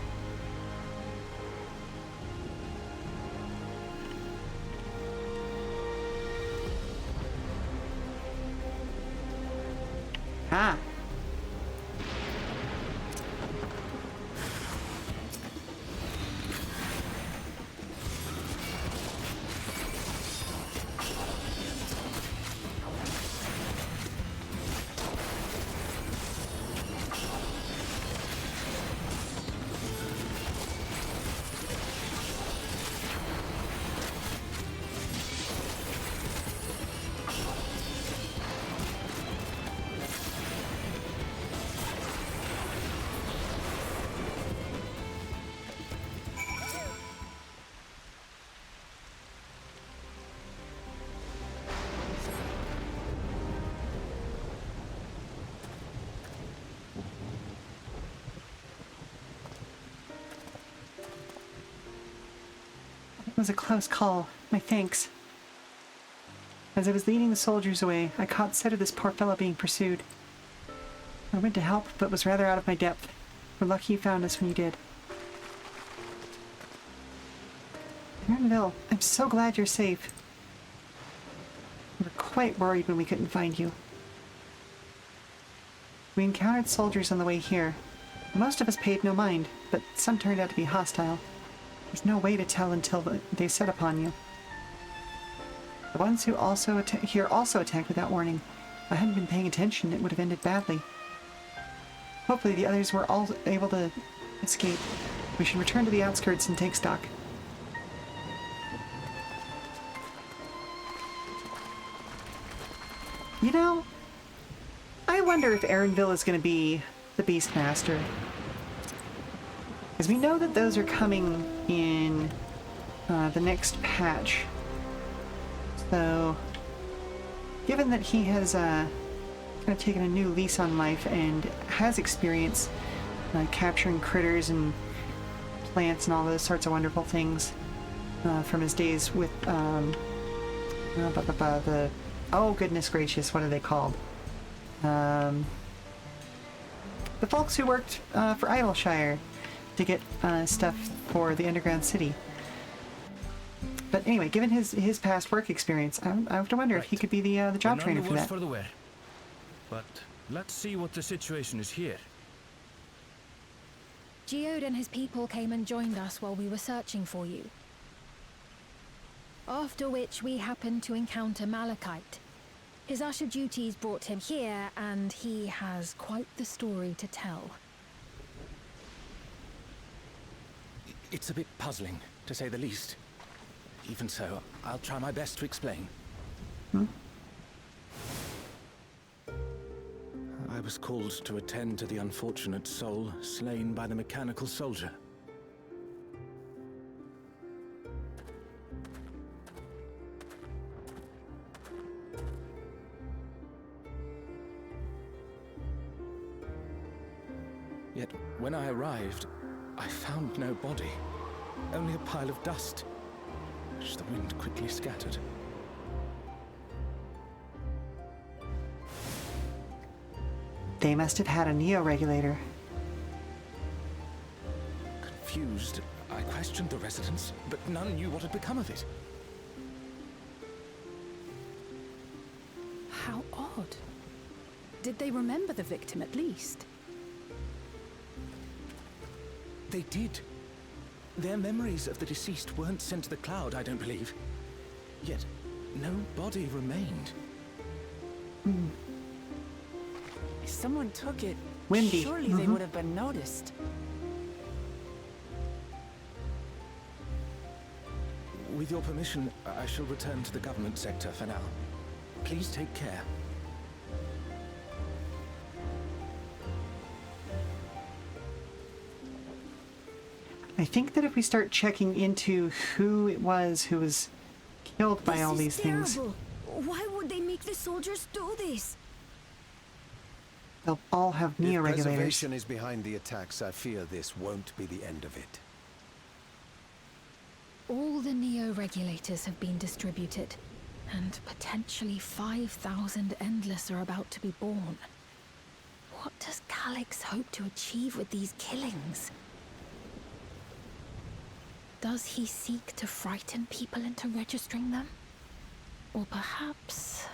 Ah. It was a close call. My thanks. As I was leading the soldiers away, I caught sight of this poor fellow being pursued. I went to help, but was rather out of my depth. We're lucky you found us when you did. Erenville, I'm so glad you're safe. We were quite worried when we couldn't find you. We encountered soldiers on the way here. Most of us paid no mind, but some turned out to be hostile. There's no way to tell until they set upon you. The ones who also attacked without warning. If I hadn't been paying attention, it would have ended badly. Hopefully the others were all able to escape. We should return to the outskirts and take stock. You know, I wonder if Erenville is going to be the Beastmaster. Because we know that those are coming in the next patch. So, given that he has kind of taken a new lease on life and has experience capturing critters and plants and all those sorts of wonderful things from his days with the... Oh, goodness gracious, what are they called? The folks who worked for Idleshire to get stuff for the underground city. But anyway, given his past work experience, I have to wonder if he could be the job trainer for that. For the wear. But let's see what the situation is here. Geode and his people came and joined us while we were searching for you. After which we happened to encounter Malachite. His usher duties brought him here, and he has quite the story to tell. It's a bit puzzling, to say the least. Even so, I'll try my best to explain. I was called to attend to the unfortunate soul slain by the mechanical soldier. Yet, when I arrived, I found no body, only a pile of dust, which the wind quickly scattered. They must have had a neo-regulator. Confused, I questioned the residents, but none knew what had become of it. How odd. Did they remember the victim at least? They did. Their memories of the deceased weren't sent to the cloud, I don't believe. Yet, no body remained. If someone took it, Windy. surely they would have been noticed. With your permission, I shall return to the government sector for now. Please take care. I think that if we start checking into who it was who was killed by all these things, Why would they make the soldiers do this? they'll all have neo-regulators. If preservation is behind the attacks, I fear this won't be the end of it. All the neo-regulators have been distributed, and potentially 5,000 Endless are about to be born. What does Calyx hope to achieve with these killings? Does he seek to frighten people into registering them? Or perhaps...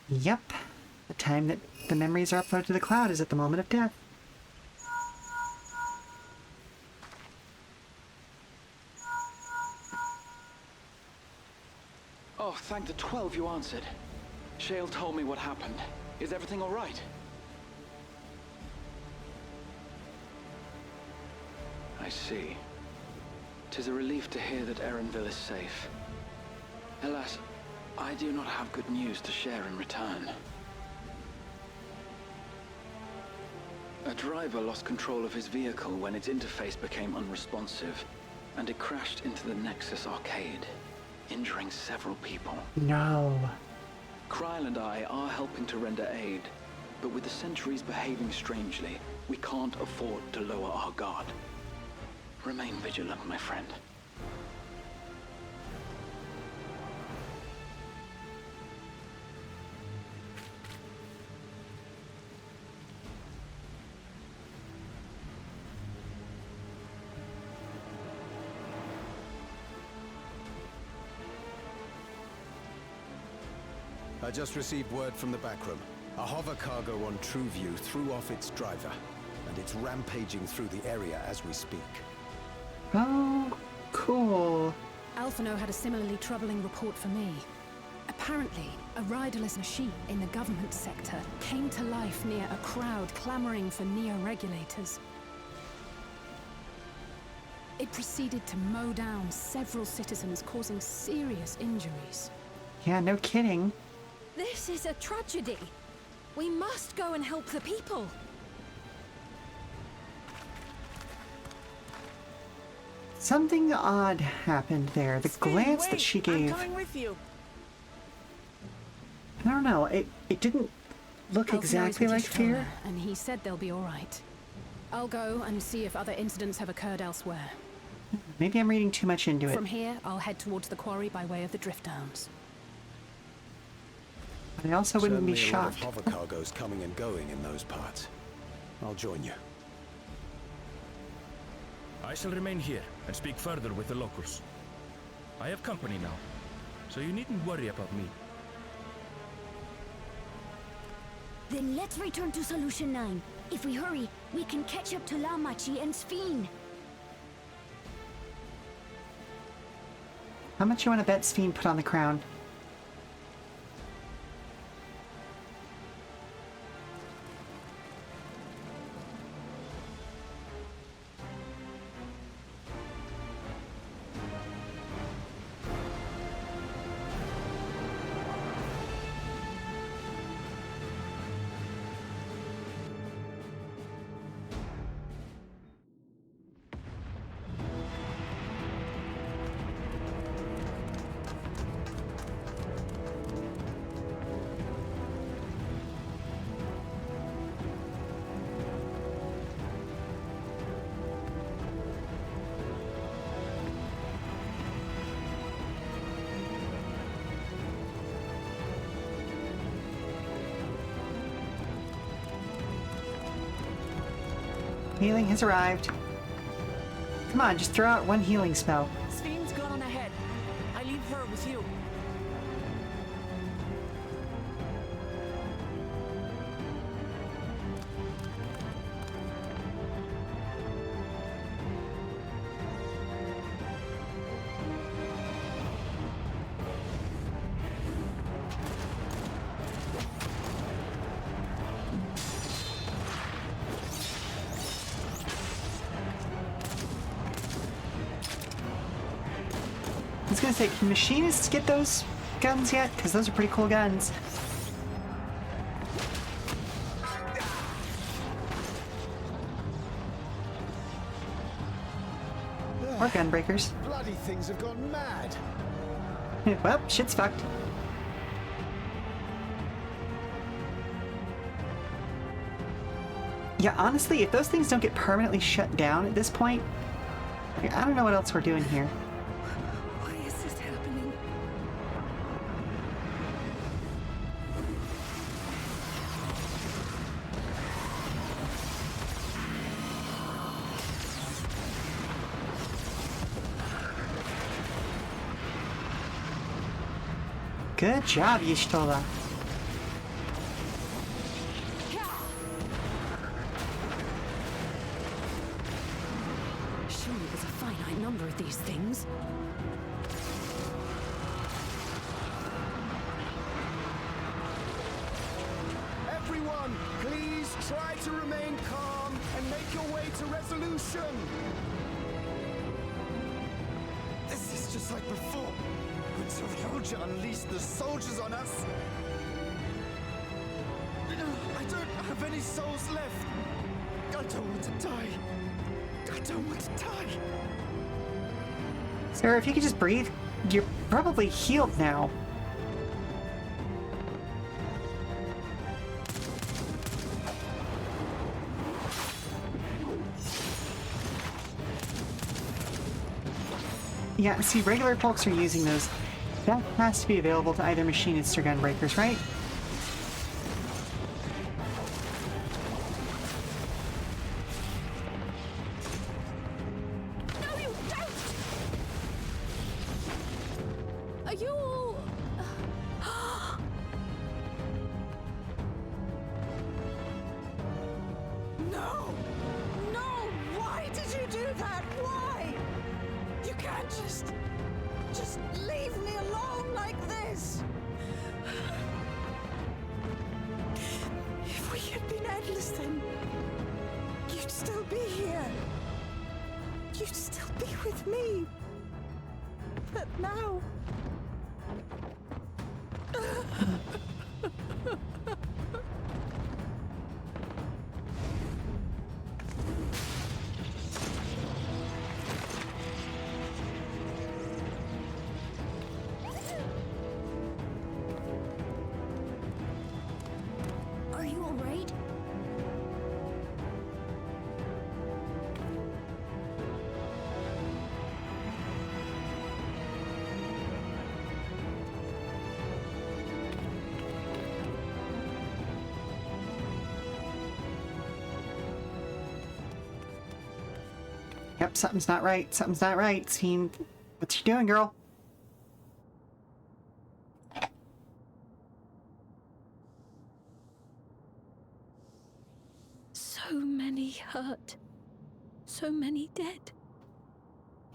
Yep. The time that the memories are uploaded to the cloud is at the moment of death. Oh, thank the 12 you answered. Shale told me what happened. Is everything all right? I see. 'Tis a relief to hear that Erenville is safe. Alas, I do not have good news to share in return. A driver lost control of his vehicle when its interface became unresponsive, and it crashed into the Nexus arcade, injuring several people. No. Kryl and I are helping to render aid, but with the sentries behaving strangely, we can't afford to lower our guard. Remain vigilant, my friend. I just received word from the backroom. A hover cargo on TrueView threw off its driver, and it's rampaging through the area as we speak. Oh, cool. Alphino had a similarly troubling report for me. Apparently, a riderless machine in the government sector came to life near a crowd clamoring for neo-regulators. It proceeded to mow down several citizens, causing serious injuries. Yeah, no kidding. This is a tragedy. We must go and help the people. Something odd happened there. The glance that she gave. I'm coming with you. I don't know. It didn't look exactly like fear. And he said they'll be all right. I'll go and see if other incidents have occurred elsewhere. Maybe I'm reading too much into it. From here, I'll head towards the quarry by way of the drift downs. I also wouldn't be Certainly a lot of shocked. hover cargoes coming and going in those parts. I'll join you. I shall remain here and speak further with the locals. I have company now, so you needn't worry about me. Then let's return to Solution 9. If we hurry, we can catch up to Lamachi and Sphene. How much you want to bet Sphene put on the crown? Healing has arrived. Come on, just throw out one healing spell. Sphene's gone ahead. I leave her with you. I was gonna say, can machinists get those guns yet? Because those are pretty cool guns. Or gunbreakers. Bloody things have gone mad. Well, shit's fucked. Yeah, honestly, if those things don't get permanently shut down at this point, I don't know what else we're doing here. Why is this happening? Good job, Y'shtola. Surely there's a finite number of these things. Everyone, please try to remain calm and make your way to resolution. This is just like before, when Soryoja unleashed the soldiers on us. I don't have any souls left. I don't want to die. I don't want to die. Sarah, if you could just breathe, you're probably healed now. Yeah, see, regular folks are using those. That has to be available to either machinists or gunbreakers, right? No, you don't! Are you all... No! No! Why did you do that? Why? You can't just leave me alone like this! If we had been endless, then you'd still be here. you'd still be with me. But now... Are you all right? Yep, something's not right. Something's not right. Sphene, what you doing, girl? So many hurt. So many dead.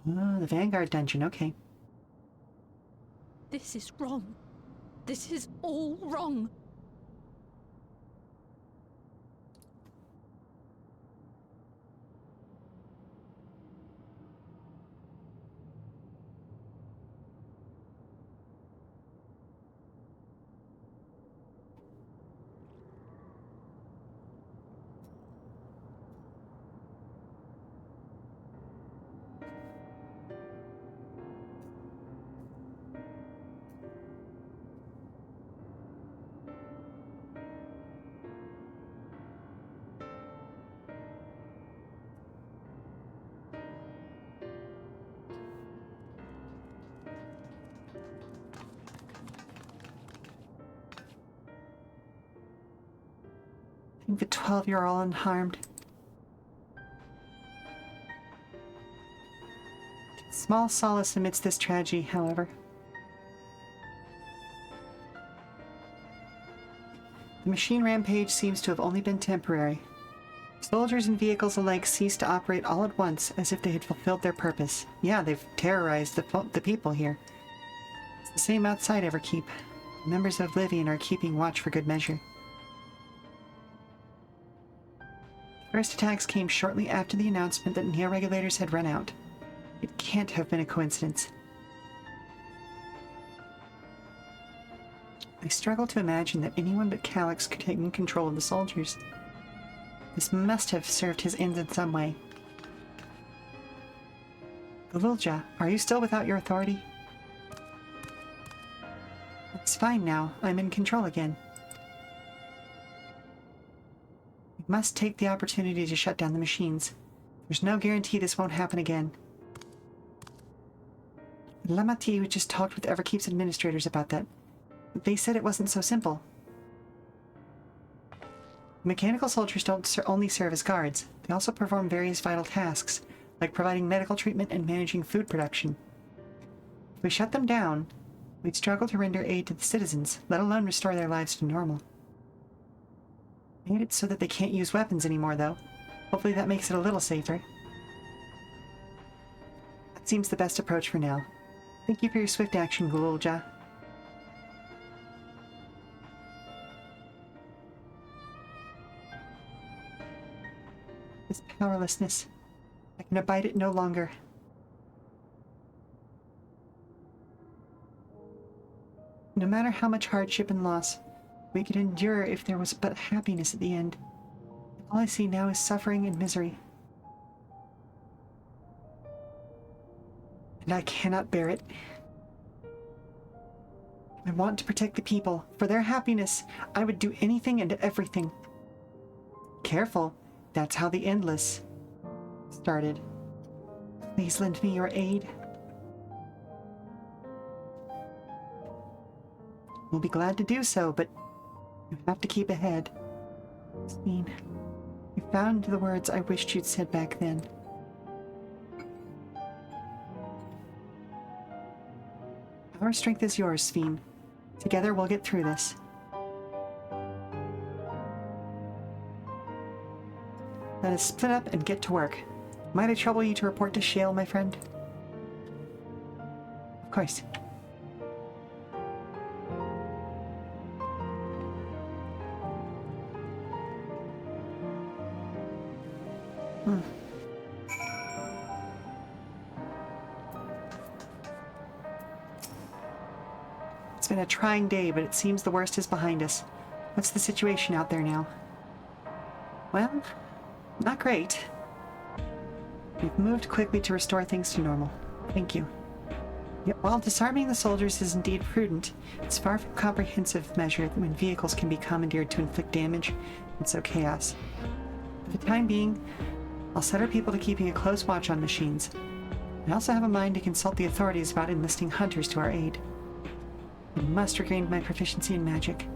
Oh, the Vanguard dungeon, okay. This is wrong. This is all wrong. I think the 12-year-old unharmed. Small solace amidst this tragedy, however. The machine rampage seems to have only been temporary. Soldiers and vehicles alike ceased to operate all at once, as if they had fulfilled their purpose. Yeah, they've terrorized the people here. It's the same outside Everkeep. Members of Oblivion are keeping watch for good measure. The first attacks came shortly after the announcement that Neo-Regulators had run out. It can't have been a coincidence. I struggle to imagine that anyone but Calyx could take control of the soldiers. This must have served his ends in some way. Gululja, are you still without your authority? It's fine now. I'm in control again. We must take the opportunity to shut down the machines. There's no guarantee this won't happen again. Lamati just talked with Everkeep's administrators about that. They said it wasn't so simple. Mechanical soldiers don't only serve as guards. They also perform various vital tasks, like providing medical treatment and managing food production. If we shut them down, we'd struggle to render aid to the citizens, let alone restore their lives to normal. Made it so that they can't use weapons anymore, though. Hopefully that makes it a little safer. That seems the best approach for now. Thank you for your swift action, Gululja. This powerlessness. I can abide it no longer. No matter how much hardship and loss, we could endure if there was but happiness at the end. All I see now is suffering and misery. And I cannot bear it. I want to protect the people. For their happiness, I would do anything and everything. Careful. That's how the Endless started. Please lend me your aid. We'll be glad to do so, but you have to keep ahead. Sphene, you found the words I wished you'd said back then. Our strength is yours, Sphene. Together we'll get through this. Let us split up and get to work. Might I trouble you to report to Sheela, my friend? Of course. It's been a trying day, but it seems the worst is behind us. What's the situation out there now? Well, not great. We've moved quickly to restore things to normal. Thank you. Yet while disarming the soldiers is indeed prudent, it's far from comprehensive measure when vehicles can be commandeered to inflict damage and sow chaos. For the time being, I'll set our people to keeping a close watch on machines. I also have a mind to consult the authorities about enlisting hunters to our aid. I must regain my proficiency in magic.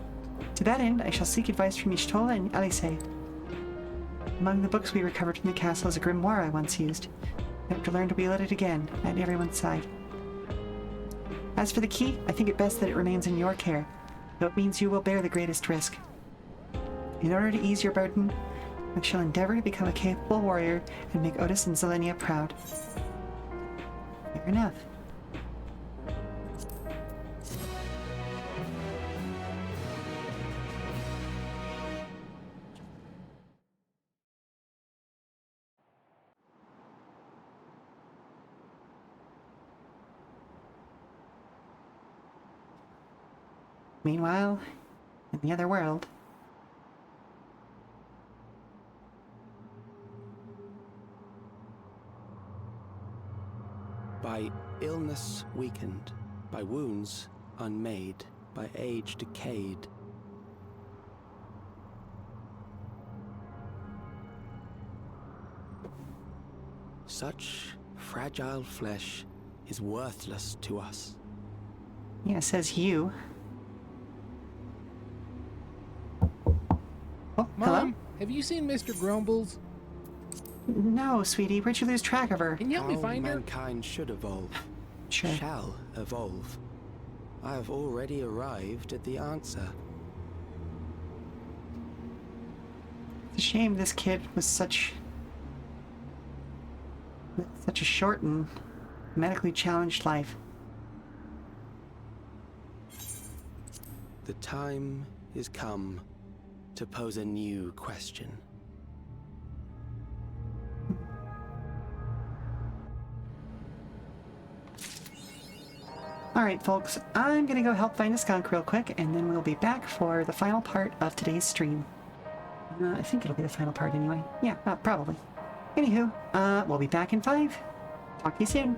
To that end, I shall seek advice from Ishtola and Alice. Among the books we recovered from the castle is a grimoire I once used. I hope to learn to wield it again, at everyone's side. As for the key, I think it best that it remains in your care, though it means you will bear the greatest risk. In order to ease your burden, I shall endeavor to become a capable warrior and make Otis and Zelenia proud. Fair enough. Meanwhile, in the other world... By illness weakened, by wounds unmade, by age decayed. Such fragile flesh is worthless to us. Yeah, it says you. Oh, Mom, hello? have you seen Mr. Grumbles? No, sweetie. Where'd you lose track of her? Can you help me How find her? mankind should evolve, Sure. shall evolve. I have already arrived at the answer. It's a shame this kid was such a short and medically challenged life. The time is come to pose a new question. Alright, folks, I'm gonna go help find a skunk real quick, and then we'll be back for the final part of today's stream. I think it'll be the final part anyway. Yeah, probably. Anywho, we'll be back in 5. Talk to you soon.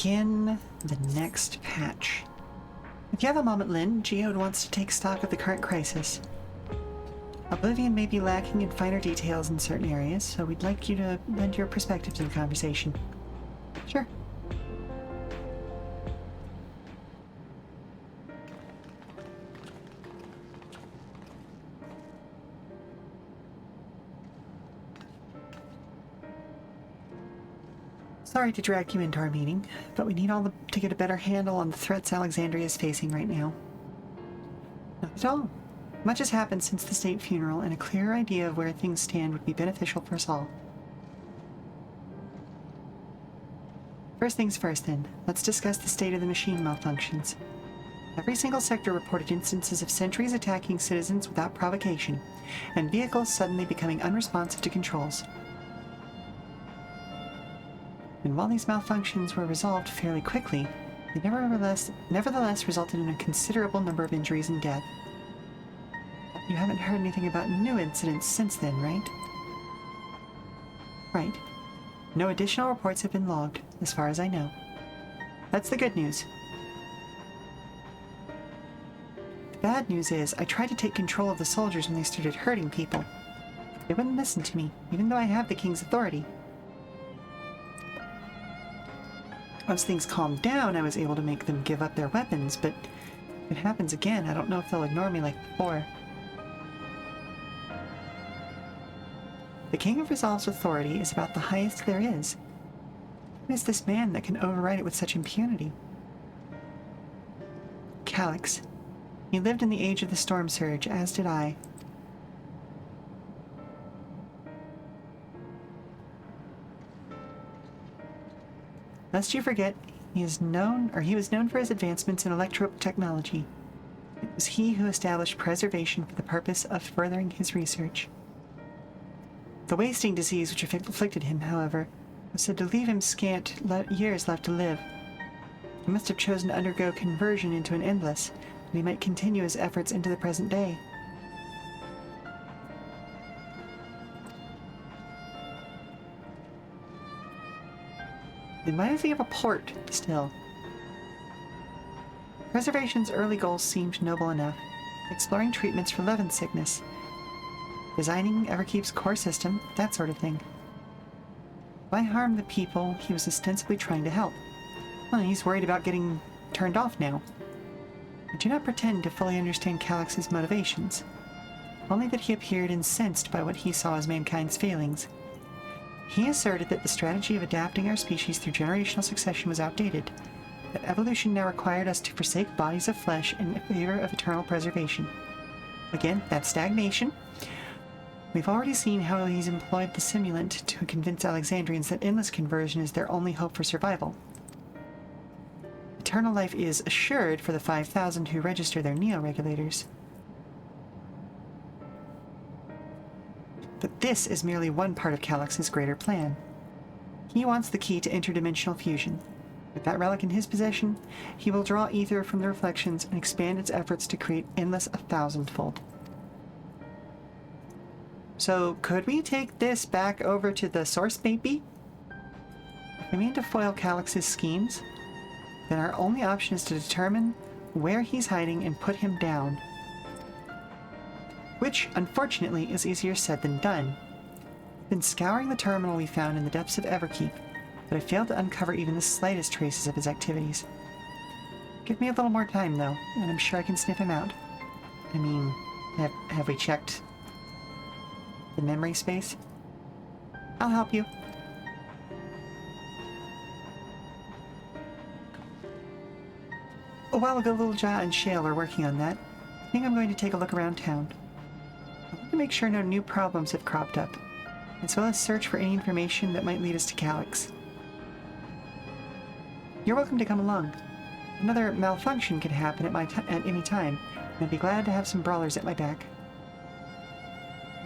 begin the next patch. If you have a moment, Lynn, Geode wants to take stock of the current crisis. Oblivion may be lacking in finer details in certain areas, so we'd like you to lend your perspective to the conversation. Sure. Sorry to drag you into our meeting, but we need to get a better handle on the threats Alexandria is facing right now. Not at all. Much has happened since the state funeral, and a clearer idea of where things stand would be beneficial for us all. First things first, then. Let's discuss the state of the machine malfunctions. Every single sector reported instances of sentries attacking citizens without provocation, and vehicles suddenly becoming unresponsive to controls. And while these malfunctions were resolved fairly quickly, they nevertheless resulted in a considerable number of injuries and death. You haven't heard anything about new incidents since then, right? Right. No additional reports have been logged, as far as I know. That's the good news. The bad news is, I tried to take control of the soldiers when they started hurting people. They wouldn't listen to me, even though I have the king's authority. Once things calmed down, I was able to make them give up their weapons, but if it happens again, I don't know if they'll ignore me like before. The King of Resolve's authority is about the highest there is. Who is this man that can override it with such impunity? Calyx. He lived in the age of the Storm Surge, as did I. Lest you forget, he was known for his advancements in electrope technology. It was he who established preservation for the purpose of furthering his research. The wasting disease which afflicted him, however, was said to leave him scant years left to live. He must have chosen to undergo conversion into an endless, and he might continue his efforts into the present day. It reminds me of a port, still. Preservation's early goals seemed noble enough. Exploring treatments for Levin sickness. Designing Everkeep's core system, that sort of thing. Why harm the people he was ostensibly trying to help? Well, he's worried about getting turned off now. I do not pretend to fully understand Calyx's motivations. Only that he appeared incensed by what he saw as mankind's failings. He asserted that the strategy of adapting our species through generational succession was outdated, that evolution now required us to forsake bodies of flesh in favor of eternal preservation. Again, that's stagnation. We've already seen how he's employed the simulant to convince Alexandrians that endless conversion is their only hope for survival. Eternal life is assured for the 5,000 who register their neo-regulators. But this is merely one part of Calyx's greater plan. He wants the key to interdimensional fusion. With that relic in his possession, he will draw ether from the reflections and expand its efforts to create endless 1,000-fold. So, could we take this back over to the source, maybe? If we mean to foil Calyx's schemes, then our only option is to determine where he's hiding and put him down. Which, unfortunately, is easier said than done. I've been scouring the terminal we found in the depths of Everkeep, but I failed to uncover even the slightest traces of his activities. Give me a little more time, though, and I'm sure I can sniff him out. I mean, have we checked the memory space? I'll help you. A while ago, Little Ja and Sheela were working on that. I think I'm going to take a look around town. I want to make sure no new problems have cropped up, as well as search for any information that might lead us to Calyx. You're welcome to come along. Another malfunction could happen at any time, and I'd be glad to have some brawlers at my back.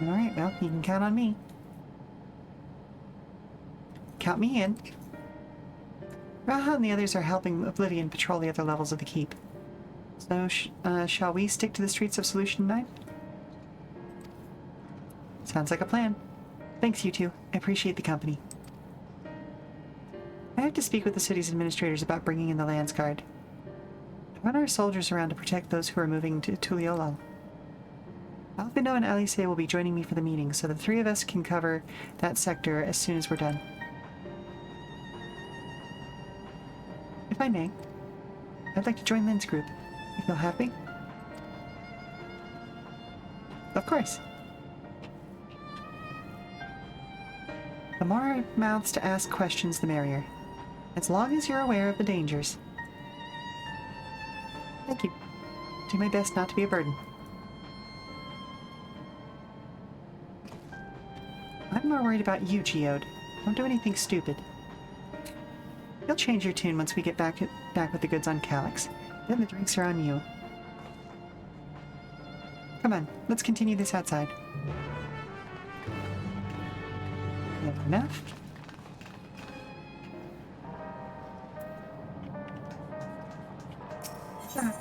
Alright, well, you can count on me. Count me in. Raha and the others are helping Oblivion patrol the other levels of the keep. So, shall we stick to the streets of Solution 9? Sounds like a plan. Thanks, you two. I appreciate the company. I have to speak with the city's administrators about bringing in the Lands Guard. I want our soldiers around to protect those who are moving to Tuliolal. Alfino and Alice will be joining me for the meeting, so the three of us can cover that sector as soon as we're done. If I may, I'd like to join Lynn's group, if you'll have me. Of course. The more mouths to ask questions, the merrier. As long as you're aware of the dangers. Thank you. Do my best not to be a burden. I'm more worried about you, Geode. Don't do anything stupid. You'll change your tune once we get back with the goods on Calyx. Then the drinks are on you. Come on, let's continue this outside. You have enough? Ah.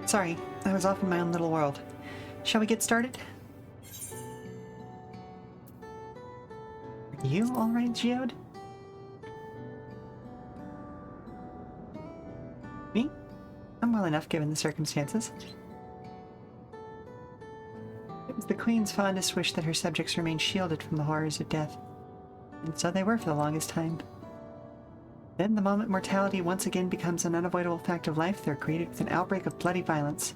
Sorry, I was off in my own little world. Shall we get started? Are you alright, Geode? Me? I'm well enough given the circumstances. It was the Queen's fondest wish that her subjects remain shielded from the horrors of death. And so they were for the longest time. Then, the moment mortality once again becomes an unavoidable fact of life, they're greeted with an outbreak of bloody violence.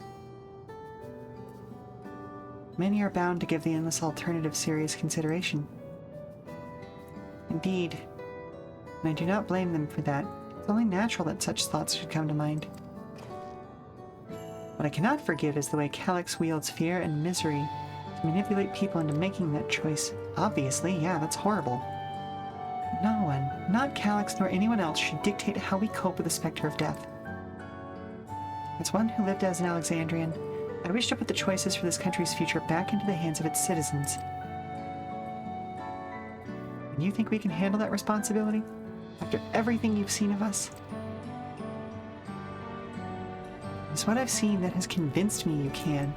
Many are bound to give the endless alternative serious consideration. Indeed, and I do not blame them for that. It's only natural that such thoughts should come to mind. What I cannot forgive is the way Calyx wields fear and misery to manipulate people into making that choice. Obviously, yeah, that's horrible. No one, not Calyx nor anyone else, should dictate how we cope with the specter of death. As one who lived as an Alexandrian, I wish to put the choices for this country's future back into the hands of its citizens. And you think we can handle that responsibility? After everything you've seen of us? It's what I've seen that has convinced me you can.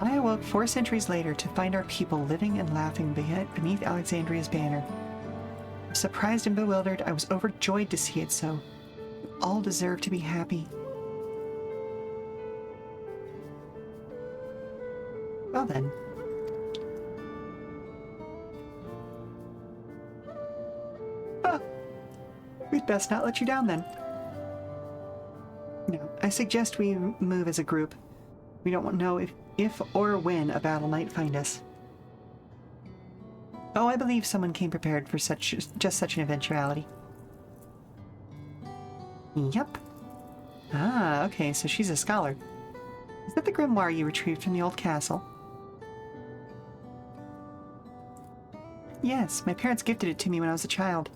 I awoke 4 centuries later to find our people living and laughing beneath Alexandria's banner. Surprised and bewildered, I was overjoyed to see it so. We all deserve to be happy. Well then. Ah, we'd best not let you down then. No, I suggest we move as a group. We don't know if or when a battle might find us. Oh, I believe someone came prepared for just such an eventuality. Yep. Ah, okay, so she's a scholar. Is that the grimoire you retrieved from the old castle? Yes, my parents gifted it to me when I was a child.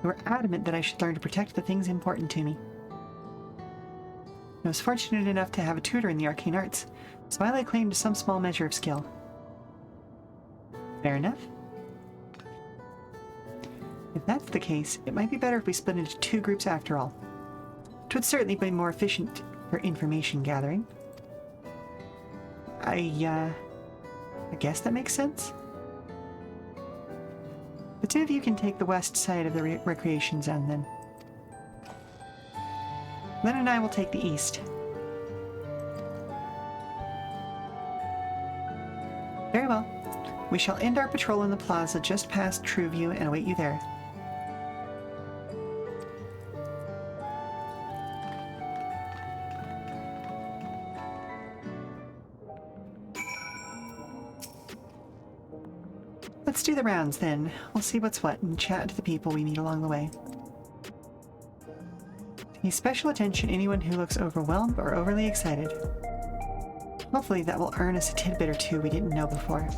They were adamant that I should learn to protect the things important to me. I was fortunate enough to have a tutor in the arcane arts, so I lay claim to some small measure of skill. Fair enough. If that's the case, it might be better if we split into 2 groups after all. It would certainly be more efficient for information gathering. I guess that makes sense? The 2 of you can take the west side of the recreation zone then. Len and I will take the east. Very well. We shall end our patrol in the plaza just past Trueview and await you there. Let's do the rounds then. We'll see what's what and chat to the people we meet along the way. Pay special attention to anyone who looks overwhelmed or overly excited. Hopefully that will earn us a tidbit or 2 we didn't know before.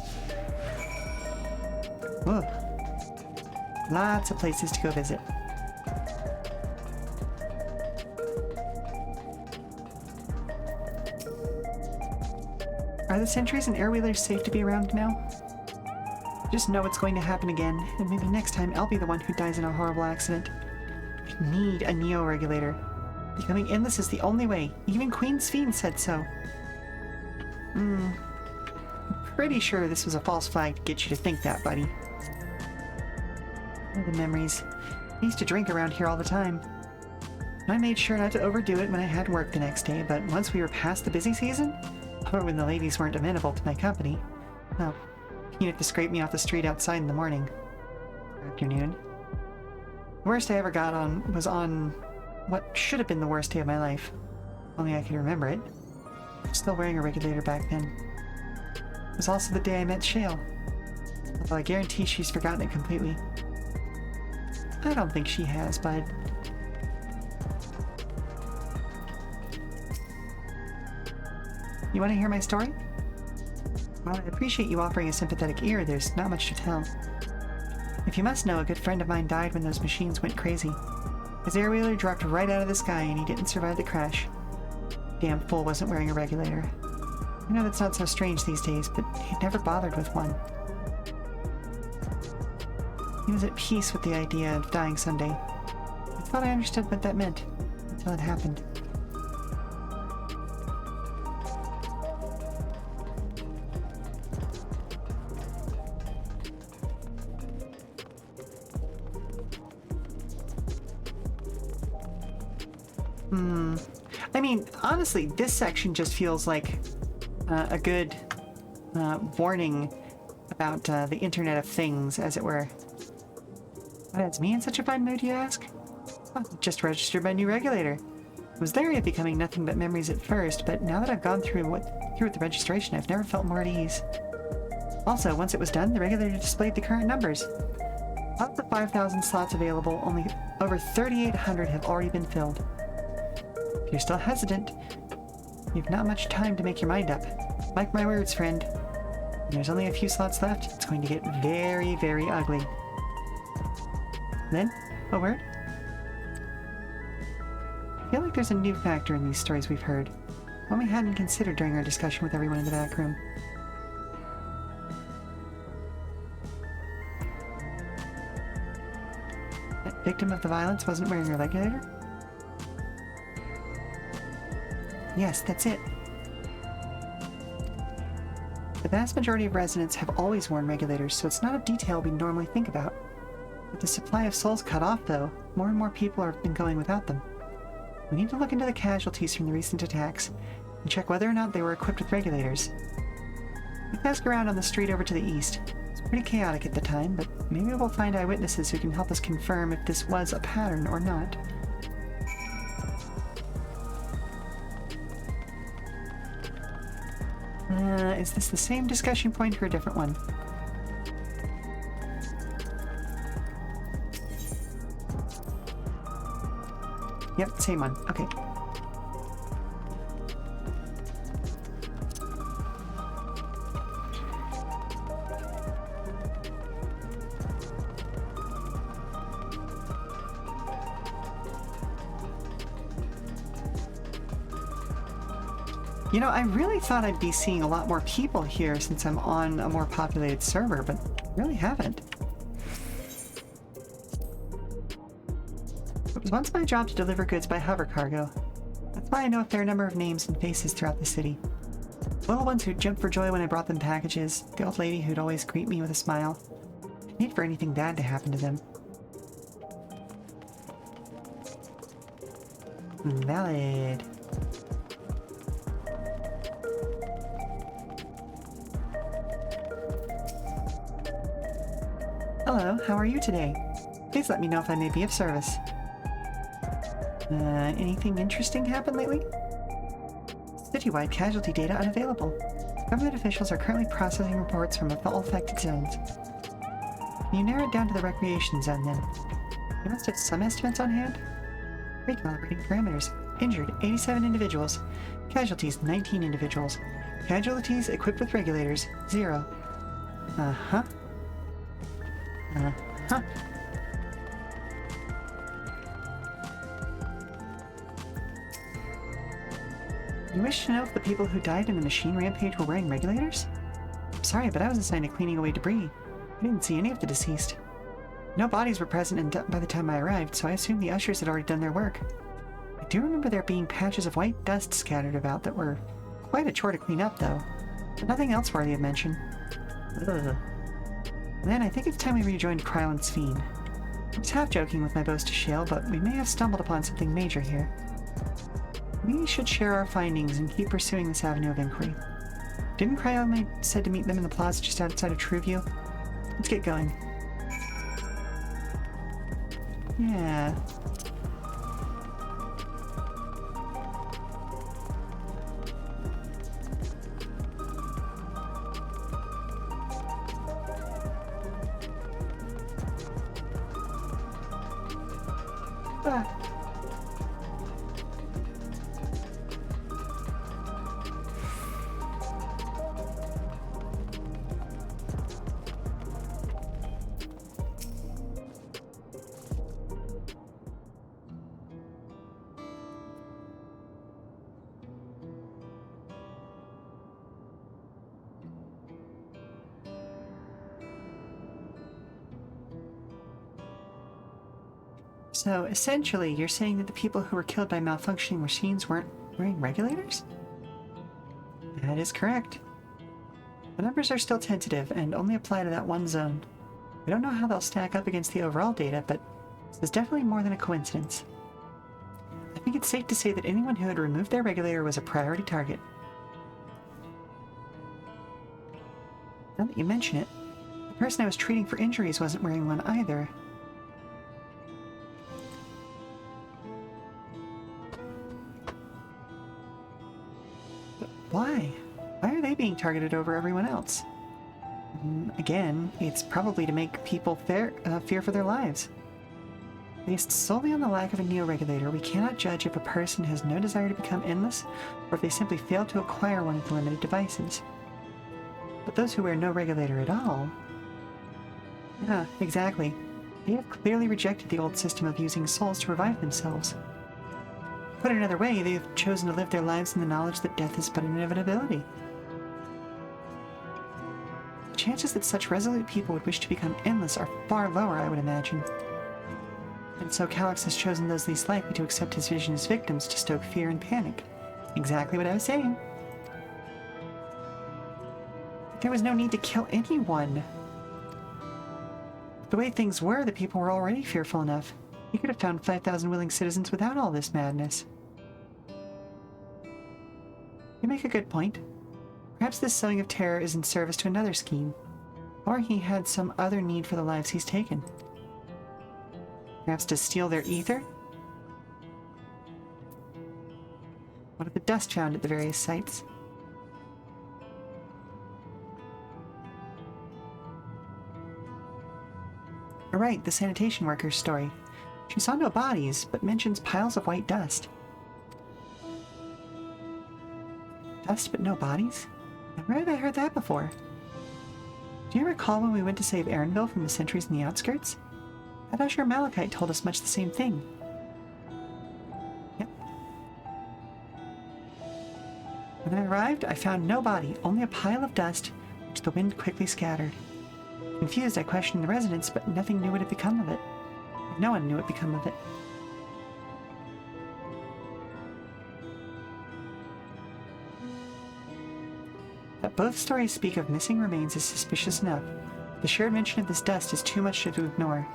Ugh. Lots of places to go visit. Are the sentries and airwheelers safe to be around now? Just know it's going to happen again, and maybe next time I'll be the one who dies in a horrible accident. I need a neo-regulator. Becoming endless is the only way. Even Queen Sphene said so. I'm pretty sure this was a false flag to get you to think that, buddy. Oh, the memories. I used to drink around here all the time. I made sure not to overdo it when I had work the next day, but once we were past the busy season, or when the ladies weren't amenable to my company, well, you'd have to scrape me off the street outside in the morning. Afternoon. The worst I ever got on was on what should have been the worst day of my life. Only I can remember it. I was still wearing a regulator back then. It was also the day I met Sheela. Although I guarantee she's forgotten it completely. I don't think she has, bud. You want to hear my story? While I appreciate you offering a sympathetic ear, there's not much to tell. If you must know, a good friend of mine died when those machines went crazy. His airwheeler dropped right out of the sky and he didn't survive the crash. Damn fool wasn't wearing a regulator. I know that's not so strange these days, but he'd never bothered with one. He was at peace with the idea of dying someday. I thought I understood what that meant, until it happened. I mean, honestly, this section just feels like a good warning about the Internet of Things, as it were. What has me in such a fine mood, you ask? Well, just registered my new regulator. I was leery of becoming nothing but memories at first, but now that I've gone through with the registration, I've never felt more at ease. Also, once it was done, the regulator displayed the current numbers. Of the 5,000 slots available, only over 3,800 have already been filled. If you're still hesitant, you've not much time to make your mind up. Mark my words, friend. When there's only a few slots left, it's going to get very, very ugly. Then, a word? I feel like there's a new factor in these stories we've heard. One we hadn't considered during our discussion with everyone in the back room. That victim of the violence wasn't wearing a regulator? Yes, that's it. The vast majority of residents have always worn regulators, so it's not a detail we normally think about. With the supply of souls cut off, though, more and more people have been going without them. We need to look into the casualties from the recent attacks, and check whether or not they were equipped with regulators. We can ask around on the street over to the east. It's pretty chaotic at the time, but maybe we'll find eyewitnesses who can help us confirm if this was a pattern or not. Is this the same discussion point or a different one? Yep, same one. Okay. You know, I really thought I'd be seeing a lot more people here since I'm on a more populated server, but I really haven't. It was once my job to deliver goods by hover cargo. That's why I know a fair number of names and faces throughout the city. The little ones who'd jump for joy when I brought them packages, the old lady who'd always greet me with a smile. I'd hate for anything bad to happen to them. Valid. Hello, how are you today? Please let me know if I may be of service. Anything interesting happened lately? Citywide casualty data unavailable. Government officials are currently processing reports from all affected zones. Can you narrow it down to the recreation zone then? You must have some estimates on hand? Recalibrating parameters. Injured, 87 individuals. Casualties, 19 individuals. Casualties equipped with regulators, 0. Uh-huh. Huh. You wish to know if the people who died in the machine rampage were wearing regulators? I'm sorry, but I was assigned to cleaning away debris. I didn't see any of the deceased. No bodies were present by the time I arrived, so I assumed the ushers had already done their work. I do remember there being patches of white dust scattered about that were quite a chore to clean up, though. But nothing else worthy of mention. Ugh. Then I think it's time we rejoined Kryl and Sphene. I was half joking with my boast to Sheela, but we may have stumbled upon something major here. We should share our findings and keep pursuing this avenue of inquiry. Didn't Kryl said to meet them in the plaza just outside of Trueview? Let's get going. Yeah. Ah. So, essentially, you're saying that the people who were killed by malfunctioning machines weren't wearing regulators? That is correct. The numbers are still tentative and only apply to that one zone. We don't know how they'll stack up against the overall data, but this is definitely more than a coincidence. I think it's safe to say that anyone who had removed their regulator was a priority target. Now that you mention it, the person I was treating for injuries wasn't wearing one either. Why? Why are they being targeted over everyone else? Again, it's probably to make people fear for their lives. Based solely on the lack of a neo-regulator, we cannot judge if a person has no desire to become endless, or if they simply fail to acquire one of the limited devices. But those who wear no regulator at all... Yeah, exactly. They have clearly rejected the old system of using souls to revive themselves. Put another way, they have chosen to live their lives in the knowledge that death is but an inevitability. The chances that such resolute people would wish to become endless are far lower, I would imagine. And so Calyx has chosen those least likely to accept his vision as victims to stoke fear and panic. Exactly what I was saying. But there was no need to kill anyone. The way things were, the people were already fearful enough. He could have found 5,000 willing citizens without all this madness. You make a good point. Perhaps this sowing of terror is in service to another scheme. Or he had some other need for the lives he's taken. Perhaps to steal their ether? What of the dust found at the various sites? Right, the sanitation worker's story. She saw no bodies, but mentions piles of white dust. Dust but no bodies? Where have I heard that before? Do you recall when we went to save Erinville from the sentries in the outskirts? That Usher Malachite told us much the same thing. Yep. When I arrived, I found no body, only a pile of dust, which the wind quickly scattered. Confused, I questioned the residents, but nothing knew what had become of it. No one knew what had become of it. That both stories speak of missing remains is suspicious enough. The shared mention of this dust is too much to ignore.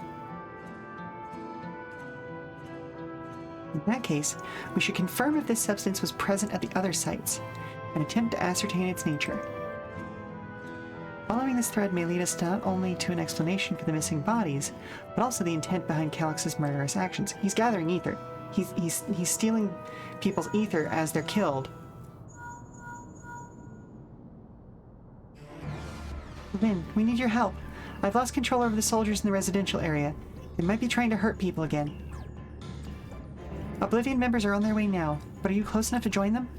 In that case, we should confirm if this substance was present at the other sites, and attempt to ascertain its nature. Following this thread may lead us not only to an explanation for the missing bodies, but also the intent behind Calyx's murderous actions. He's gathering ether. He's stealing people's ether as they're killed. Lynn, we need your help. I've lost control over the soldiers in the residential area. They might be trying to hurt people again. Oblivion members are on their way now, but are you close enough to join them?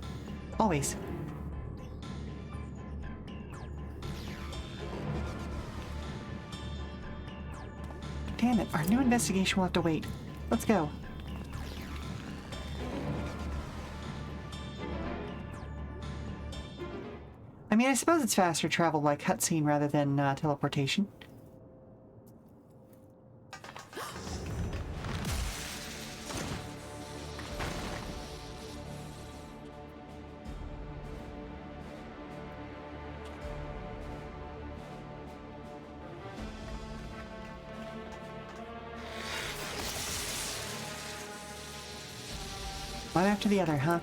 Always. Damn it, our new investigation will have to wait. Let's go. I mean, I suppose it's faster travel by cutscene rather than teleportation. One after the other, huh?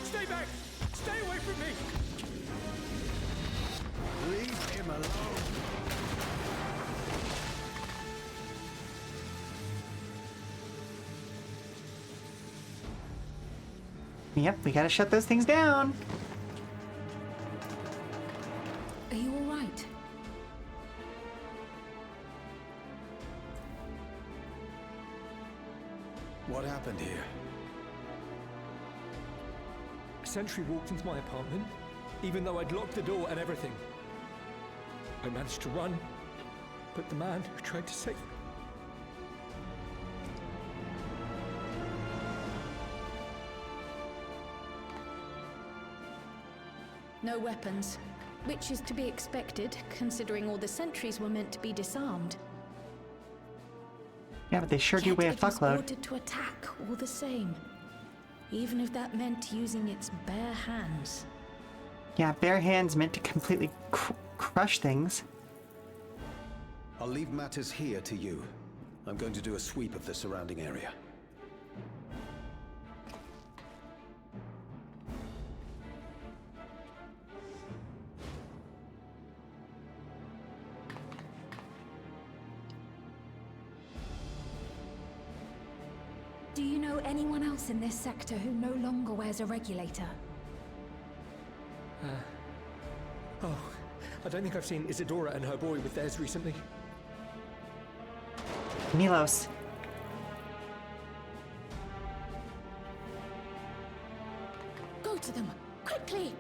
Stay back! Stay away from me! Leave him alone. Yep, we gotta shut those things down. Are you all right? What happened here? A sentry walked into my apartment, even though I'd locked the door and everything. I managed to run, but the man who tried to save me... No weapons, which is to be expected, considering all the sentries were meant to be disarmed. Yeah, but they sure do weigh a Yet it was fuckload. ordered to attack all the same, even if that meant using its bare hands. Yeah, bare hands meant to completely crush things. I'll leave matters here to you. I'm going to do a sweep of the surrounding area. Do you know anyone else in this sector who no longer wears a regulator? Oh, I don't think I've seen Isadora and her boy with theirs recently. Milos. Go to them, quickly!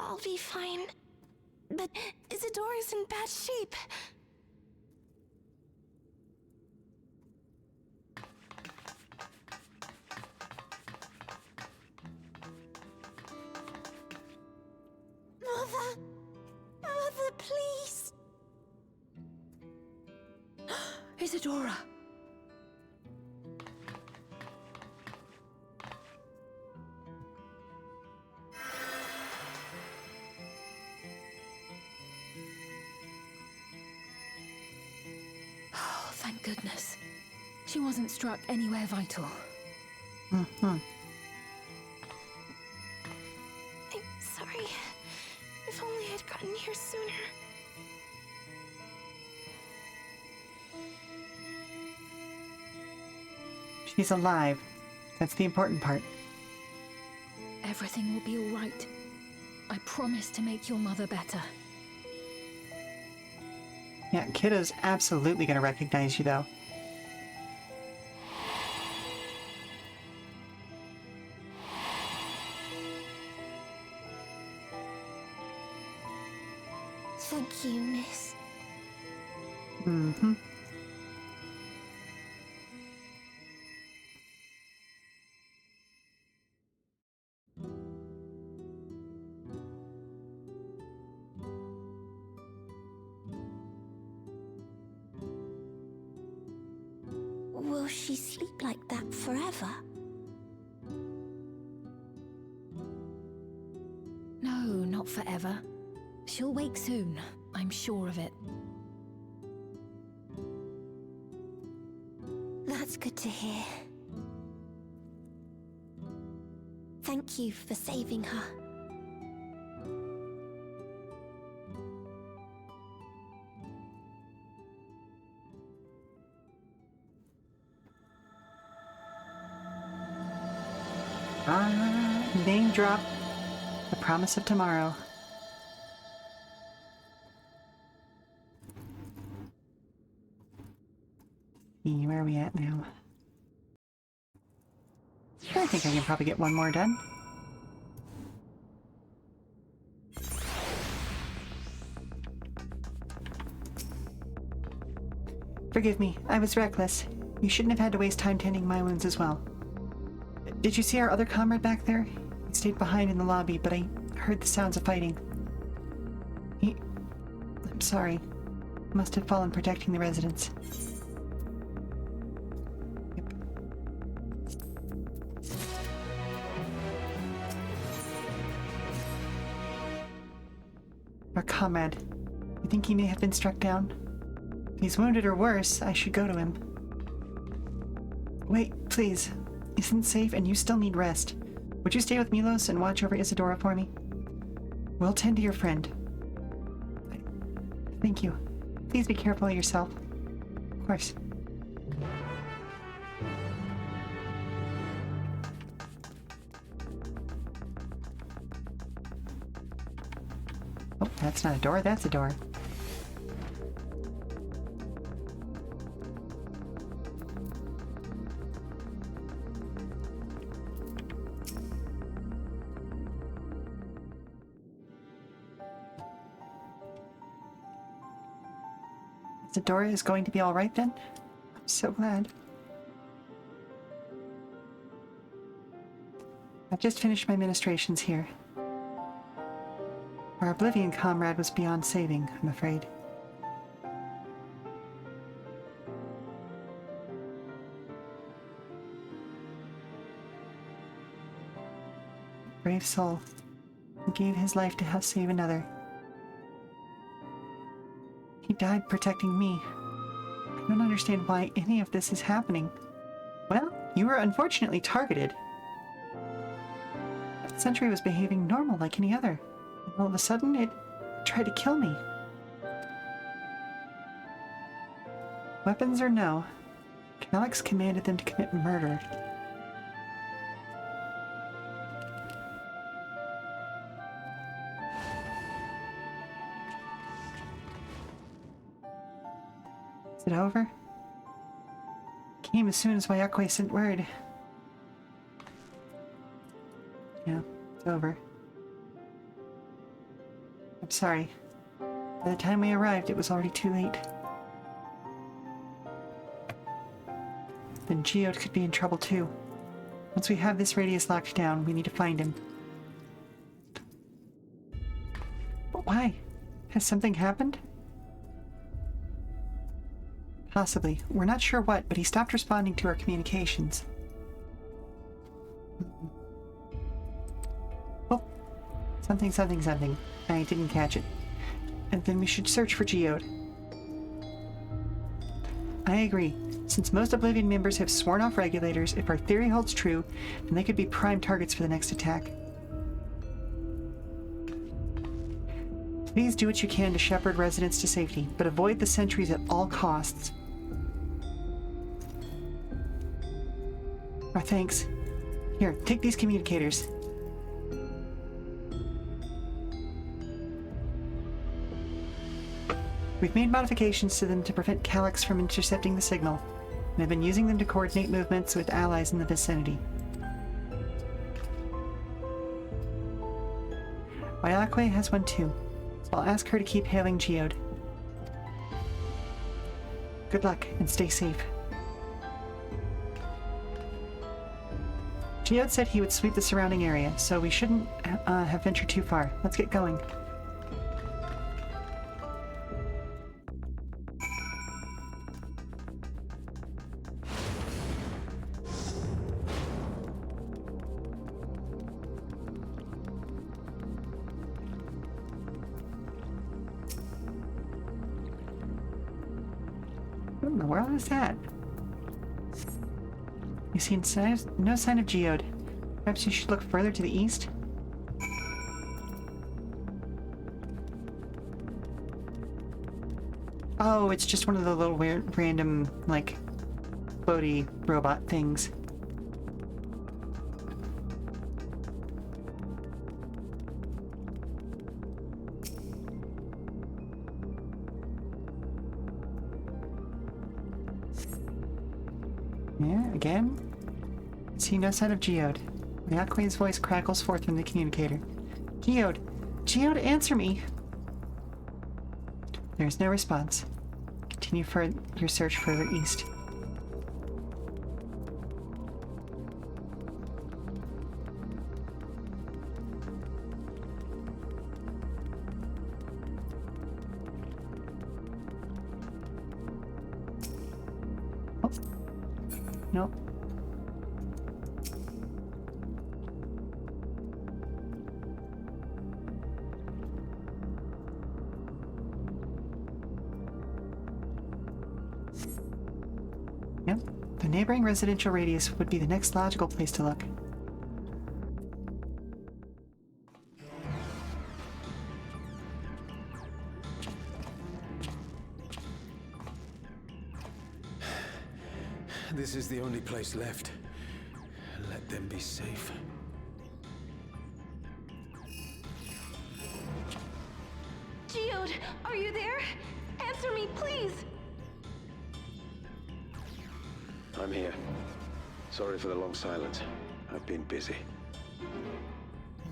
I'll be fine. But Isadora's in bad shape. Mother! Mother, please! Isadora! Oh, thank goodness. She wasn't struck anywhere vital. Mm-hmm. I'm sorry. If only I'd gotten here sooner. She's alive. That's the important part. Everything will be all right. I promise to make your mother better. Yeah, Kiddo's absolutely gonna recognize you, though. Thank you, miss. Mm-hmm. Will she sleep like that forever? No, not forever. She'll wake soon, I'm sure of it. That's good to hear. Thank you for saving her. Name drop. The promise of tomorrow. Where are we at now? I think I can probably get one more done. Forgive me, I was reckless. You shouldn't have had to waste time tending my wounds as well. Did you see our other comrade back there? He stayed behind in the lobby, but I heard the sounds of fighting. I'm sorry. Must have fallen protecting the residents. Yep. Our comrade. You think he may have been struck down? If he's wounded or worse, I should go to him. Wait, please. Isn't safe and you still need rest. Would you stay with Milos and watch over Isadora for me? We'll tend to your friend. Thank you. Please be careful of yourself. Of course. Oh, that's not a door, that's a door. Isadora is going to be all right then? I'm so glad. I've just finished my ministrations here. Our Oblivion comrade was beyond saving, I'm afraid. Brave soul, who gave his life to help save another. He died protecting me. I don't understand why any of this is happening. Well, you were unfortunately targeted. That sentry was behaving normal like any other. And all of a sudden, it tried to kill me. Weapons or no, Calyx commanded them to commit murder. Is it over? Came as soon as Wayakwe sent word. Yeah, it's over. I'm sorry. By the time we arrived, it was already too late. Then Geode could be in trouble too. Once we have this radius locked down, we need to find him. But why? Has something happened? Possibly. We're not sure what, but he stopped responding to our communications. Oh, something. I didn't catch it. And then we should search for Geode. I agree. Since most Oblivion members have sworn off regulators, if our theory holds true, then they could be prime targets for the next attack. Please do what you can to shepherd residents to safety, but avoid the sentries at all costs. Our thanks. Here, take these communicators. We've made modifications to them to prevent Calyx from intercepting the signal, and have been using them to coordinate movements with allies in the vicinity. Wayakwe has one too, so I'll ask her to keep hailing Geode. Good luck, and stay safe. Geode said he would sweep the surrounding area, so we shouldn't have ventured too far. Let's get going. What in the world is that? You see no sign of Geode. Perhaps you should look further to the east? Oh, it's just one of the little weird, random, like, floaty robot things. Yeah, again? See no sign of Geode. Myakue's voice crackles forth from the communicator. Geode! Geode, answer me! There is no response. Continue your search further east. Oh. Nope. Yep. The neighboring residential radius would be the next logical place to look. This is the only place left. Let them be safe. Geode, are you there? Answer me, please! I'm here. Sorry for the long silence. I've been busy.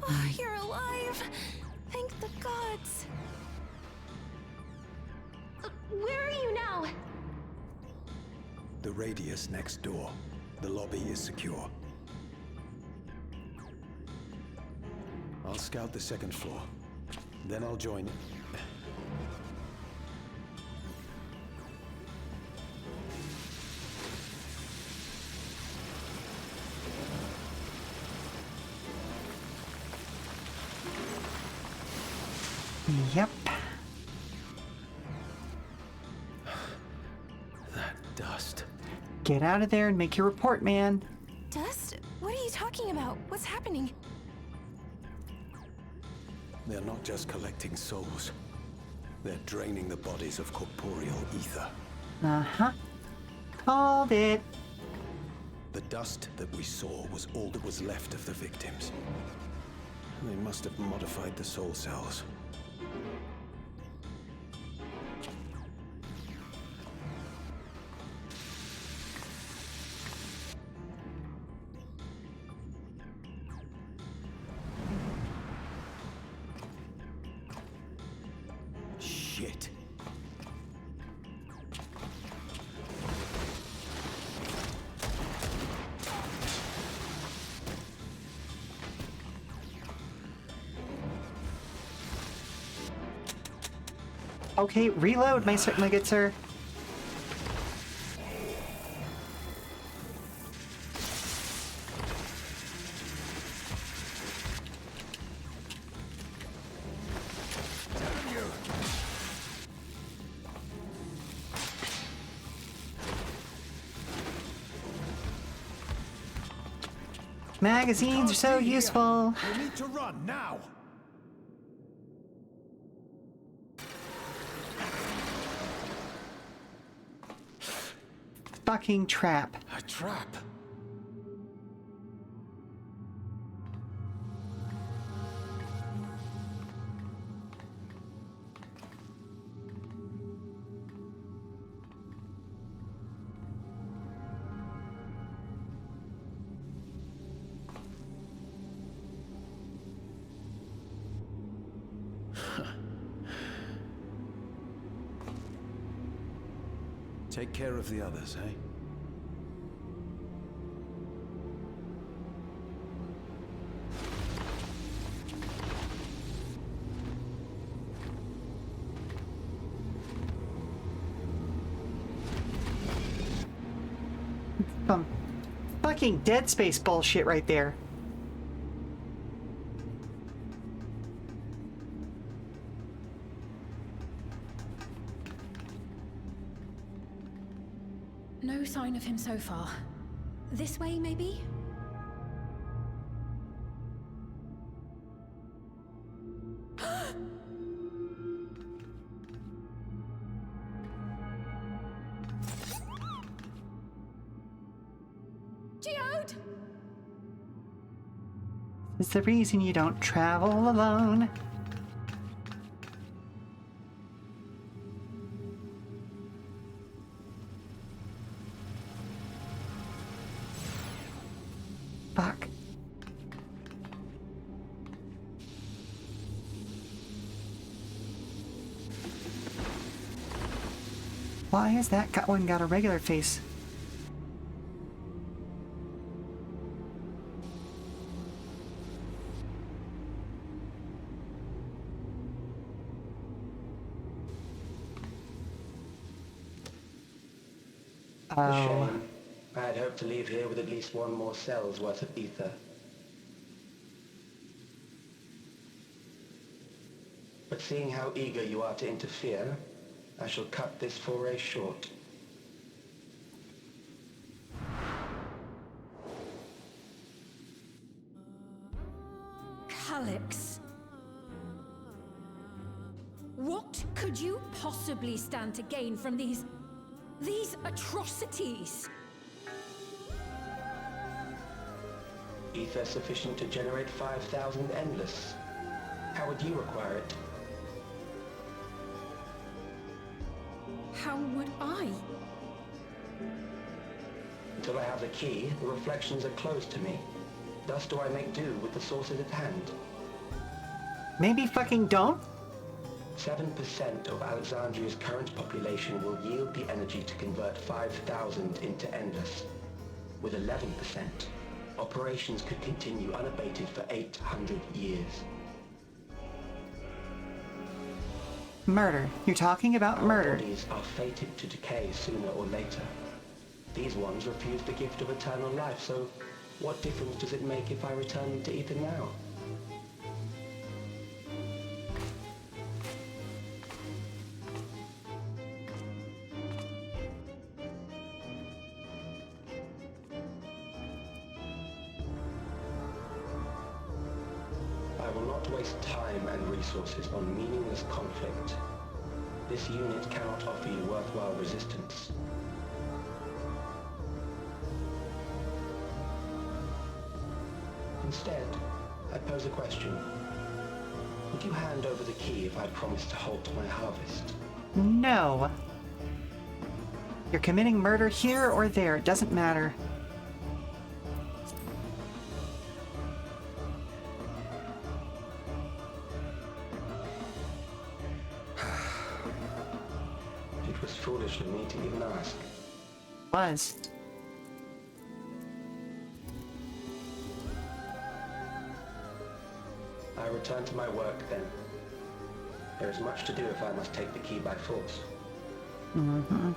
Oh, you're alive! Thank the gods! Where are you now? The radius next door. The lobby is secure. I'll scout the second floor. Then I'll join. Yep. That dust. Get out of there and make your report, man. Dust? What are you talking about? What's happening? They're not just collecting souls. They're draining the bodies of corporeal ether. Uh-huh. Called it. The dust that we saw was all that was left of the victims. They must have modified the soul cells. Shit. Okay, reload, my good sir. Magazines are so useful. We need to run now. Fucking trap. A trap. Take care of the others, eh? Some fucking Dead Space bullshit right there. No sign of him so far. This way, maybe? Geode! It's the reason you don't travel alone. Fuck. Why has that one got a regular face? It's a shame. I had hoped to leave here with at least one more cell's worth of ether. But seeing how eager you are to interfere, I shall cut this foray short. Calyx. What could you possibly stand to gain from these atrocities? Ether sufficient to generate 5,000 endless. How would you require it? How would I? Until I have the key, the reflections are closed to me. Thus do I make do with the sources at hand. Maybe fucking don't? 7% of Alexandria's current population will yield the energy to convert 5,000 into endless. With 11%, operations could continue unabated for 800 years. Murder. You're talking about murder. Our bodies are fated to decay sooner or later. These ones refuse the gift of eternal life, so what difference does it make if I return them to ether now? I will not waste time and resources on meaningless conflict. This unit cannot offer you worthwhile resistance. Instead, I pose a question. Would you hand over the key if I promised to halt my harvest? No. You're committing murder here or there. It doesn't matter. It was foolish of me to even ask. Was. I return to my work then. There is much to do if I must take the key by force. Mm-hmm.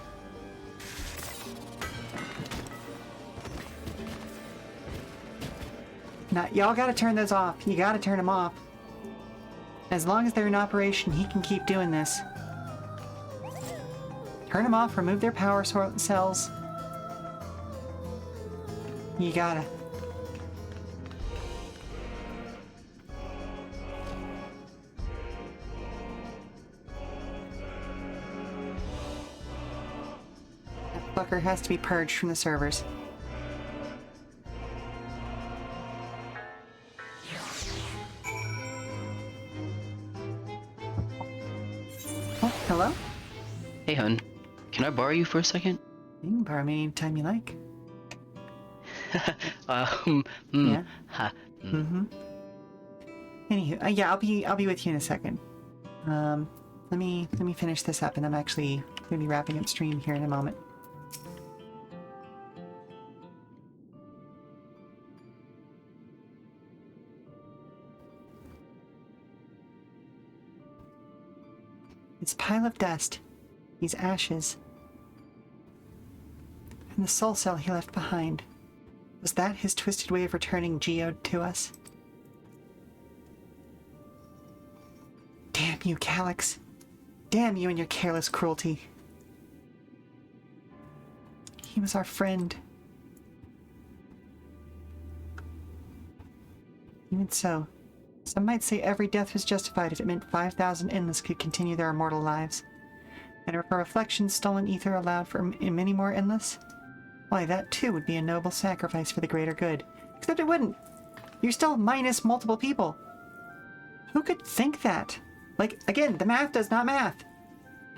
Now, y'all gotta turn those off. You gotta turn them off. As long as they're in operation, he can keep doing this. Turn them off, remove their power cells. You gotta. That fucker has to be purged from the servers. Oh, hello? Hey, hun. Can I borrow you for a second? You can borrow me anytime you like. Yeah. Anywho, yeah, I'll be with you in a second. Let me finish this up, and I'm actually gonna be wrapping up stream here in a moment. This pile of dust, these ashes, and the soul cell he left behind. Was that his twisted way of returning Geode to us? Damn you, Calyx. Damn you and your careless cruelty. He was our friend. Even so, Some might say every death was justified if it meant 5,000 endless could continue their immortal lives. And if a reflection stolen ether allowed for many more endless, why, that too would be a noble sacrifice for the greater good. Except it wouldn't. You're still minus multiple people. Who could think that? Like, again, the math does not math.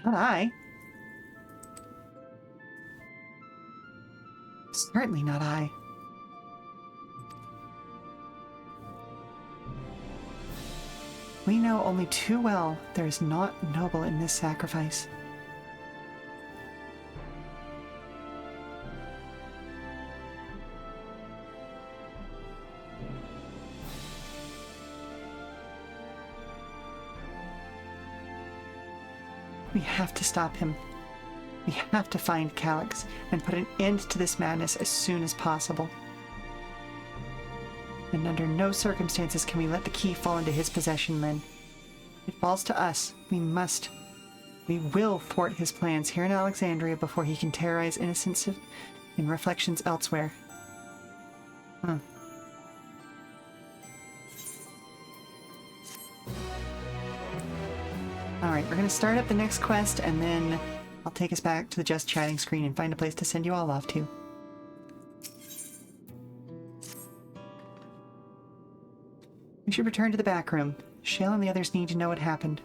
Not I. Certainly not I. We know only too well there is naught noble in this sacrifice. We have to stop him. We have to find Calyx and put an end to this madness as soon as possible. And under no circumstances can we let the key fall into his possession, Lynn. It falls to us. We will thwart his plans here in Alexandria before he can terrorize innocents in reflections elsewhere. Alright, we're going to start up the next quest, and then I'll take us back to the just chatting screen and find a place to send you all off to. We should return to the back room. Sheela and the others need to know what happened.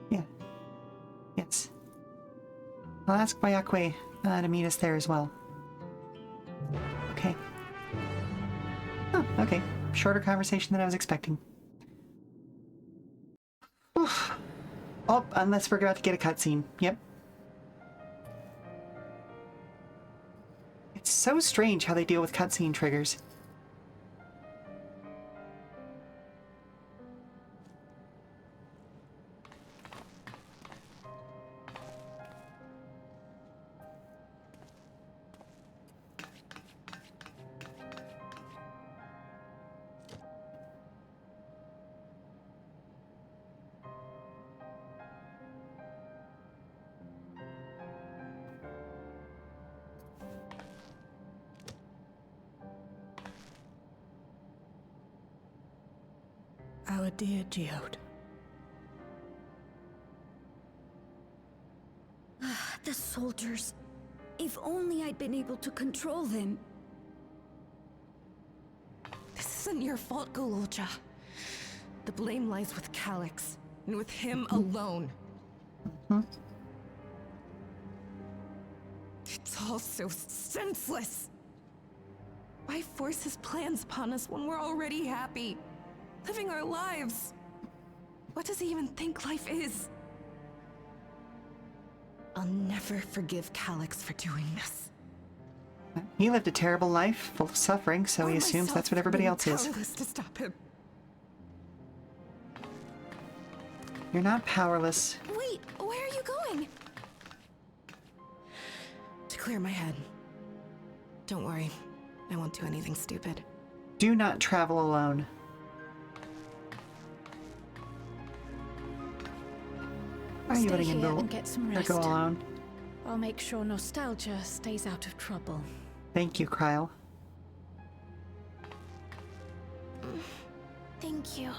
Yeah. Yes. I'll ask Bayakwe to meet us there as well. Okay. Oh, okay. Shorter conversation than I was expecting. Oof. Oh, unless we're about to get a cutscene. Yep. It's so strange how they deal with cutscene triggers. Our dear Geode. The soldiers. If only I'd been able to control them. This isn't your fault, Gololja. The blame lies with Calyx, and with him alone. It's all so senseless. Why force his plans upon us when we're already happy? Living our lives. What does he even think life is? I'll never forgive Calyx for doing this. He lived a terrible life, full of suffering, so he assumes that's what everybody else is. Powerless to stop him. You're not powerless. Wait, where are you going? To clear my head. Don't worry, I won't do anything stupid. Do not travel alone. Why are you letting him go, and get some rest. go alone? I'll make sure nostalgia stays out of trouble. Thank you, Kryle. Thank you.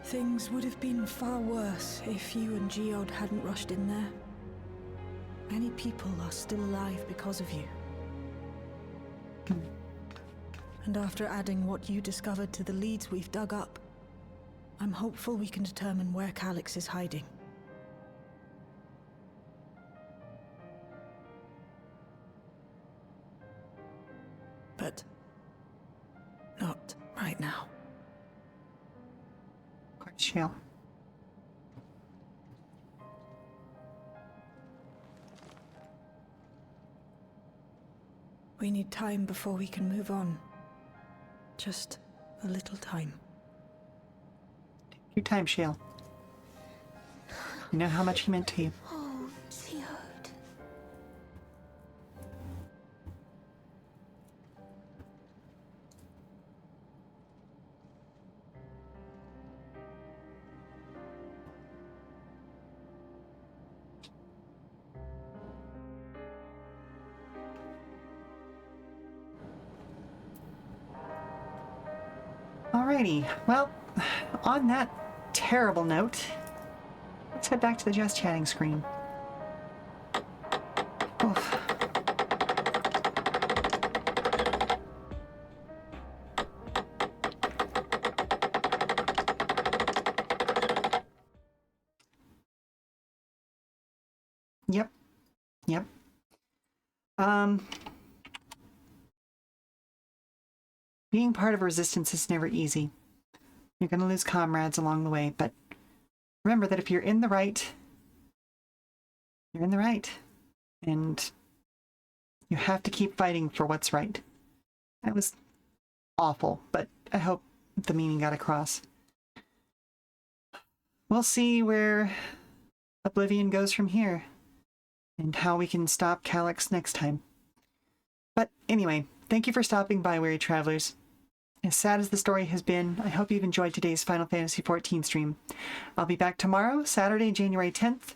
Things would have been far worse if you and Geode hadn't rushed in there. Many people are still alive because of you. And after adding what you discovered to the leads we've dug up, I'm hopeful we can determine where Calyx is hiding. But not right now. Quite chill. We need time before we can move on. Just a little time. Your time, Sheela. You know how much he meant to you. Oh, Geode. Alrighty, well, on that terrible note, let's head back to the Just Chatting screen. Oof. Yep. Yep. Being part of a resistance is never easy. You're going to lose comrades along the way, but remember that if you're in the right, you're in the right. And you have to keep fighting for what's right. That was awful, but I hope the meaning got across. We'll see where Oblivion goes from here, and how we can stop Calyx next time. But anyway, thank you for stopping by, weary travelers. As sad as the story has been, I hope you've enjoyed today's Final Fantasy XIV stream. I'll be back tomorrow, Saturday, January 10th,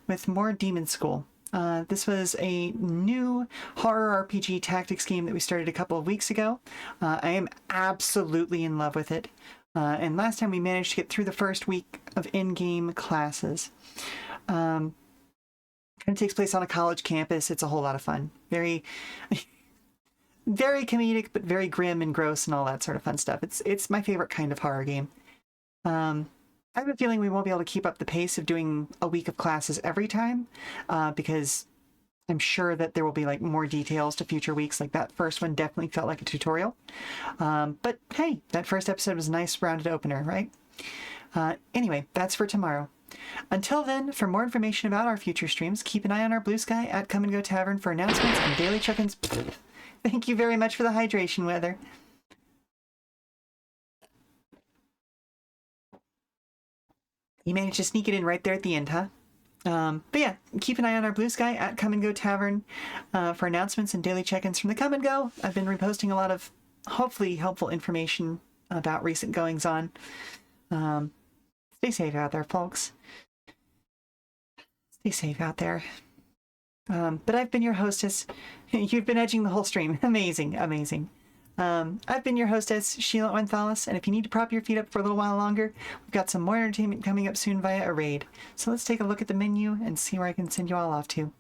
with more Demon School. This was a new horror RPG tactics game that we started a couple of weeks ago. I am absolutely in love with it. And last time we managed to get through the first week of in-game classes. It takes place on a college campus. It's a whole lot of fun. Very, very comedic, but very grim and gross and all that sort of fun stuff. It's my favorite kind of horror game. I have a feeling we won't be able to keep up the pace of doing a week of classes every time, because I'm sure that there will be like more details to future weeks. Like that first one definitely felt like a tutorial. But hey, that first episode was a nice rounded opener, right? Anyway, that's for tomorrow. Until then, for more information about our future streams, keep an eye on our Blue Sky at Come and Go Tavern for announcements and daily check-ins. Thank you very much for the hydration, Weather. You managed to sneak it in right there at the end, huh? But yeah, keep an eye on our Blue Sky at Come and Go Tavern for announcements and daily check-ins from the Come and Go. I've been reposting a lot of hopefully helpful information about recent goings-on. Stay safe out there, folks. Stay safe out there. But I've been your hostess. You've been edging the whole stream. Amazing, amazing. I've been your hostess, Sheela Ornthalis, and if you need to prop your feet up for a little while longer, we've got some more entertainment coming up soon via a raid. So let's take a look at the menu and see where I can send you all off to.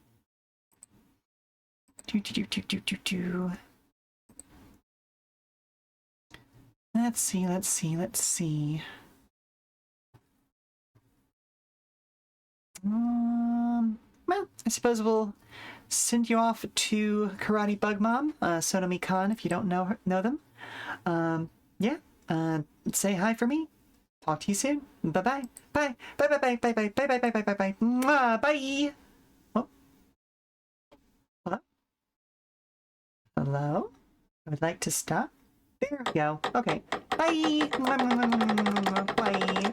Let's see. Well, I suppose we'll send you off to Karate Bug Mom, Sonomi Khan, if you don't know them. Yeah, say hi for me. Talk to you soon. Bye-bye. Bye. Bye-bye. Bye-bye. Bye-bye. Bye-bye. Bye-bye. Bye. Oh. Hello? Hello? I would like to stop. There we go. Okay. Bye. Bye.